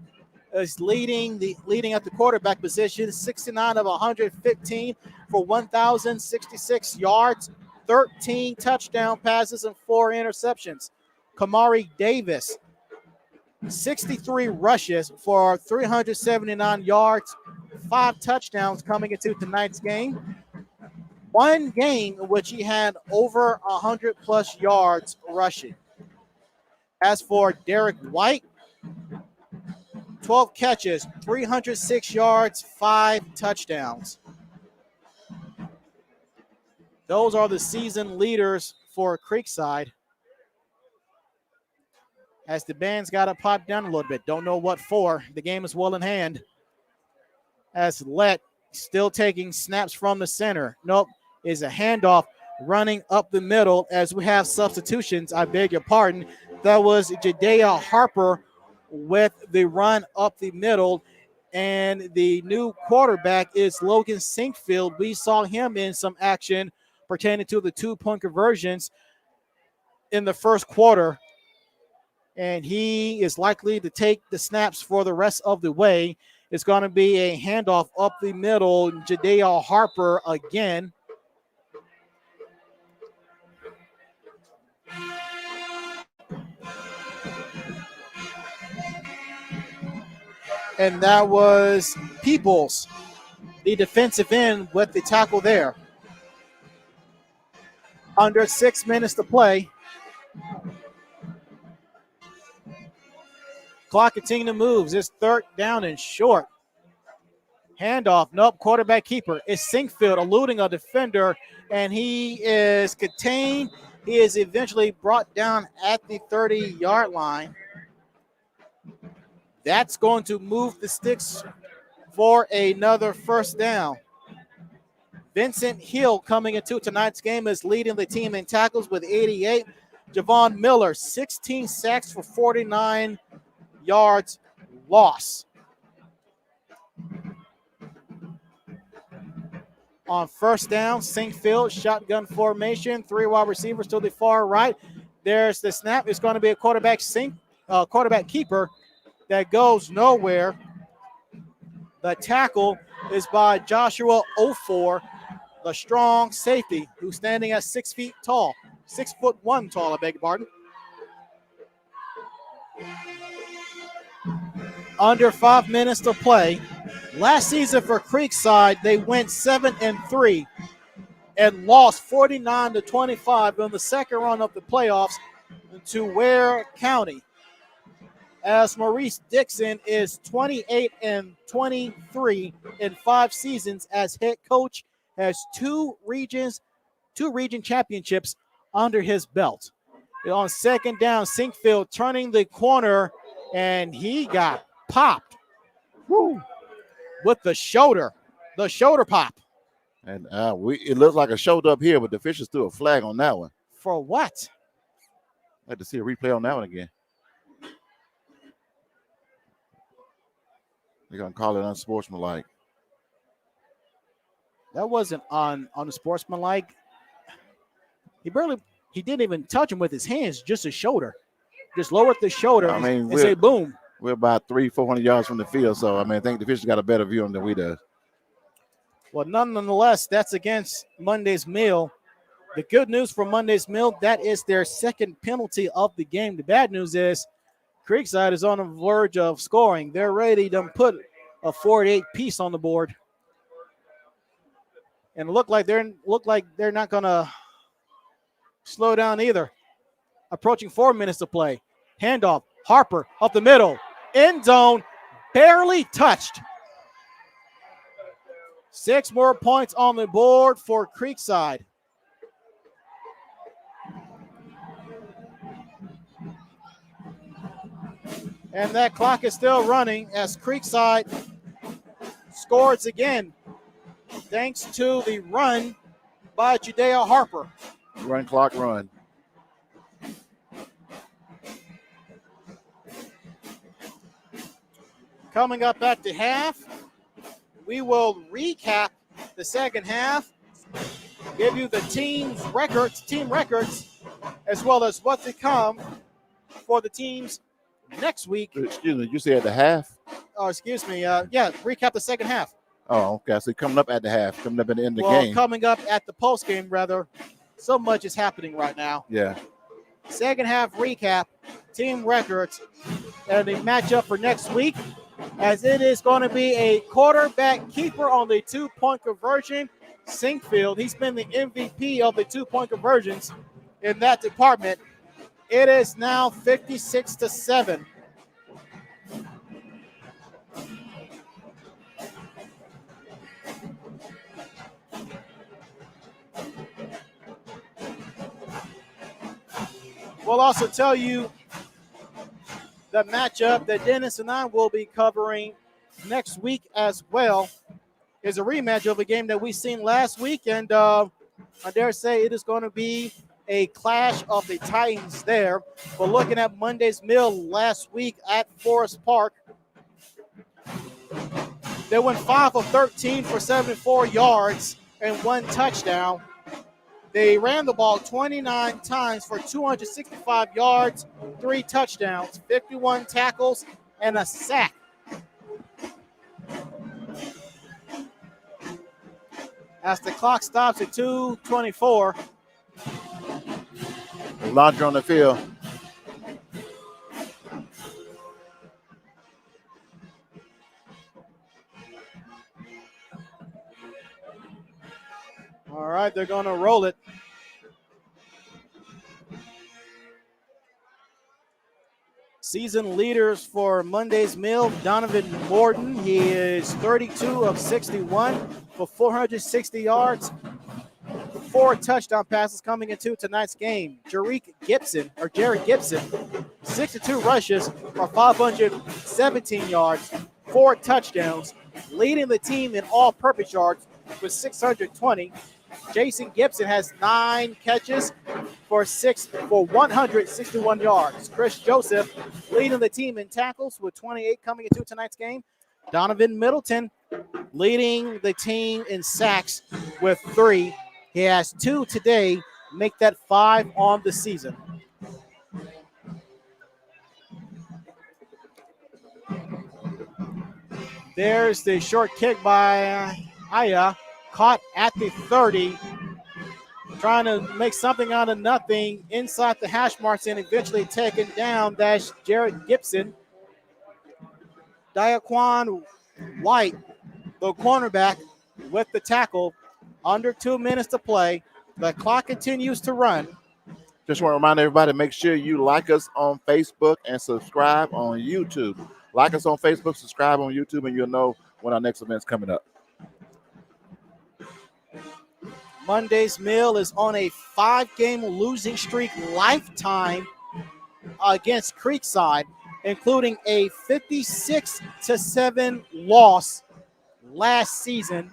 is leading at the quarterback position, 69 of 115 for 1,066 yards, 13 touchdown passes, and 4 interceptions. Kamari Davis, 63 rushes for 379 yards, 5 touchdowns coming into tonight's game. One game in which he had over 100-plus yards rushing. As for Derek White, 12 catches, 306 yards, 5 touchdowns. Those are the season leaders for Creekside. As the band's got to pop down a little bit. Don't know what for. The game is well in hand. As Let still taking snaps from the center. Nope, is a handoff running up the middle as we have substitutions. I beg your pardon. That was Jadea Harper with the run up the middle. And the new quarterback is Logan Sinkfield. We saw him in some action pertaining to the 2-point conversions in the first quarter. And he is likely to take the snaps for the rest of the way. It's going to be a handoff up the middle. Jadea Harper again. And that was Peoples, the defensive end, with the tackle there. Under 6 minutes to play. Clock continuing to move. It's 3rd down and short. Handoff. Nope. Quarterback keeper. It's Sinkfield eluding a defender, and he is contained. He is eventually brought down at the 30-yard line. That's going to move the sticks for another 1st down. Vincent Hill coming into tonight's game is leading the team in tackles with 88. Javon Miller, 16 sacks for 49 yards loss. On 1st down, Sinkfield, shotgun formation, 3 wide receivers to the far right. There's the snap. It's going to be a quarterback keeper that goes nowhere. The tackle is by Joshua Ofor, the strong safety, who's standing at 6 feet tall. 6'1" tall, I beg your pardon. Under 5 minutes to play. Last season for Creekside, they went 7-3 and lost 49-25 in the second round of the playoffs to Ware County. As Maurice Dixon is 28-23 in 5 seasons as head coach, has 2 region championships under his belt. On 2nd down, Sinkfield turning the corner, and he got popped. Woo. With the shoulder pop. And it looks like a shoulder up here, but the officials threw a flag on that one. For what? I'd like to see a replay on that one again. They're going to call it unsportsmanlike. That wasn't on the sportsmanlike. He didn't even touch him with his hands, just his shoulder. Just lowered the shoulder and say boom. We're about 300-400 yards from the field, so I think the officials got a better view on than we do. Well, nonetheless, that's against Monday's Mill. The good news for Monday's Mill, that is their 2nd penalty of the game. The bad news is Creekside is on the verge of scoring. They're ready to put a 48 piece on the board. And look like they're not going to slow down either. Approaching 4 minutes to play. Handoff. Harper up the middle. End zone. Barely touched. 6 more points on the board for Creekside. And that clock is still running as Creekside scores again, thanks to the run by Judea Harper. Run clock run. Coming up at the half, we will recap the second half, give you the team records, as well as what's to come for the teams next week. Excuse me, you said at the half? Oh, excuse me. Recap the second half. Oh, okay. So coming up at the half, coming up at the end of the Well, game. coming up at the post game, rather. So much is happening right now. Yeah. Second half recap, team records, and the matchup for next week, as it is going to be a quarterback keeper on the 2-point conversion. Sinkfield, he's been the MVP of the 2-point conversions in that department. It is now 56-7. We'll also tell you the matchup that Dennis and I will be covering next week as well is a rematch of a game that we seen last week, and I dare say it is going to be a clash of the Titans there. But looking at Monday's Mill last week at Forest Park, they went 5 of 13 for 74 yards and 1 touchdown. They ran the ball 29 times for 265 yards, 3 touchdowns, 51 tackles, and a sack. As the clock stops at 2:24. Laundry on the field. All right, they're going to roll it. Season leaders for Monday's Mill, Donovan Morton. He is 32 of 61 for 460 yards, 4 touchdown passes coming into tonight's game. Jared Gibson, 62 rushes for 517 yards, 4 touchdowns, leading the team in all-purpose yards with 620. Jason Gibson has 9 catches for 161 yards. Chris Joseph leading the team in tackles with 28 coming into tonight's game. Donovan Middleton leading the team in sacks with 3. He has 2 today, make that 5 on the season. There's the short kick by Aya, caught at the 30. Trying to make something out of nothing inside the hash marks and eventually taken down. That's Jared Gibson. Diaquan White, the cornerback, with the tackle. Under 2 minutes to play. The clock continues to run. Just want to remind everybody, make sure you like us on Facebook and subscribe on YouTube. Like us on Facebook, subscribe on YouTube, and you'll know when our next event's coming up. Monday's Mill is on a 5-game losing streak lifetime against Creekside, including a 56-7 loss last season.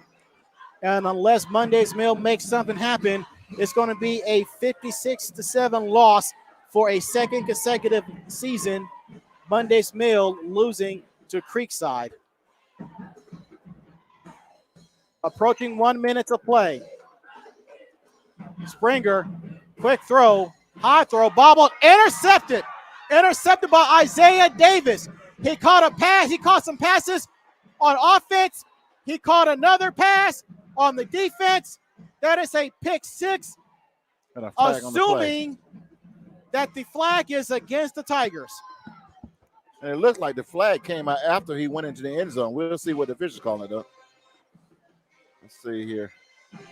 And unless Monday's Mill makes something happen, it's going to be a 56-7 loss for a second consecutive season. Monday's Mill losing to Creekside. Approaching 1 minute to play. Springer, quick throw, high throw, bobbled, intercepted. Intercepted by Isaiah Davis. He caught a pass. He caught some passes on offense. He caught another pass on the defense. That is a pick 6, And a flag on the play. assuming that the flag is against the Tigers. And it looks like the flag came out after he went into the end zone. We'll see what the officials call it, though. Let's see here.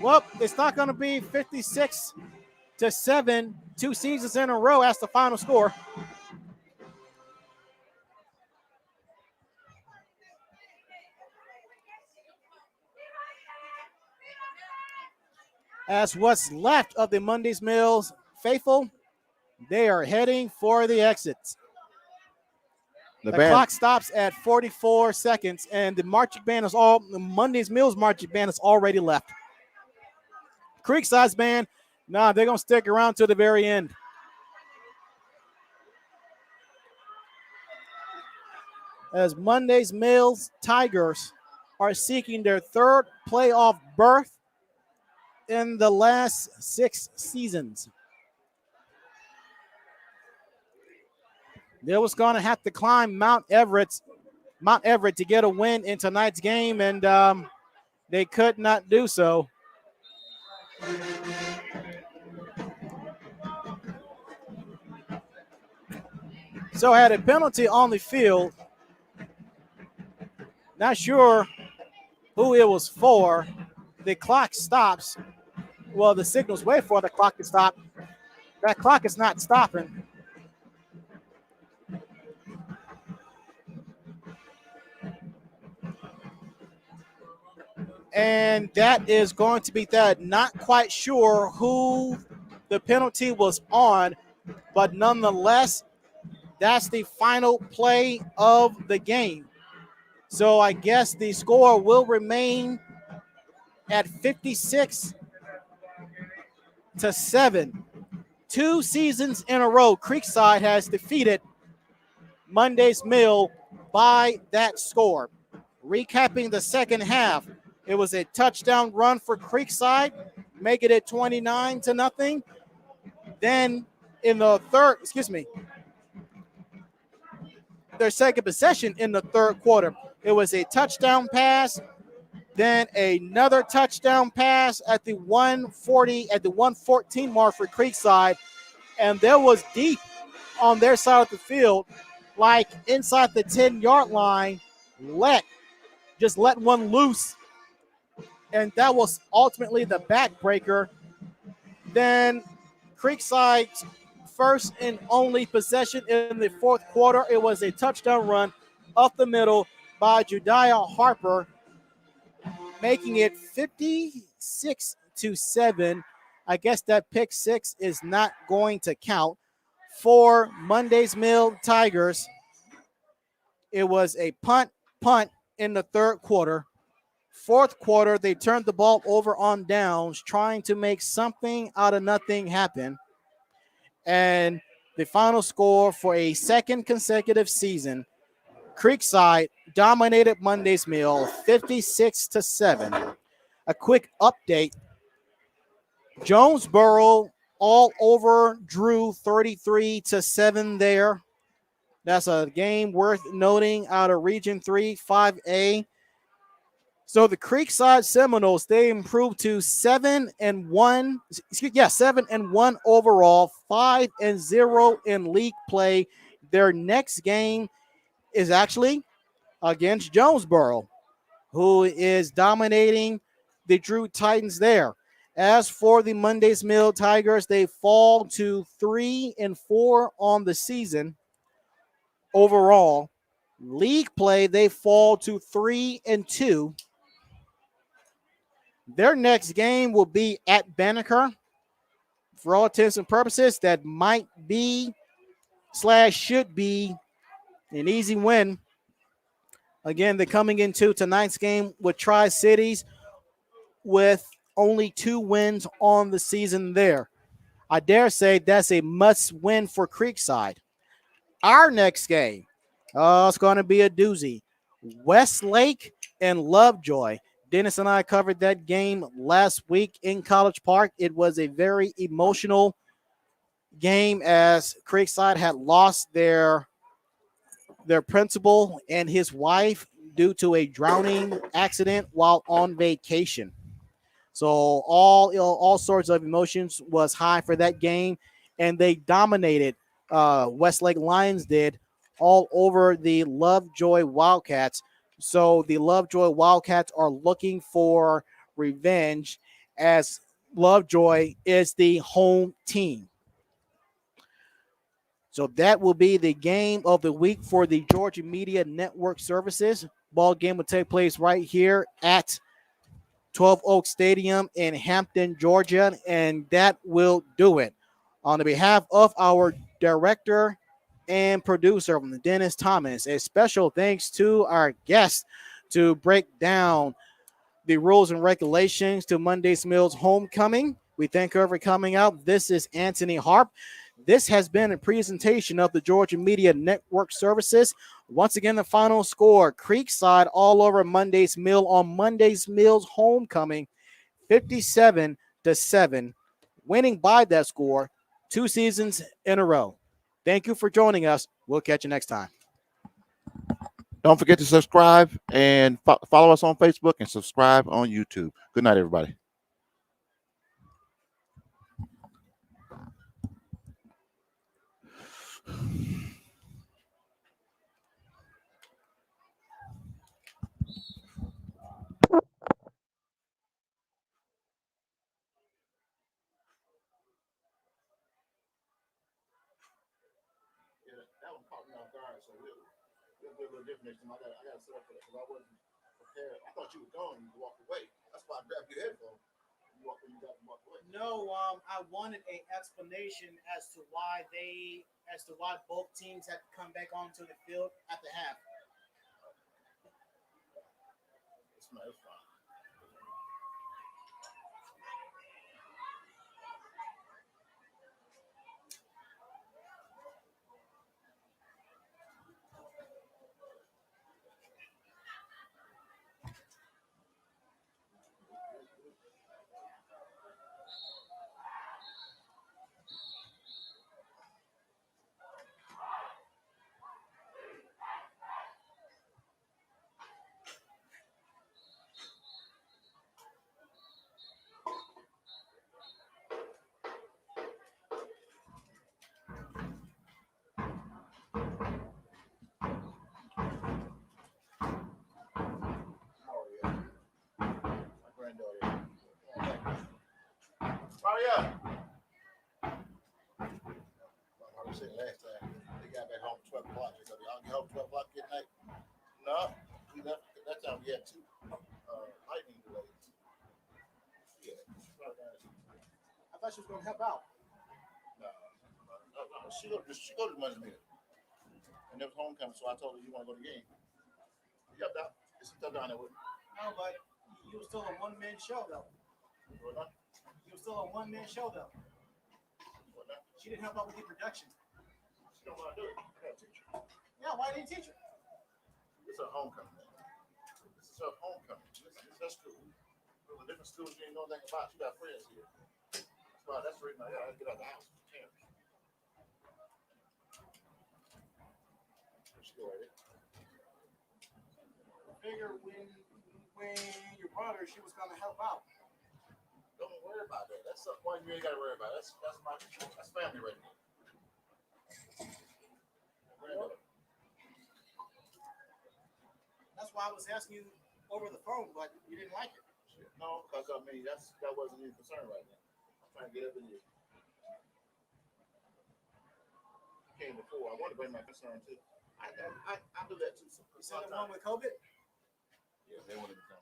Well, it's not going to be 56-7, 2 seasons in a row as the final score. As what's left of the Monday's Mills faithful, they are heading for the exits. The clock stops at 44 seconds, and the Monday's Mills marching band is already left. Creekside's band, they're going to stick around to the very end. As Monday's Mills Tigers are seeking their third playoff berth in the last 6 seasons. They was going to have to climb Mount Everett to get a win in tonight's game, and they could not do so. So had a penalty on the field. Not sure who it was for. The clock stops. Well, the signals wait for the clock to stop. That clock is not stopping. And that is going to be that. Not quite sure who the penalty was on, but nonetheless, that's the final play of the game. So I guess the score will remain at 56-7. 2 seasons in a row, Creekside has defeated Monday's Mill by that score. Recapping the second half, it was a touchdown run for Creekside, making it 29-0. Then in the their second possession in the third quarter, it was a touchdown pass, then another touchdown pass at the 114 mark for Creekside, and there was deep on their side of the field, like inside the 10-yard line, let one loose, and that was ultimately the backbreaker. Then Creekside's first and only possession in the fourth quarter, it was a touchdown run up the middle by Jediah Harper, making it 56-7. I guess that pick six is not going to count. For Monday's Mill Tigers, it was a punt in the third quarter. Fourth quarter, they turned the ball over on downs, trying to make something out of nothing happen. And the final score for a second consecutive season, Creekside dominated Monday's Mill 56-7. A quick update. Jonesboro all over Drew 33-7 there. That's a game worth noting out of Region 3, 5A. So the Creekside Seminoles, they improved to 7-1. 7-1 overall, 5-0 in league play. Their next game is actually against Jonesboro, who is dominating the Drew Titans there. As for the Monday's Mill Tigers, they fall to 3-4 on the season overall. League play, they fall to 3-2. Their next game will be at Banneker. For all intents and purposes, that might be / should be an easy win. Again, they're coming into tonight's game with Tri-Cities with only 2 wins on the season there. I dare say that's a must-win for Creekside. Our next game, it's going to be a doozy. Westlake and Lovejoy. Dennis and I covered that game last week in College Park. It was a very emotional game as Creekside had lost their principal and his wife due to a drowning accident while on vacation. So all sorts of emotions was high for that game, and they dominated. Westlake Lions did all over the Lovejoy Wildcats. So the Lovejoy Wildcats are looking for revenge as Lovejoy is the home team. So that will be the game of the week for the Georgia Media Network Services. Ball game will take place right here at 12 Oak Stadium in Hampton, Georgia, and that will do it. On the behalf of our director and producer, Dennis Thomas, a special thanks to our guests to break down the rules and regulations to Monday's Mills homecoming. We thank her for coming out. This is Anthony Harp. This has been a presentation of the Georgia Media Network Services. Once again, the final score, Creekside all over Monday's Mill on Monday's Mills homecoming, 57-7, winning by that score 2 seasons in a row. Thank you for joining us. We'll catch you next time. Don't forget to subscribe and follow us on Facebook and subscribe on YouTube. Good night, everybody. That one caught me off guard, so we'll do a little different next time. I got to set up for that because I wasn't prepared. I thought you were going and you walked away. That's why I grabbed your headphone. You got to walk away. No, I wanted an explanation as to why both teams had to come back onto the field at the half. It's fine. Maria. I said last time they got back home 12 o'clock. They said, y'all get home 12 o'clock at night? No, we left that time. We had 2 lightning delays. Yeah. I thought she was going to help out. No. She go to the Monday meeting. And there was homecoming, so I told her, you want to go to the game? Yep, Doc. It's some stuff down there with me. No, but you were still a one-man show, though. What now? You were still a one-man show, though. What now? She didn't help out with the production. She don't want to do it. I got to teach her. Yeah, why didn't you teach her? It's a homecoming. This is her homecoming. This is her school. There's a different school you ain't know nothing about. You got friends here. That's the reason I got to get out of the house. Figure when your brother, she was going to help out. Don't worry about that. That's something you ain't got to worry about. That's family right now. That's why I was asking you over the phone, but you didn't like it. No, because I mean that wasn't any concern right now. I'm trying to get up in here. Came before. I want to bring my concern too. I do that too. You said the one with COVID? Yeah, they wanted to come.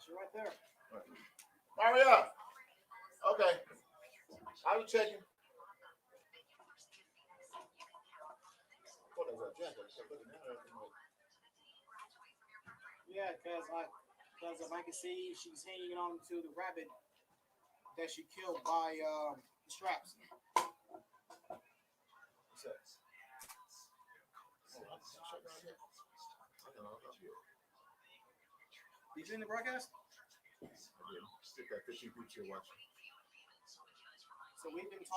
She's right there. Maria. Okay. I'll be checking. Yeah, because I can see she's hanging on to the rabbit that she killed by straps. He's in the broadcast? Stick that 15 people watching. So we've been talking.